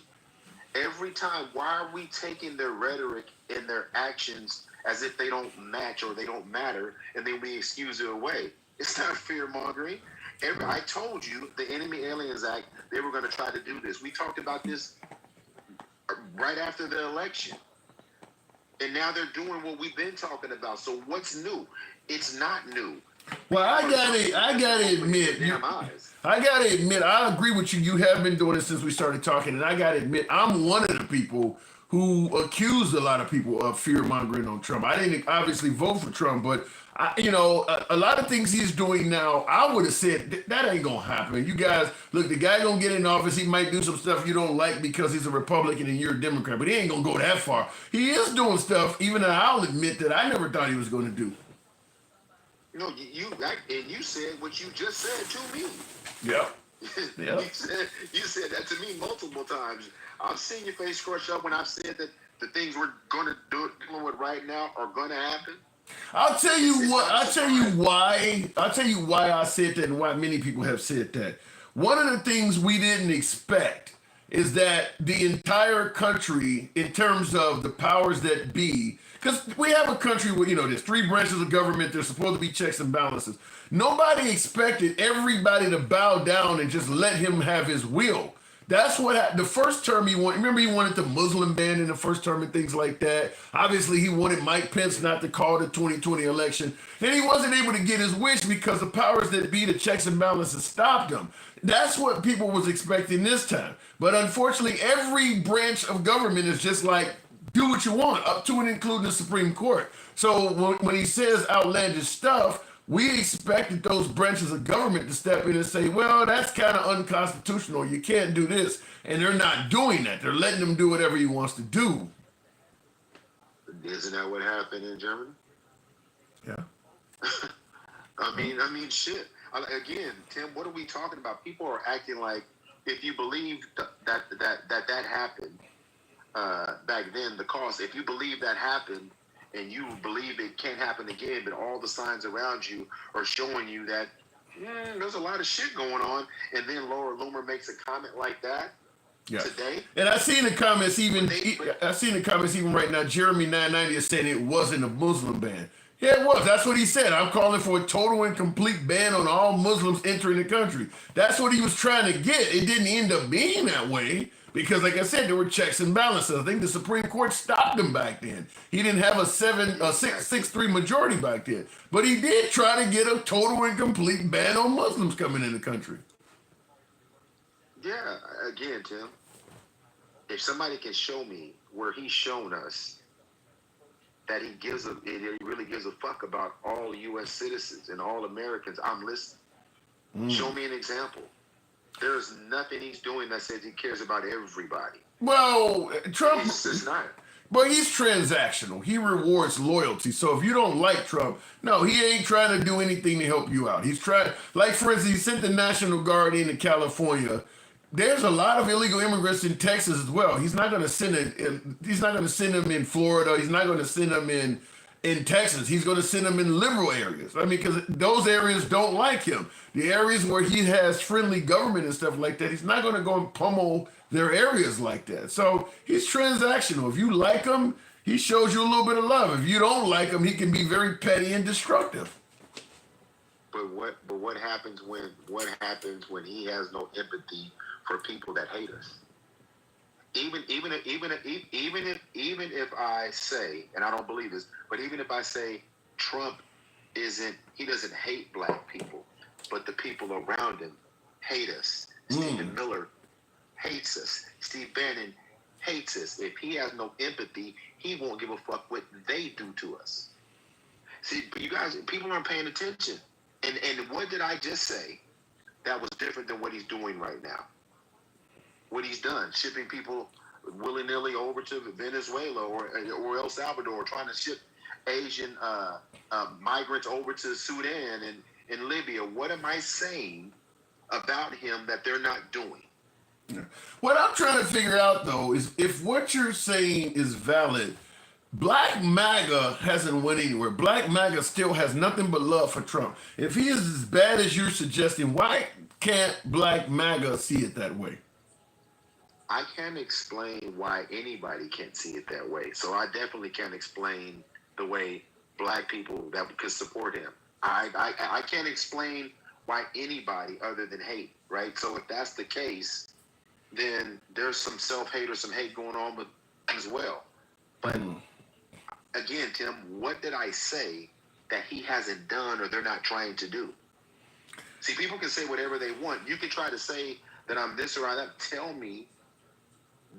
Every time, why are we taking their rhetoric and their actions as if they don't match or they don't matter, and then we excuse it away? It's not fear mongering. I told you the Enemy Aliens Act, they were going to try to do this. We talked about this right after the election. And now they're doing what we've been talking about. So what's new? It's not new. Well, I gotta admit, I agree with you. You have been doing it since we started talking, and I gotta admit, I'm one of the people who accused a lot of people of fear mongering on Trump. I didn't obviously vote for Trump, but a lot of things he's doing now, I would have said that ain't gonna happen. You guys, look, the guy gonna get in office. He might do some stuff you don't like because he's a Republican and you're a Democrat, but he ain't gonna go that far. He is doing stuff, even I'll admit, that I never thought he was gonna do. You said what you just said to me. Yeah. You said that to me multiple times. I've seen your face crush up when I've said that the things we're going to do with right now are going to happen. I'll tell you why I said that, and why many people have said that. One of the things we didn't expect is that the entire country, in terms of the powers that be, because we have a country where, there's 3 branches of government, there's supposed to be checks and balances. Nobody expected everybody to bow down and just let him have his will. That's what happened. The first term he wanted the Muslim ban in the first term and things like that. Obviously, he wanted Mike Pence not to call the 2020 election. And he wasn't able to get his wish because the powers that be, the checks and balances, stopped him. That's what people was expecting this time. But unfortunately, every branch of government is just like, do what you want, up to and including the Supreme Court. So when he says outlandish stuff, we expected those branches of government to step in and say, well, that's kind of unconstitutional. You can't do this. And they're not doing that. They're letting him do whatever he wants to do. Isn't that what happened in Germany? Yeah. I mean, shit. Again, Tim, what are we talking about? People are acting like, if you believe that happened back then, the cost, if you believe that happened, and you believe it can't happen again, but all the signs around you are showing you that there's a lot of shit going on, and then Laura Loomer makes a comment like that today. And I seen the comments even right now. Jeremy 990 is saying it wasn't a Muslim ban. Yeah, it was. That's what he said. I'm calling for a total and complete ban on all Muslims entering the country. That's what he was trying to get. It didn't end up being that way. Because, like I said, there were checks and balances. I think the Supreme Court stopped him back then. He didn't have a 6-3 majority back then. But he did try to get a total and complete ban on Muslims coming in the country. Yeah, again, Tim, if somebody can show me where he's shown us that he really gives a fuck about all U.S. citizens and all Americans, I'm listening. Show me an example. There's nothing he's doing that says he cares about everybody. Well, Trump is not. But he's transactional. He rewards loyalty. So if you don't like Trump, no, he ain't trying to do anything to help you out. He's trying, like for instance, he sent the National Guard into California. There's a lot of illegal immigrants in Texas as well. He's not going to send them in Florida. He's not going to send them in in Texas. He's going to send them in liberal areas. I mean, because those areas don't like him. The areas where he has friendly government and stuff like that, he's not going to go and pummel their areas like that. So he's transactional. If you like him, he shows you a little bit of love. If you don't like him, he can be very petty and destructive. But what happens when he has no empathy for people that hate us? Even if I say, and I don't believe this, but even if I say Trump doesn't hate black people, but the people around him hate us. Stephen Miller hates us. Steve Bannon hates us. If he has no empathy, he won't give a fuck what they do to us. See, you guys, people aren't paying attention. And what did I just say that was different than what he's doing right now? What he's done, shipping people willy-nilly over to Venezuela or El Salvador, trying to ship Asian migrants over to Sudan and Libya. What am I saying about him that they're not doing? Yeah. What I'm trying to figure out, though, is if what you're saying is valid, Black MAGA hasn't went anywhere. Black MAGA still has nothing but love for Trump. If he is as bad as you're suggesting, why can't Black MAGA see it that way? I can't explain why anybody can't see it that way. So I definitely can't explain the way black people that could support him. I can't explain why anybody other than hate, right? So if that's the case, then there's some self-hate or some hate going on with him as well. But again, Tim, what did I say that he hasn't done or they're not trying to do? See, people can say whatever they want. You can try to say that I'm this or that. Tell me,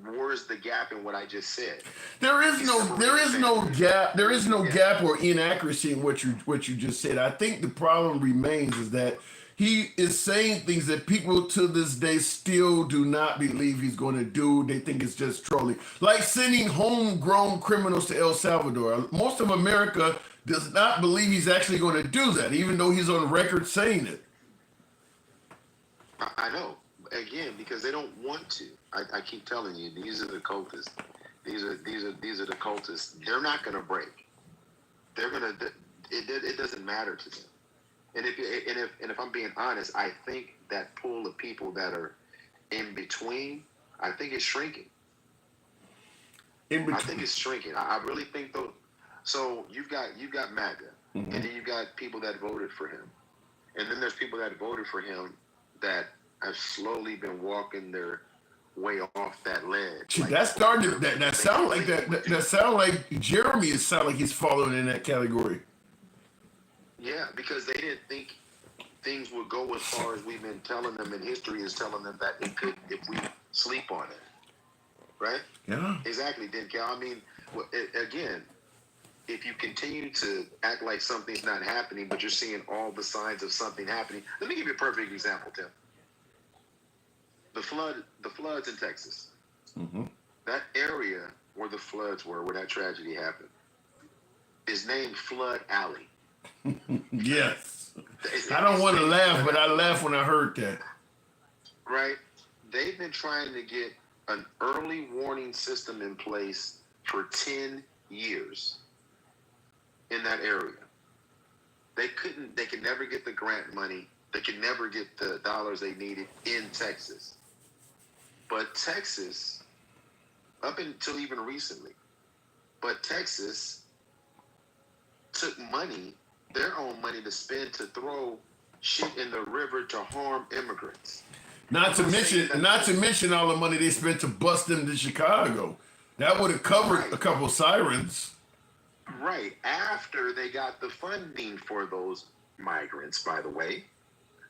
where's the gap in what I just said? There is no gap. There is no gap or inaccuracy in what you just said. I think the problem remains is that he is saying things that people to this day still do not believe he's going to do. They think it's just trolling. Like sending homegrown criminals to El Salvador. Most of America does not believe he's actually going to do that, even though he's on record saying it. I know. Again, because they don't want to. I keep telling you, these are the cultists. These are the cultists. They're not going to break. They're going to. It doesn't matter to them. And if I'm being honest, I think that pool of people that are in between, I think it's shrinking. I think it's shrinking. I really think though. So you've got MAGA, and then you've got people that voted for him, and then there's people that voted for him that have slowly been walking their way off that ledge. Like, that started. That sound like that sound like Jeremy. It sound like he's following in that category. Yeah, because they didn't think things would go as far as we've been telling them, and history is telling them that it could if we sleep on it. Right? Yeah. Exactly, Denkel. I mean, again, if you continue to act like something's not happening, but you're seeing all the signs of something happening. Let me give you a perfect example, Tim. The floods in Texas. Mm-hmm. That area where the floods were, where that tragedy happened, is named Flood Alley. Yes. I don't want to laugh, but I laughed when I heard that. Right? They've been trying to get an early warning system in place for 10 years in that area. They could never get the grant money. They could never get the dollars they needed in Texas. But Texas, up until even recently, Texas took money, their own money to spend to throw shit in the river to harm immigrants. Not to mention all the money they spent to bust them to Chicago. That would have covered a couple sirens. Right. After they got the funding for those migrants, by the way.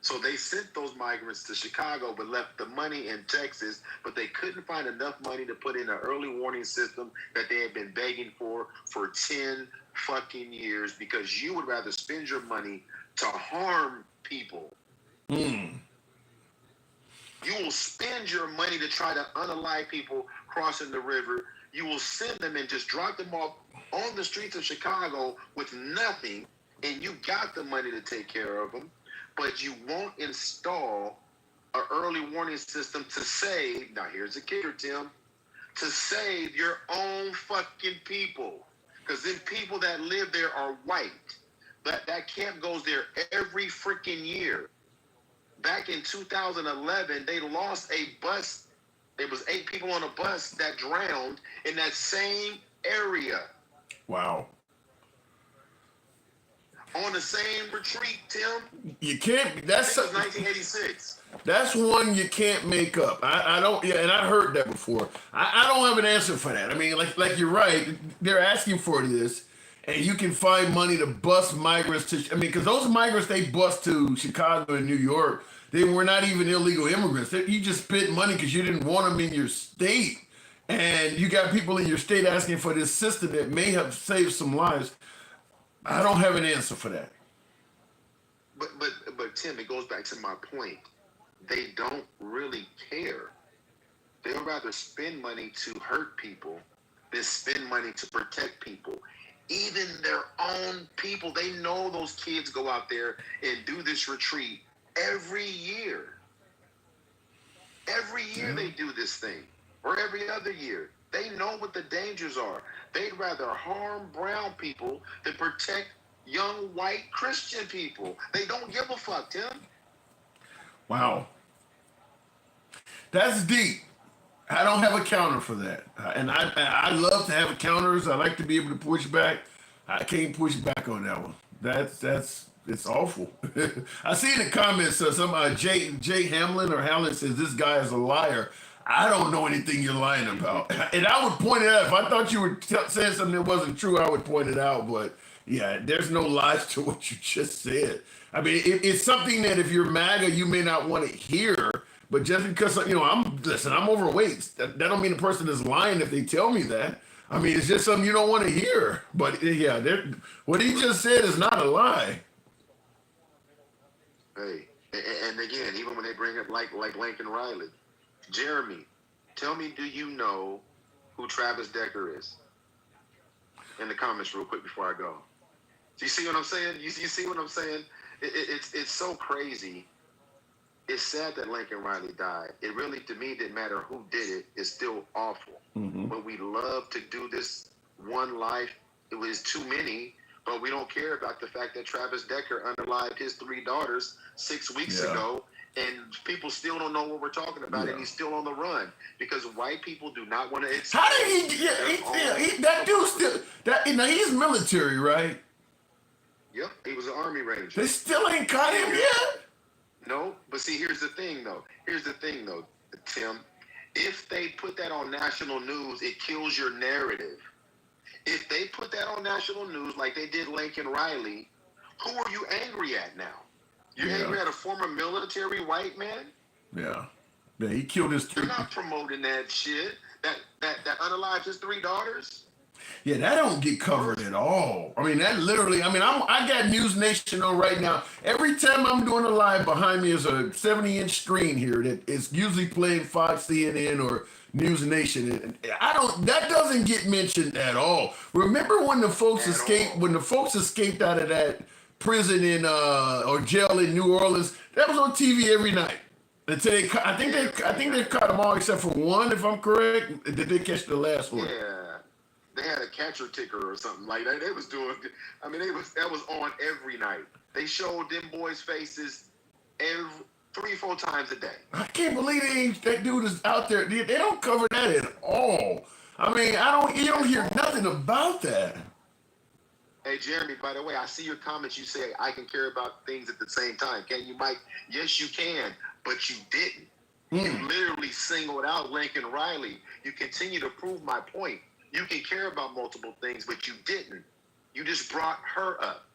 So they sent those migrants to Chicago, but left the money in Texas, but they couldn't find enough money to put in an early warning system that they had been begging for 10 fucking years, because you would rather spend your money to harm people. You will spend your money to try to unalive people crossing the river. You will send them and just drop them off on the streets of Chicago with nothing, and you got the money to take care of them, but you won't install an early warning system to save, now here's the kicker, Tim, to save your own fucking people. Because then people that live there are white. That camp goes there every freaking year. Back in 2011, they lost a bus. There was 8 people on a bus that drowned in that same area. Wow. On the same retreat, Tim. You can't. That's 1986. That's one you can't make up. I don't. Yeah, and I heard that before. I don't have an answer for that. I mean, like you're right. They're asking for this, and you can find money to bus migrants to. I mean, because those migrants they bus to Chicago and New York, they were not even illegal immigrants. You just spent money because you didn't want them in your state, and you got people in your state asking for this system that may have saved some lives. I don't have an answer for that. But Tim, it goes back to my point. They don't really care. They'd rather spend money to hurt people than spend money to protect people. Even their own people, they know those kids go out there and do this retreat every year. Every year they do this thing, or every other year. They know what the dangers are. They'd rather harm brown people than protect young white Christian people. They don't give a fuck, Tim. Wow. That's deep. I don't have a counter for that. And I love to have counters. I like to be able to push back. I can't push back on that one. It's awful. I see in the comments some Jay Hamlin or Hamlin says this guy is a liar. I don't know anything you're lying about. And I would point it out. If I thought you were saying something that wasn't true, I would point it out. But yeah, there's no lies to what you just said. I mean, it's something that if you're MAGA, you may not want to hear. But just because, I'm overweight, that don't mean the person is lying if they tell me that. I mean, it's just something you don't want to hear. But yeah, what he just said is not a lie. Hey, and again, even when they bring up like Lincoln Riley, Jeremy, tell me, do you know who Travis Decker is? In the comments real quick before I go. Do you see what I'm saying? You see what I'm saying? It's so crazy. It's sad that Lincoln Riley died. It really, to me, didn't matter who did it. It's still awful. Mm-hmm. But we love to do this one life. It was too many, but we don't care about the fact that Travis Decker unalived his 3 daughters 6 weeks ago. And people still don't know what we're talking about, and he's still on the run because white people do not want to. How did he? That dude still. He's military, right? Yep, he was an Army Ranger. They still ain't caught him yet. No, but see, here's the thing, though, Tim. If they put that on national news, it kills your narrative. If they put that on national news like they did Lincoln Riley, who are you angry at now? You're angry at a former military white man? Yeah, he killed his 3. You're not promoting that shit. That unalived his 3 daughters? Yeah, that don't get covered at all. I mean, that literally, I got News Nation on right now. Every time I'm doing a live, behind me is a 70-inch screen here that is usually playing Fox, CNN, or News Nation. And that doesn't get mentioned at all. Remember when the folks escaped out of that prison or jail in New Orleans? That was on TV every night. Until I think they caught them all except for one, if I'm correct. Did they catch the last one? Yeah. They had a catcher ticker or something like that. They was doing. That was on every night. They showed them boys' faces 3-4 times a day. I can't believe that dude is out there. They don't cover that at all. I mean, you don't hear nothing about that. Hey, Jeremy, by the way, I see your comments. You say I can care about things at the same time. Can you, Mike? Yes, you can, but you didn't. You literally singled out Lincoln Riley. You continue to prove my point. You can care about multiple things, but you didn't. You just brought her up.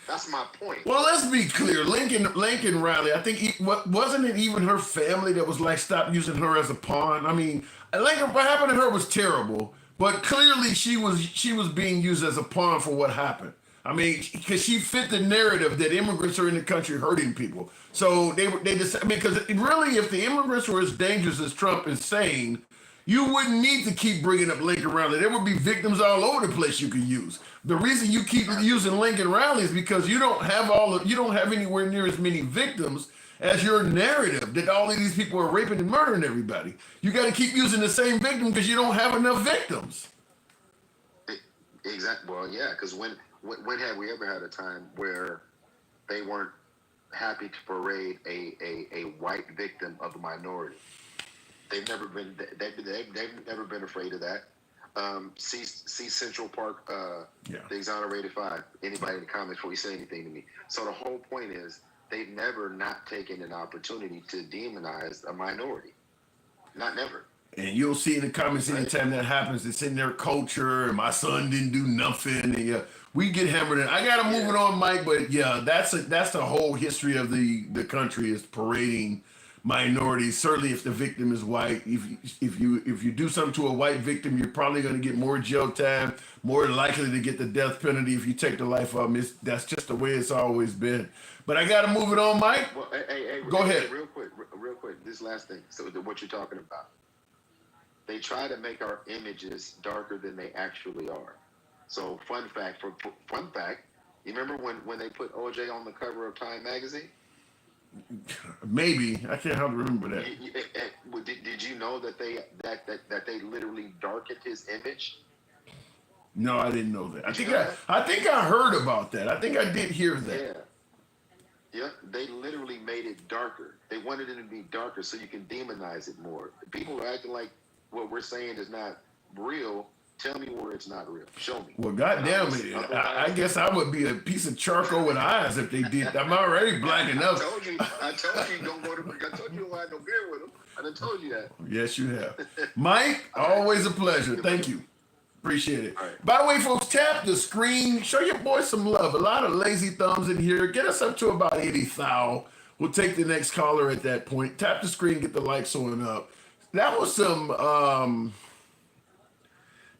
That's my point. Well, let's be clear. Lincoln Riley, I think, wasn't it even her family that was like, stop using her as a pawn? I mean, what happened to her was terrible, but clearly she was being used as a pawn for what happened. I mean, because she fit the narrative that immigrants are in the country hurting people. So they just, because really, if the immigrants were as dangerous as Trump is saying, you wouldn't need to keep bringing up Lincoln Riley. There would be victims all over the place you could use. The reason you keep using Lincoln Riley is because you don't have anywhere near as many victims as your narrative that all of these people are raping and murdering everybody. You got to keep using the same victim because you don't have enough victims. Exactly. Well, yeah, because when have we ever had a time where they weren't happy to parade a white victim of a minority? They've never been they've never been afraid of that. See Central Park, the Exonerated Five. Anybody in the comments before you say anything to me. So the whole point is they've never not taken an opportunity to demonize a minority. Not never. And you'll see in the comments anytime that happens, it's in their culture. And my son didn't do nothing. And we get hammered. And I gotta move it on, Mike. But yeah, that's the whole history of the country is parading minorities. Certainly, if the victim is white, if you do something to a white victim, you're probably going to get more jail time, more likely to get the death penalty if you take the life of them. That's just the way it's always been. But I got to move it on, Mike. Well, hey, go ahead. Real quick. This last thing. So what you're talking about. They try to make our images darker than they actually are. So fun fact, you remember when they put OJ on the cover of Time magazine? Maybe. I can't hardly remember that. Did you know that they literally darkened his image? No, I didn't know that. I think I heard about that. I think I did hear that. Yeah, they literally made it darker. They wanted it to be darker so you can demonize it more. People are acting like what we're saying is not real. Tell me where it's not real. Show me. Well, goddamn it. I guess I would be a piece of charcoal with eyes if they did. I'm already black enough. I told you don't go to. I told you don't have no beer with them. I done told you that. Yes, you have. Mike, always a pleasure. Thank you. Appreciate it. Right. By the way, folks, tap the screen. Show your boy some love. A lot of lazy thumbs in here. Get us up to about 80,000. We'll take the next caller at that point. Tap the screen, get the lights on up. That was some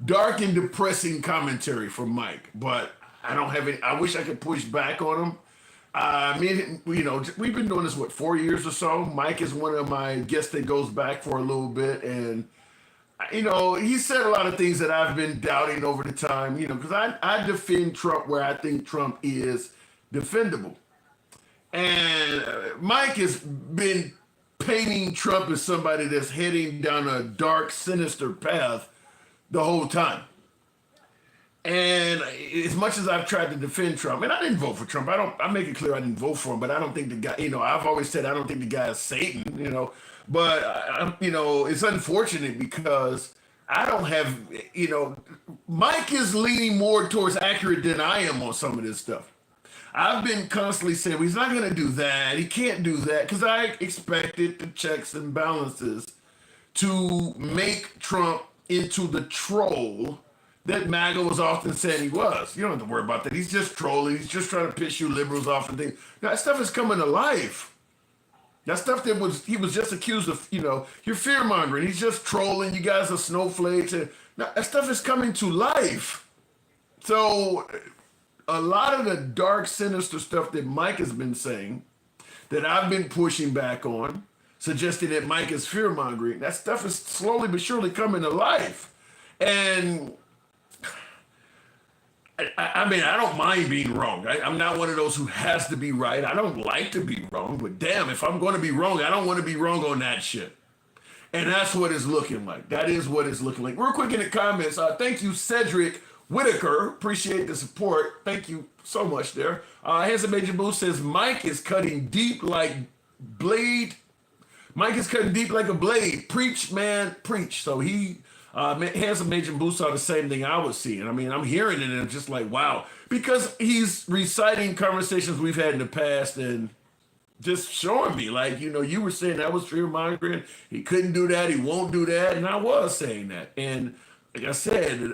dark and depressing commentary from Mike, but I don't have any. I wish I could push back on him. I mean, we've been doing this 4 years or so. Mike is one of my guests that goes back for a little bit, and he said a lot of things that I've been doubting over the time. Because I defend Trump where I think Trump is defendable, and Mike has been painting Trump as somebody that's heading down a dark, sinister path the whole time. And as much as I've tried to defend Trump, and I didn't vote for Trump. I make it clear I didn't vote for him, but I don't think the guy, I've always said I don't think the guy is Satan, but it's unfortunate because I don't have, Mike is leaning more towards accurate than I am on some of this stuff. I've been constantly saying, well, he's not going to do that. He can't do that because I expected the checks and balances to make Trump into the troll that MAGA was often saying he was. You don't have to worry about that. He's just trolling. He's just trying to piss you liberals off and things. Now, that stuff is coming to life. That stuff he was just accused of, you're fear-mongering. He's just trolling. You guys are snowflakes. And now, that stuff is coming to life. So a lot of the dark, sinister stuff that Mike has been saying, that I've been pushing back on, suggesting that Mike is fear-mongering, that stuff is slowly but surely coming to life. And I mean, I don't mind being wrong. I'm not one of those who has to be right. I don't like to be wrong, but damn, if I'm going to be wrong, I don't want to be wrong on that shit. And that's what it's looking like. That is what it's looking like. Real quick in the comments, thank you, Cedric Whitaker. Appreciate the support. Thank you so much there. Handsome Major Boo says, Mike is cutting deep like blade. Mike is cutting deep like a blade. Preach, man, preach. So he, Handsome Major Boo saw the same thing I was seeing. I mean, I'm hearing it and I'm just like, wow. Because he's reciting conversations we've had in the past and just showing me, like, you were saying that was fear-mongering. He couldn't do that. He won't do that. And I was saying that. And like I said,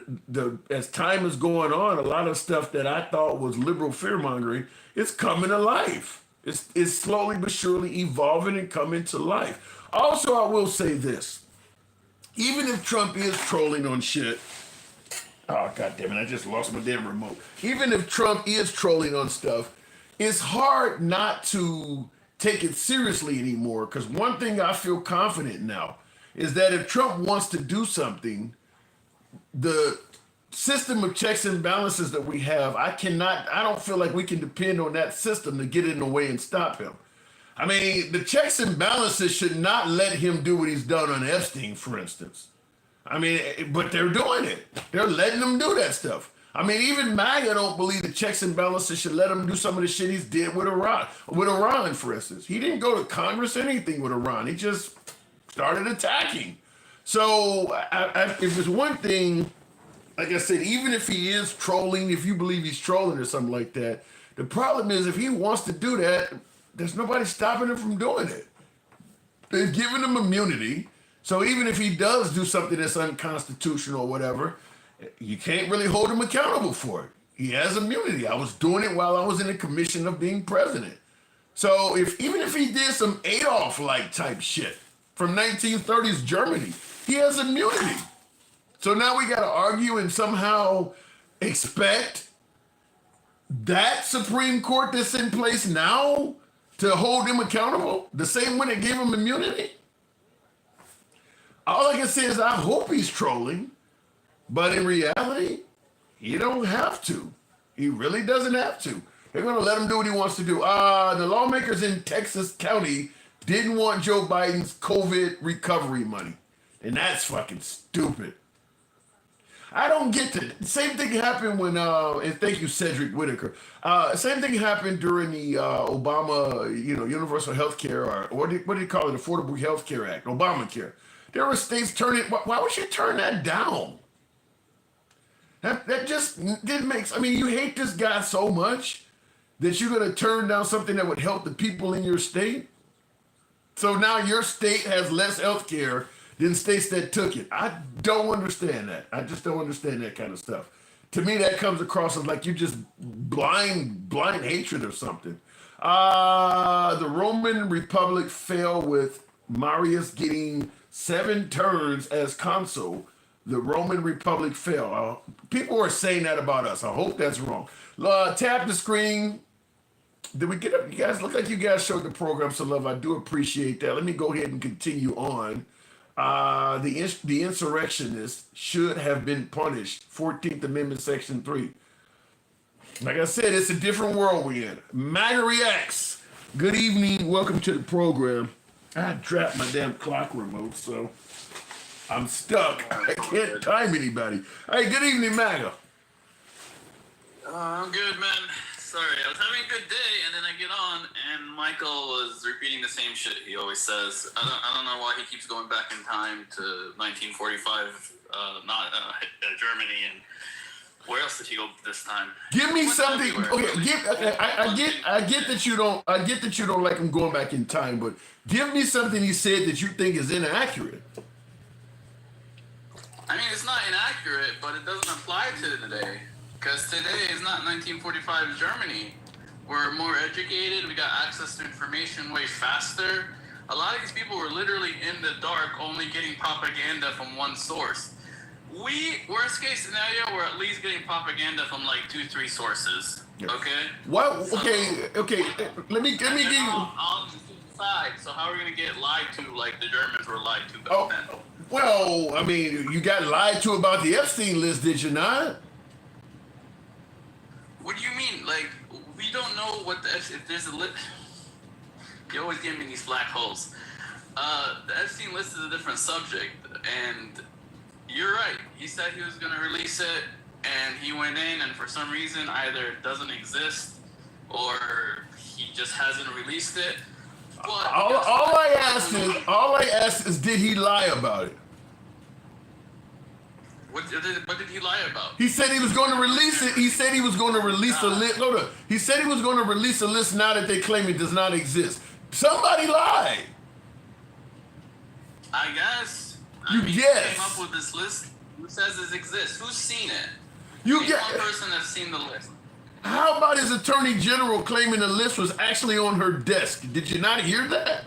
as time is going on, a lot of stuff that I thought was liberal fear-mongering is coming to life. It's slowly but surely evolving and coming to life. Also, I will say this. Even if Trump is trolling on shit, oh, God damn it, I just lost my damn remote. Even if Trump is trolling on stuff, it's hard not to take it seriously anymore, because one thing I feel confident now is that if Trump wants to do something, the system of checks and balances that we have, I don't feel like we can depend on that system to get in the way and stop him. I mean, the checks and balances should not let him do what he's done on Epstein, for instance. I mean, but they're doing it. They're letting him do that stuff. I mean, even MAGA don't believe the checks and balances should let him do some of the shit he's did with Iran. With Iran, for instance, he didn't go to Congress or anything with Iran. He just started attacking. So if it's one thing, like I said, even if he is trolling, if you believe he's trolling or something like that, the problem is if he wants to do that, there's nobody stopping him from doing it. They've given him immunity. So even if he does do something that's unconstitutional or whatever, you can't really hold him accountable for it. He has immunity. I was doing it while I was in the commission of being president. So even if he did some Adolf-like type shit from 1930s Germany, he has immunity. So now we got to argue and somehow expect that Supreme Court that's in place now to hold him accountable, the same one that gave him immunity? All I can say is I hope he's trolling, but in reality, he don't have to. He really doesn't have to. They're going to let him do what he wants to do. The lawmakers in Texas County didn't want Joe Biden's COVID recovery money, and that's fucking stupid. I don't get it. Same thing happened when, and thank you, Cedric Whitaker. Same thing happened during the Obama, universal health care, or what do you call it, Affordable Health Care Act, Obamacare. There were states turning, why would you turn that down? That just didn't make sense. I mean, you hate this guy so much that you're going to turn down something that would help the people in your state? So now your state has less health care than states that took it. I don't understand that. I just don't understand that kind of stuff. To me, that comes across as like you just blind hatred or something. The Roman Republic fell with Marius getting 7 turns as consul. The Roman Republic fell. People are saying that about us. I hope that's wrong. Tap the screen. Did we get up? You guys look like you guys showed the program some love. I do appreciate that. Let me go ahead and continue on. The insurrectionists should have been punished. 14th Amendment, Section 3. Like I said, it's a different world we're in. MAGA Reacts. Good evening. Welcome to the program. I dropped my damn clock remote, so I'm stuck. I can't time anybody. Hey, good evening, MAGA. I'm good, man. Sorry, I was having a good day, and then I get on, and Michael was repeating the same shit he always says. I don't know why he keeps going back in time to 1945, Germany, and where else did he go this time? Give me something. Okay, I get that you don't. I get that you don't like him going back in time, but give me something he said that you think is inaccurate. I mean, it's not inaccurate, but it doesn't apply to today. Because today is not 1945 Germany. We're more educated. We got access to information way faster. A lot of these people were literally in the dark, only getting propaganda from one source. Worst case scenario, we're at least getting propaganda from like 2-3 sources. Okay? What? Okay. Let me give you. On the side. So how are we gonna get lied to like the Germans were lied to back then? Well, I mean, you got lied to about the Epstein list, did you not? What do you mean? Like, we don't know what if there's a list. You always give me these black holes. The Epstein list is a different subject, and you're right. He said he was going to release it, and he went in, and for some reason, either it doesn't exist, or he just hasn't released it. But all I asked is, did he lie about it? What did he lie about? He said he was going to release it. He said he was going to release a list. Hold on. He said he was going to release a list now that they claim it does not exist. Somebody lied. I guess. You Who guess. came up with this list? Who says it exists? Who's seen it? You Name get. one person that's seen the list. How about his attorney general claiming the list was actually on her desk? Did you not hear that?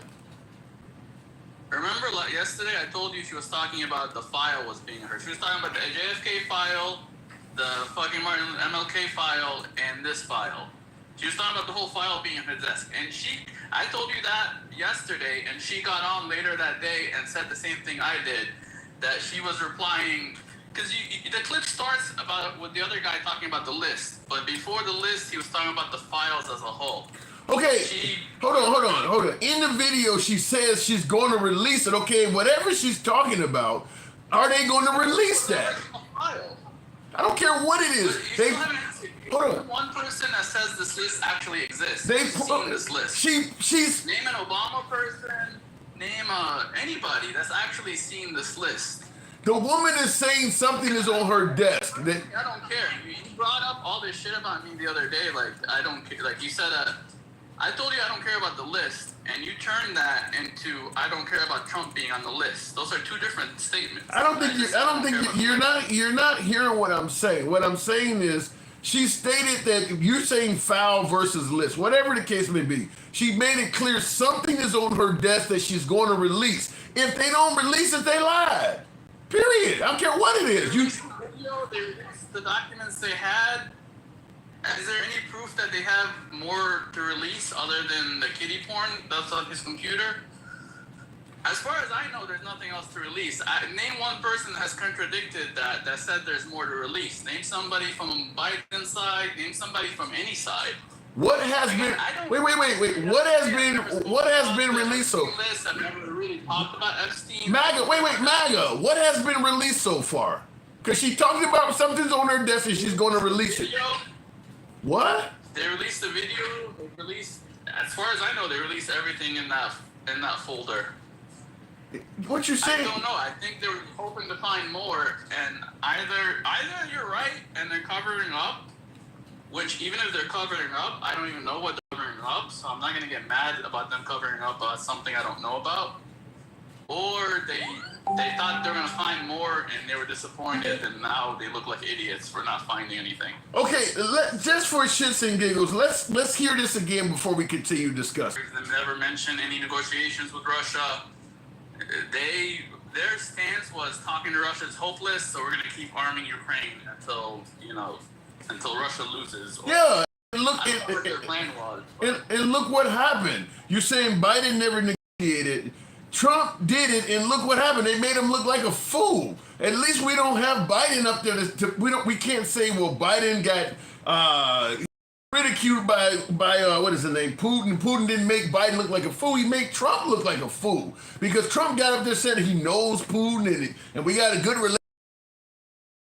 Remember, like yesterday, I told you she was talking about the file was being hers. She was talking about the JFK file, the fucking Martin MLK file, and this file. She was talking about the whole file being on her desk. And I told you that yesterday, and she got on later that day and said the same thing I did, that she was replying, because the clip starts with the other guy talking about the list, but before the list, he was talking about the files as a whole. Okay, hold on. In the video, she says she's going to release it. Okay, whatever she's talking about, are they going to release that? I don't care what it is. They hold on. One person that says this list actually exists. They seen this list. She's Name an Obama person. Name anybody that's actually seen this list. the woman is saying something is on her desk. I don't care. You brought up all this shit about me the other day. Like, I don't care. Like, you said, I told you I don't care about the list, and you turned that into I don't care about Trump being on the list. Those are two different statements. I don't think you're not hearing what I'm saying. What I'm saying is she stated that you're saying foul versus list, whatever the case may be. She made it clear something is on her desk that she's going to release. If they don't release it, they lied. Period. I don't care what it is. The documents they had. Is there any proof that they have more to release other than the kiddie porn that's on his computer? As far as I know, there's nothing else to release. Name one person that has contradicted that said there's more to release. Name somebody from Biden's side. Name somebody from any side. What has been? Wait. What has been released so? I've never really talked about Epstein. MAGA. MAGA. What has been released so far? Because she talked about something's on her desk and she's going to release it. What? They released the video. They released, as far as I know, they released everything in that folder. What you saying? I don't know. I think they were hoping to find more, and either you're right and they're covering up, which even if they're covering up, I don't even know what they're covering up, so I'm not gonna get mad about them covering up something I don't know about. Or they thought they were gonna find more and they were disappointed, and now they look like idiots for not finding anything. Okay, just for shits and giggles, let's hear this again before we continue discussing. They never mentioned any negotiations with Russia. Their stance was talking to Russia is hopeless, so we're gonna keep arming Ukraine until Russia loses. Yeah, and look, what their plan was. And look what happened. You're saying Biden never negotiated. Trump did it, and look what happened. They made him look like a fool. At least we don't have Biden up there. We can't say, well, Biden got ridiculed by what is his name, Putin. Putin didn't make Biden look like a fool. He made Trump look like a fool because Trump got up there and said he knows Putin and we got a good relationship.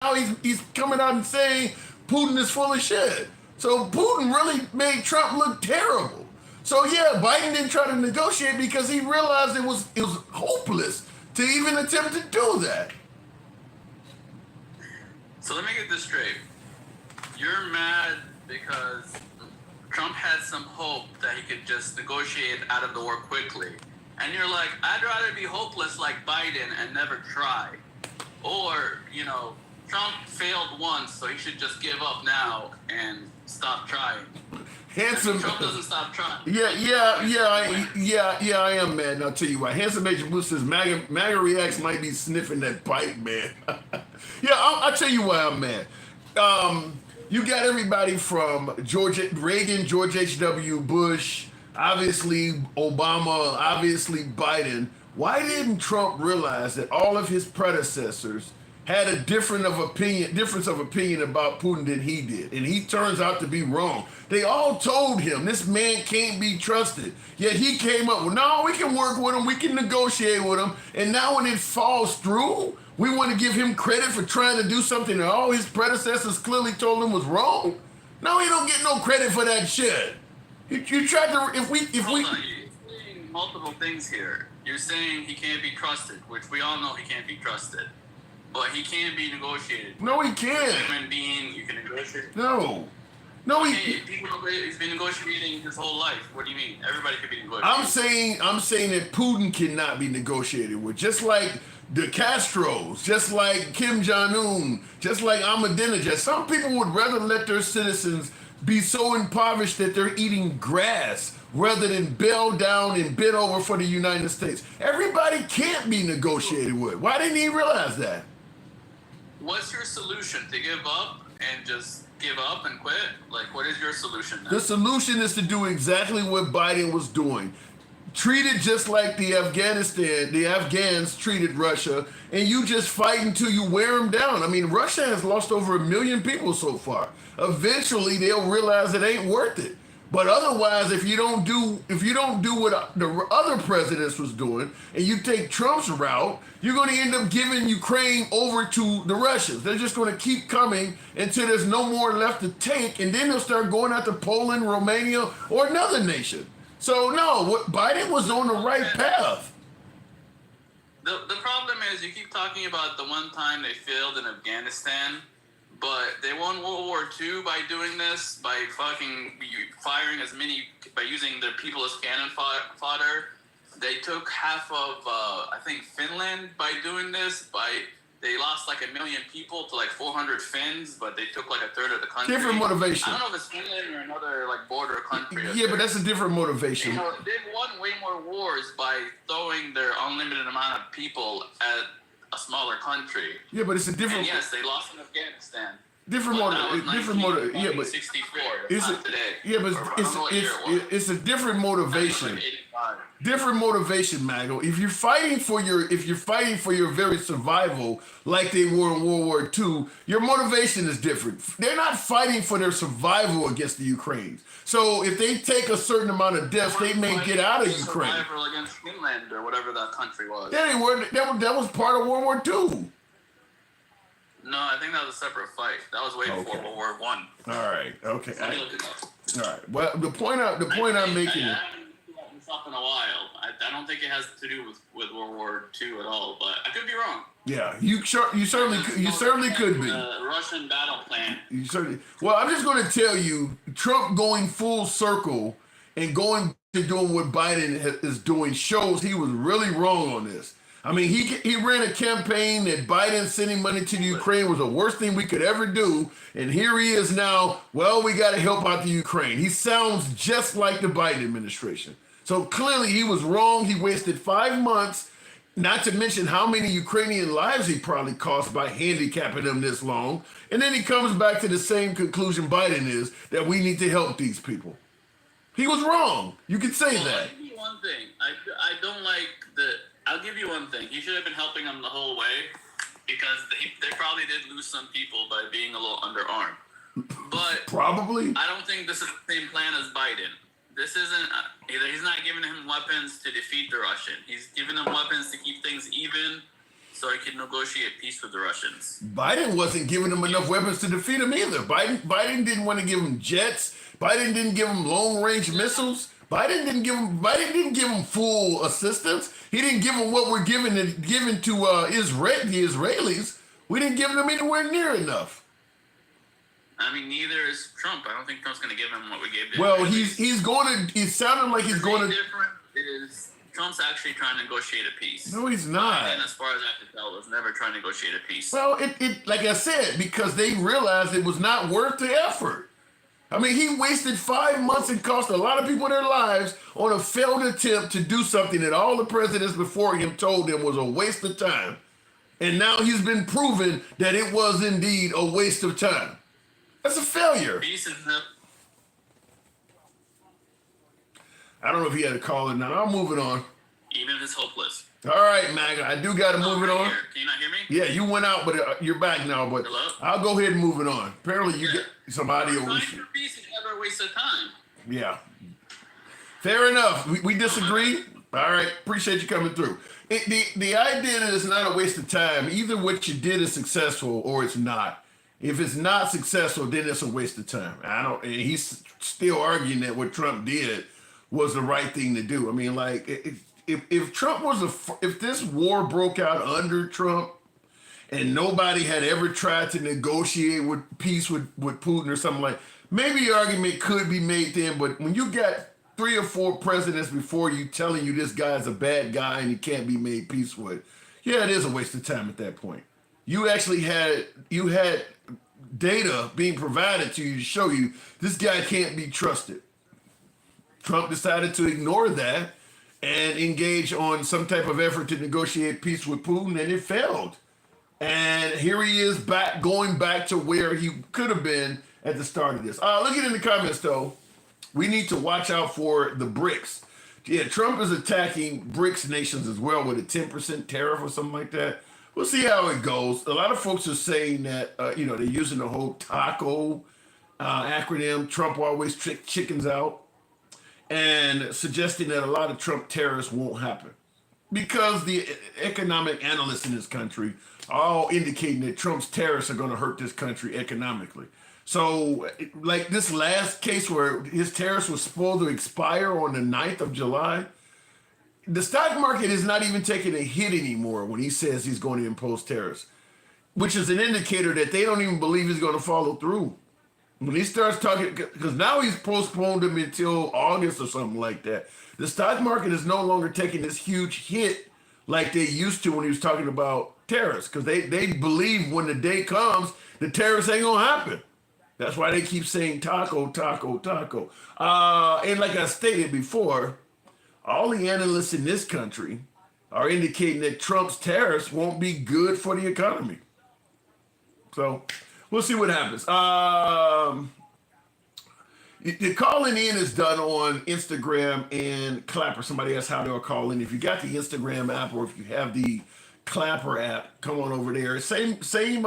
Now he's coming out and saying Putin is full of shit. So Putin really made Trump look terrible. So yeah, Biden didn't try to negotiate because he realized it was hopeless to even attempt to do that. So let me get this straight. You're mad because Trump had some hope that he could just negotiate out of the war quickly. And you're like, I'd rather be hopeless like Biden and never try. Or, Trump failed once, so he should just give up now and stop trying. Handsome. Trump doesn't stop trying. I am mad, and I'll tell you why. Handsome Major Blue says MAGA reacts might be sniffing that pipe, man. I'll tell you why I'm mad. You got everybody from Reagan, George H.W. Bush, obviously Obama, obviously Biden. Why didn't Trump realize that all of his predecessors had a difference of opinion about Putin than he did, and he turns out to be wrong. They all told him this man can't be trusted, yet he came up with, no, we can work with him, we can negotiate with him, and now when it falls through, we want to give him credit for trying to do something that all his predecessors clearly told him was wrong. No, he don't get no credit for that shit. You tried to, if we. You're saying multiple things here. You're saying he can't be trusted, which we all know he can't be trusted. But he can be negotiated. No, he can't. Human being, you can negotiate. No, he's been negotiating his whole life. What do you mean? Everybody could be negotiating. I'm saying that Putin cannot be negotiated with, just like the Castros, just like Kim Jong-un, just like Ahmadinejad. Some people would rather let their citizens be so impoverished that they're eating grass rather than bail down and bid over for the United States. Everybody can't be negotiated with. Why didn't he realize that? What's your solution? To give up and just give up and quit? Like, what is your solution then? The solution is to do exactly what Biden was doing. Treat it just like the Afghans treated Russia, and you just fight until you wear them down. I mean, Russia has lost over 1 million people so far. Eventually, they'll realize it ain't worth it. But otherwise, if you don't do what the other presidents was doing, and you take Trump's route, you're going to end up giving Ukraine over to the Russians. They're just going to keep coming until there's no more left to take, and then they'll start going after Poland, Romania, or another nation. So no, what Biden was on the right path. The problem is you keep talking about the one time they failed in Afghanistan, but they won World War II by doing this, by fucking firing as many, by using their people as cannon fodder. They took half of, I think, Finland by doing this. They lost like 1 million people to like 400 Finns, but they took like a third of the country. Different motivation. I don't know if it's Finland or another like border country. Yeah, but that's a different motivation. You know, they've won way more wars by throwing their unlimited amount of people at a smaller country. Yeah, but it's a different. And yes, they lost in Afghanistan. Different motive. Yeah, but 64. It's Not today. yeah, but it's a different motivation. Different motivation, Mago. If you're fighting for your very survival, like they were in World War II, your motivation is different. They're not fighting for their survival against the Ukrainians. So if they take a certain amount of deaths, they may get out of Ukraine. Survival against Finland or whatever that country was. Yeah, they were. That was part of World War II. No, I think that was a separate fight. That was way before World War I. All right. Okay. Let me look it up. All right. Well, the point I'm making. I haven't looked this up in a while. I don't think it has to do with World War II at all, but I could be wrong. Yeah, you certainly could be. The Russian battle plan. You certainly. Well, I'm just going to tell you, Trump going full circle and going to doing what Biden is doing shows he was really wrong on this. I mean, he ran a campaign that Biden sending money to the Ukraine was the worst thing we could ever do. And here he is now, well, we got to help out the Ukraine. He sounds just like the Biden administration. So clearly he was wrong. He wasted 5 months, not to mention how many Ukrainian lives he probably cost by handicapping them this long. And then he comes back to the same conclusion Biden is, that we need to help these people. He was wrong. You can say that. I'll give you one thing. I don't like I'll give you one thing. He should have been helping them the whole way because they probably did lose some people by being a little underarmed. But probably. I don't think this is the same plan as Biden. This isn't either. He's not giving him weapons to defeat the Russian. He's giving him weapons to keep things even so he can negotiate peace with the Russians. Biden wasn't giving him enough weapons to defeat him either. Biden didn't want to give him jets. Biden didn't give him long-range missiles. Biden didn't give him full assistance. He didn't give him what we're giving to the Israelis. We didn't give them anywhere near enough. I mean, neither is Trump. I don't think Trump's going to give him what we gave. Well, he's sounding like he's going to. The difference is Trump's actually trying to negotiate a peace. No, he's not. And as far as I can tell, was never trying to negotiate a peace. Well, it like I said, because they realized it was not worth the effort. I mean, he wasted 5 months and cost a lot of people their lives on a failed attempt to do something that all the presidents before him told them was a waste of time. And now he's been proven that it was indeed a waste of time. That's a failure. I don't know if he had a call or not. I'm moving on. Even if it's hopeless. All right, MAGA, I do got to move it on. Here. Can you not hear me? Yeah, you went out, but you're back now. But hello? I'll go ahead and move it on. Apparently, you get some audio. Fighting for peace is never a waste of time. Yeah. Fair enough. We disagree. All right. Appreciate you coming through. The idea that it's not a waste of time, either what you did is successful or it's not. If it's not successful, then it's a waste of time. And he's still arguing that what Trump did was the right thing to do. I mean, like, if Trump if this war broke out under Trump and nobody had ever tried to negotiate with peace with Putin or something like, maybe the argument could be made then, but when you got 3 or 4 presidents before you telling you this guy's a bad guy and he can't be made peace with, yeah, it is a waste of time at that point. You actually had data being provided to you to show you this guy can't be trusted. Trump decided to ignore that and engage on some type of effort to negotiate peace with Putin, and it failed. And here he is going back to where he could have been at the start of this. Look at in the comments, though. We need to watch out for the BRICS. Yeah, Trump is attacking BRICS nations as well with a 10% tariff or something like that. We'll see how it goes. A lot of folks are saying that, they're using the whole taco acronym, Trump always trick chickens out, and suggesting that a lot of Trump tariffs won't happen because the economic analysts in this country are all indicating that Trump's tariffs are going to hurt this country economically. So, like this last case where his tariffs were supposed to expire on the 9th of July, the stock market is not even taking a hit anymore when he says he's going to impose tariffs, which is an indicator that they don't even believe he's going to follow through. When he starts talking, because now he's postponed them until August or something like that. The stock market is no longer taking this huge hit like they used to when he was talking about tariffs, because they believe when the day comes, the tariffs ain't going to happen. That's why they keep saying taco, taco, taco. And like I stated before, all the analysts in this country are indicating that Trump's tariffs won't be good for the economy. So we'll see what happens. The calling in is done on Instagram and Clapper. Somebody asked how they'll call in. If you got the Instagram app or if you have the Clapper app, come on over there. Same screen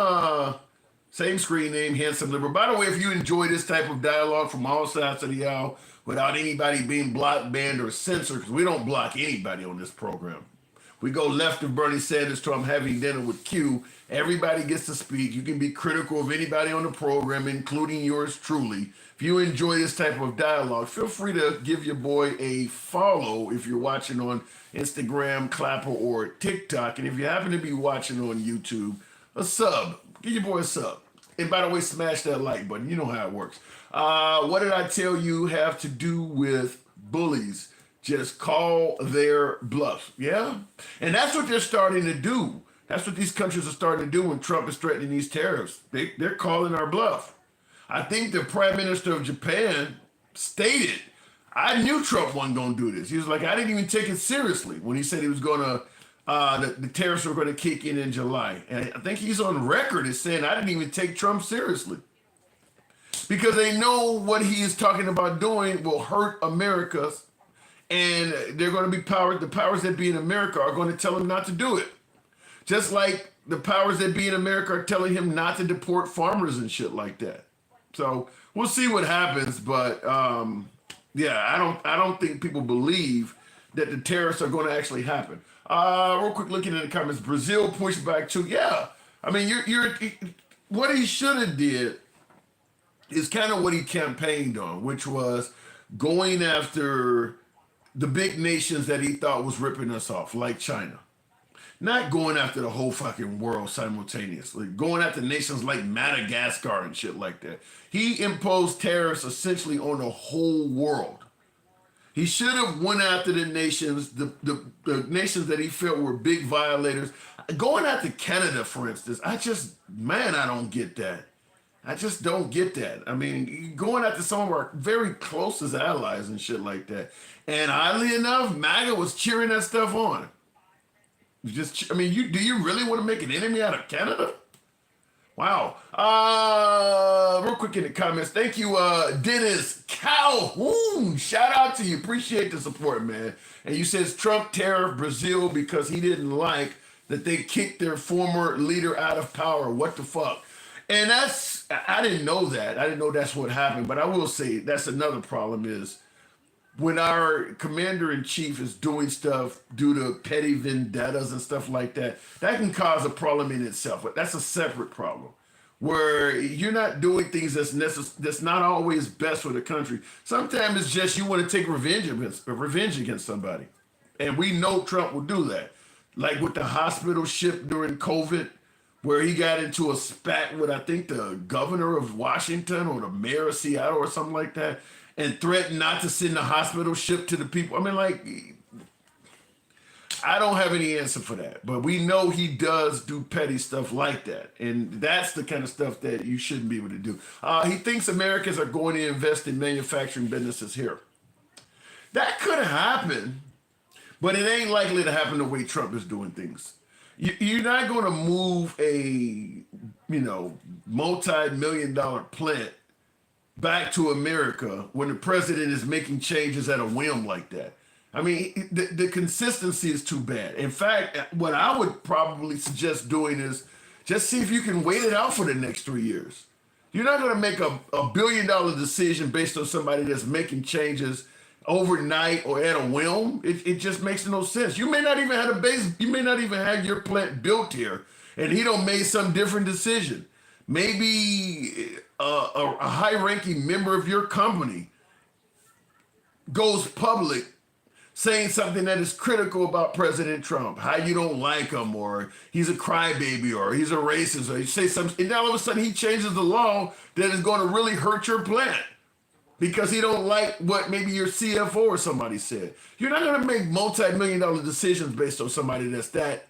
name, Handsome Liberal. By the way, if you enjoy this type of dialogue from all sides of the aisle without anybody being blocked, banned, or censored, because we don't block anybody on this program. We go left of Bernie Sanders to I'm having dinner with Q. Everybody gets to speak. You can be critical of anybody on the program, including yours truly. If you enjoy this type of dialogue, feel free to give your boy a follow if you're watching on Instagram, Clapper, or TikTok. And if you happen to be watching on YouTube, a sub. Give your boy a sub. And by the way, smash that like button. You know how it works. What did I tell you have to do with bullies? Just call their bluff. Yeah? And that's what they're starting to do. That's what these countries are starting to do when Trump is threatening these tariffs. They're calling our bluff. I think the Prime Minister of Japan stated, I knew Trump wasn't going to do this. He was like, I didn't even take it seriously when he said he was going to the tariffs were going to kick in July. And I think he's on record as saying, I didn't even take Trump seriously. Because they know what he is talking about doing will hurt America. And they're going to be the powers that be in America are going to tell him not to do it. Just like the powers that be in America are telling him not to deport farmers and shit like that. So we'll see what happens. But yeah, I don't think people believe that the tariffs are going to actually happen. Real quick, looking at the comments, Brazil pushed back too. Yeah, I mean, what he should have did is kind of what he campaigned on, which was going after the big nations that he thought was ripping us off, like China. Not going after the whole fucking world simultaneously, going after nations like Madagascar and shit like that. He imposed tariffs essentially on the whole world. He should have went after the nations, the nations that he felt were big violators. Going after Canada, for instance, I don't get that. I just don't get that. I mean, going after some of our very closest allies and shit like that. And oddly enough, MAGA was cheering that stuff on. Do you really want to make an enemy out of Canada? Wow. Real quick in the comments. Thank you, Dennis Calhoun. Shout out to you. Appreciate the support, man. And you says Trump tariff Brazil because he didn't like that they kicked their former leader out of power. What the fuck? And I didn't know that. I didn't know that's what happened. But I will say that's another problem is when our commander-in-chief is doing stuff due to petty vendettas and stuff like that, that can cause a problem in itself. But that's a separate problem where you're not doing things that's not always best for the country. Sometimes it's just you want to take revenge against somebody. And we know Trump will do that. Like with the hospital ship during COVID, where he got into a spat with, I think, the governor of Washington or the mayor of Seattle or something like that, and threatened not to send the hospital ship to the people. I mean, like, I don't have any answer for that, but we know he does do petty stuff like that. And that's the kind of stuff that you shouldn't be able to do. He thinks Americans are going to invest in manufacturing businesses here. That could happen, but it ain't likely to happen the way Trump is doing things. You're not going to move a, multi-million-dollar plant back to America when the president is making changes at a whim like that. I mean, the consistency is too bad. In fact, what I would probably suggest doing is just see if you can wait it out for the next 3 years. You're not going to make a $1 billion decision based on somebody that's making changes overnight or at a whim. It just makes no sense. You may not even have a base. You may not even have your plant built here, and he don't made some different decision. Maybe a high-ranking member of your company goes public saying something that is critical about President Trump, how you don't like him, or he's a crybaby, or he's a racist, or you say something, and all of a sudden he changes the law that is going to really hurt your plant because he don't like what maybe your CFO or somebody said. You're not going to make multi-million-dollar decisions based on somebody that's that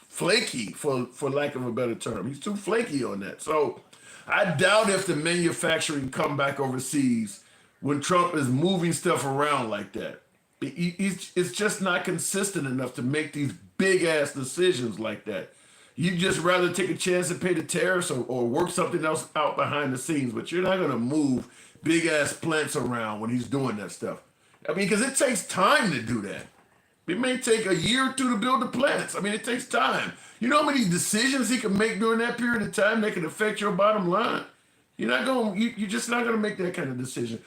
flaky, for lack of a better term. He's too flaky on that. So I doubt if the manufacturing come back overseas when Trump is moving stuff around like that. It's just not consistent enough to make these big ass decisions like that. You just rather take a chance and pay the tariffs or work something else out behind the scenes, but you're not going to move big ass plants around when he's doing that stuff. I mean, because it takes time to do that. It may take a year or two to build the plants. I mean, it takes time. You know how many decisions he can make during that period of time that can affect your bottom line? You're just not going to make that kind of decision.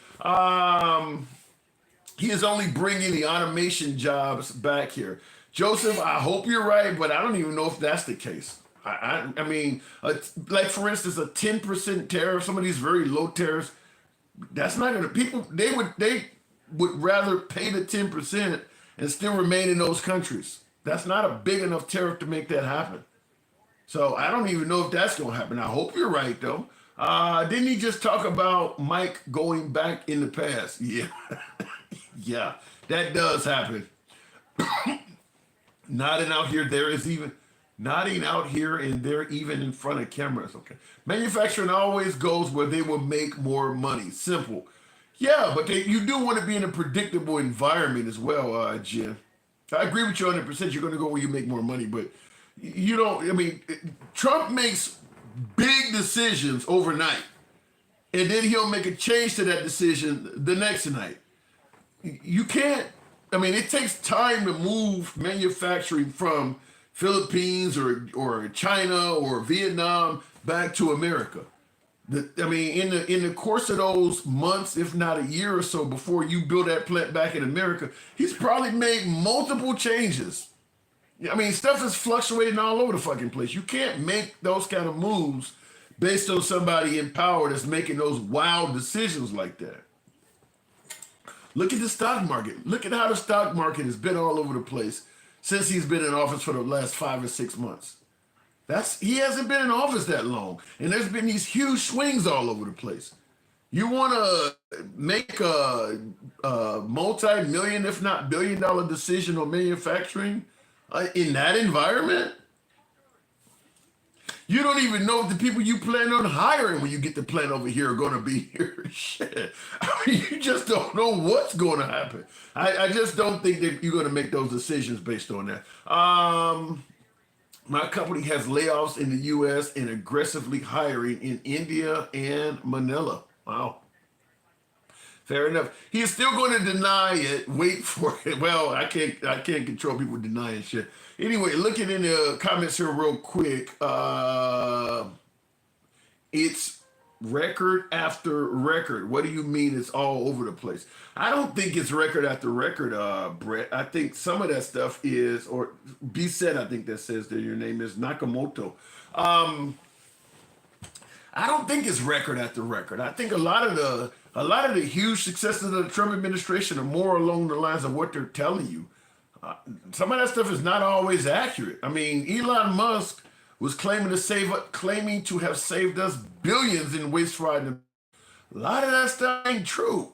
He is only bringing the automation jobs back here. Joseph, I hope you're right, but I don't even know if that's the case. I mean, like for instance, a 10% tariff, some of these very low tariffs, that's not going to, they would rather pay the 10% and still remain in those countries. That's not a big enough tariff to make that happen. So I don't even know if that's going to happen. I hope you're right, though. Didn't he just talk about Mike going back in the past? Yeah. Yeah, that does happen. Nodding out here, nodding out here and they're even in front of cameras. Okay. Manufacturing always goes where they will make more money. Simple. Yeah, but you do want to be in a predictable environment as well, Jen. I agree with you 100%. You're going to go where you make more money, but you don't, I mean, Trump makes big decisions overnight, and then he'll make a change to that decision the next night. You can't, I mean, it takes time to move manufacturing from Philippines or China or Vietnam back to America. I mean, in the course of those months, if not a year or so before you build that plant back in America, he's probably made multiple changes. I mean, stuff is fluctuating all over the fucking place. You can't make those kind of moves based on somebody in power that's making those wild decisions like that. Look at the stock market. Look at how the stock market has been all over the place since he's been in office for the last 5 or 6 months. He hasn't been in office that long, and there's been these huge swings all over the place. You want to make a multi-million, if not billion-dollar decision on manufacturing in that environment? You don't even know if the people you plan on hiring when you get the plant over here are going to be here. Shit. I mean, you just don't know what's going to happen. I just don't think that you're going to make those decisions based on that. My company has layoffs in the U.S. and aggressively hiring in India and Manila. Wow. Fair enough. He is still going to deny it. Wait for it. Well, I can't control people denying shit. Anyway, looking in the comments here real quick. It's record after record. What do you mean it's all over the place? I don't think it's record after record, Brett. I think some of that stuff is, or B said, I think that says that your name is Nakamoto. I don't think it's record after record. I think a lot of the huge successes of the Trump administration are more along the lines of what they're telling you. Some of that stuff is not always accurate. I mean, Elon Musk was claiming to have saved us billions in waste, fraud, and a lot of that stuff ain't true.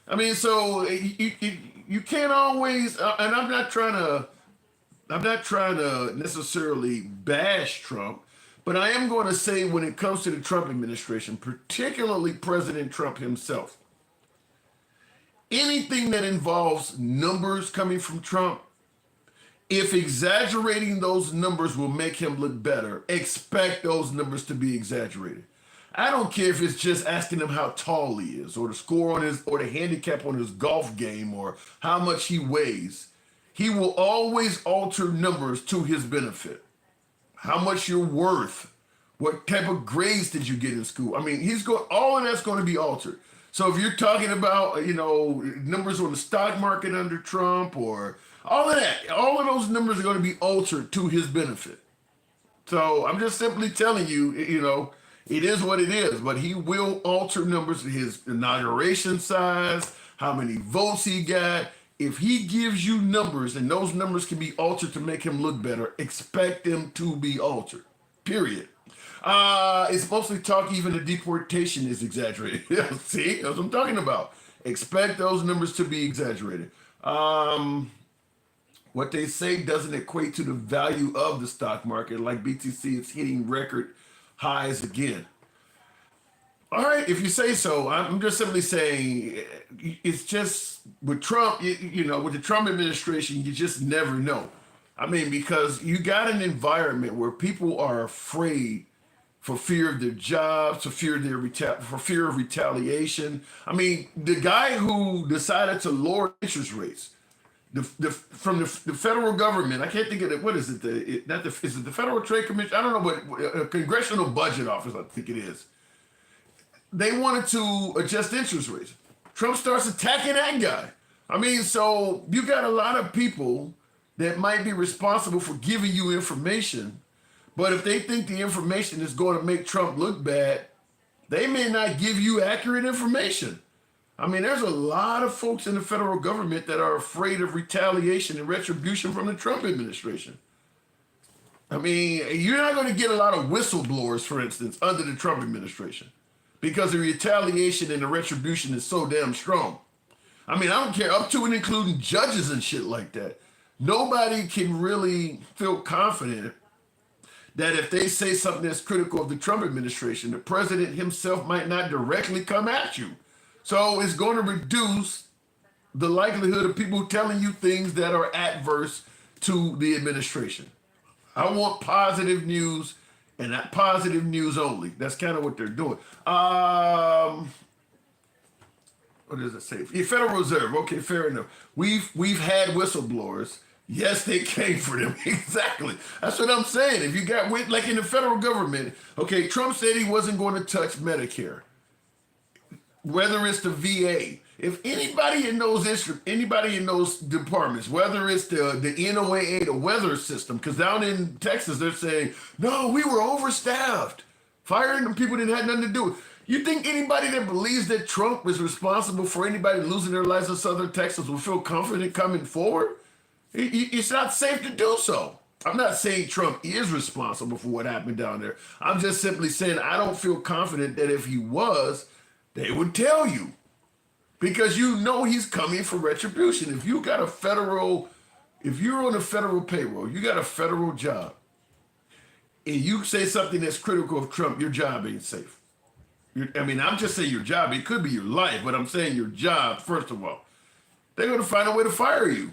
I mean, so you can't always. And I'm not trying to necessarily bash Trump, but I am going to say when it comes to the Trump administration, particularly President Trump himself, anything that involves numbers coming from Trump, if exaggerating those numbers will make him look better, expect those numbers to be exaggerated. I don't care if it's just asking him how tall he is, or the score on his, or the handicap on his golf game, or how much he weighs. He will always alter numbers to his benefit. How much you're worth What type of grades did you get in school? I mean, all of that's going to be altered. So if you're talking about, numbers on the stock market under Trump or all of that, all of those numbers are going to be altered to his benefit. So I'm just simply telling you, it is what it is, but he will alter numbers, his inauguration size, how many votes he got. If he gives you numbers and those numbers can be altered to make him look better, expect them to be altered, period. It's mostly talk, even the deportation is exaggerated. See, that's what I'm talking about. Expect those numbers to be exaggerated. What they say doesn't equate to the value of the stock market. Like BTC, it's hitting record highs again. All right, if you say so. I'm just simply saying it's just with Trump, with the Trump administration, you just never know. I mean, because you got an environment where people are afraid for fear of their jobs, for fear of retaliation. I mean, the guy who decided to lower interest rates, from the federal government, I can't think of it. What is it? Is it the Federal Trade Commission? I don't know what Congressional Budget Office. I think it is. They wanted to adjust interest rates. Trump starts attacking that guy. I mean, so you got a lot of people that might be responsible for giving you information, but if they think the information is going to make Trump look bad, they may not give you accurate information. I mean, there's a lot of folks in the federal government that are afraid of retaliation and retribution from the Trump administration. I mean, you're not going to get a lot of whistleblowers, for instance, under the Trump administration because the retaliation and the retribution is so damn strong. I mean, I don't care, up to and including judges and shit like that. Nobody can really feel confident that if they say something that's critical of the Trump administration, the president himself might not directly come at you. So it's going to reduce the likelihood of people telling you things that are adverse to the administration. I want positive news and that positive news only. That's kind of what they're doing. What does it say? The Federal Reserve. Okay, fair enough. We've had whistleblowers. Yes, they came for them. Exactly. That's what I'm saying. If you got, like in the federal government, okay, Trump said he wasn't going to touch Medicare. Whether it's the VA, if anybody in those departments, whether it's the NOAA, the weather system, because down in Texas they're saying, no, we were overstaffed, firing them people that had nothing to do with. You think anybody that believes that Trump is responsible for anybody losing their lives in Southern Texas will feel confident coming forward? It's not safe to do so. I'm not saying Trump is responsible for what happened down there. I'm just simply saying I don't feel confident that if he was, they would tell you, because he's coming for retribution. If you're on a federal payroll, you got a federal job, and you say something that's critical of Trump, your job ain't safe. I'm just saying your job. It could be your life, but I'm saying your job, first of all. They're going to find a way to fire you.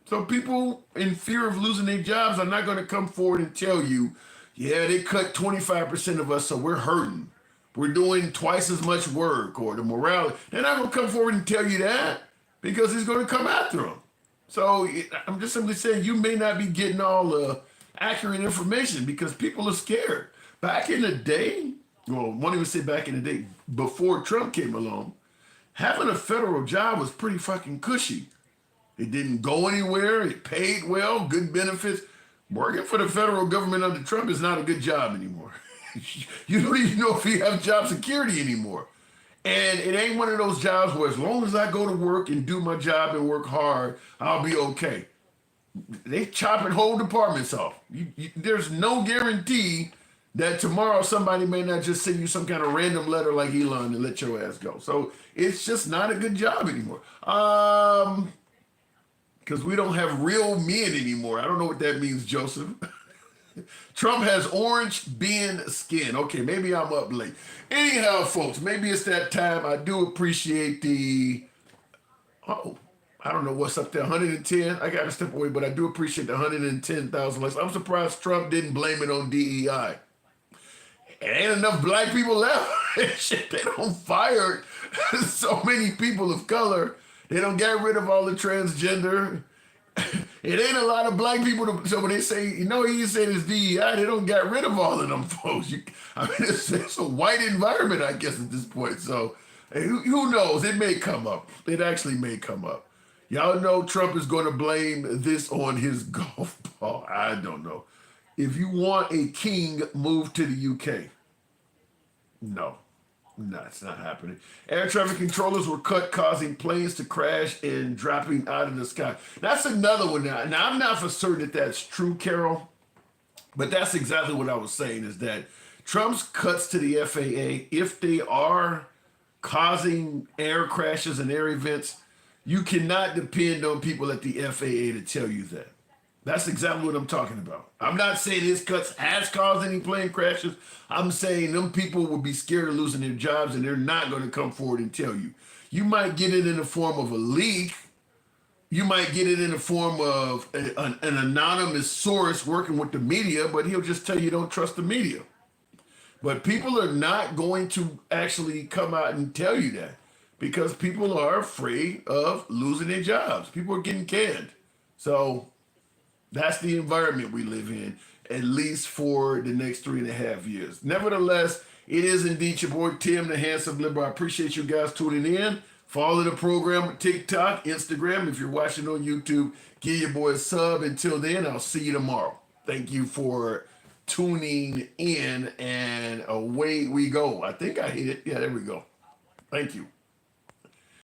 So people in fear of losing their jobs are not going to come forward and tell you, yeah, they cut 25% of us, so we're hurting. We're doing twice as much work, or the morale. They're not going to come forward and tell you that because he's going to come after them. So I'm just simply saying you may not be getting all the accurate information because people are scared. Back in the day, well, won't even say back in the day, before Trump came along, having a federal job was pretty fucking cushy. It didn't go anywhere. It paid well, good benefits. Working for the federal government under Trump is not a good job anymore. You don't even know if you have job security anymore. And it ain't one of those jobs where as long as I go to work and do my job and work hard, I'll be okay. They chopping whole departments off. There's no guarantee that tomorrow somebody may not just send you some kind of random letter like Elon and let your ass go. So it's just not a good job anymore. Because we don't have real men anymore. I don't know what that means, Joseph. Trump has orange being skin. Okay, maybe I'm up late. Anyhow, folks, maybe it's that time. I do appreciate I don't know what's up there, 110. I got to step away, but I do appreciate the 110,000 likes. I'm surprised Trump didn't blame it on DEI. Ain't enough black people left. Shit, they don't fire so many people of color. They don't get rid of all the transgender. It ain't a lot of black people. So when they say, you know, he said it's DEI, they don't get rid of all of them folks. I mean, it's a white environment, I guess, at this point. So hey, who knows? It may come up. It actually may come up. Y'all know Trump is going to blame this on his golf ball. I don't know. If you want a king, move to the UK. No, it's not happening. Air traffic controllers were cut, causing planes to crash and dropping out of the sky. That's another one now. Now, I'm not for certain that that's true, Carol, but that's exactly what I was saying, is that Trump's cuts to the FAA, if they are causing air crashes and air events, you cannot depend on people at the FAA to tell you that. That's exactly what I'm talking about. I'm not saying his cuts has caused any plane crashes. I'm saying them people would be scared of losing their jobs, and they're not going to come forward and tell you. You might get it in the form of a leak. You might get it in the form of an anonymous source working with the media, but he'll just tell you don't trust the media. But people are not going to actually come out and tell you that, because people are afraid of losing their jobs. People are getting canned. So that's the environment we live in, at least for the next 3.5 years. Nevertheless, it is indeed your boy Tim, the Handsome Liberal. I appreciate you guys tuning in. Follow the program on TikTok, Instagram. If you're watching on YouTube, give your boy a sub. Until then, I'll see you tomorrow. Thank you for tuning in, and away we go. I think I hit it. Yeah, there we go. Thank you.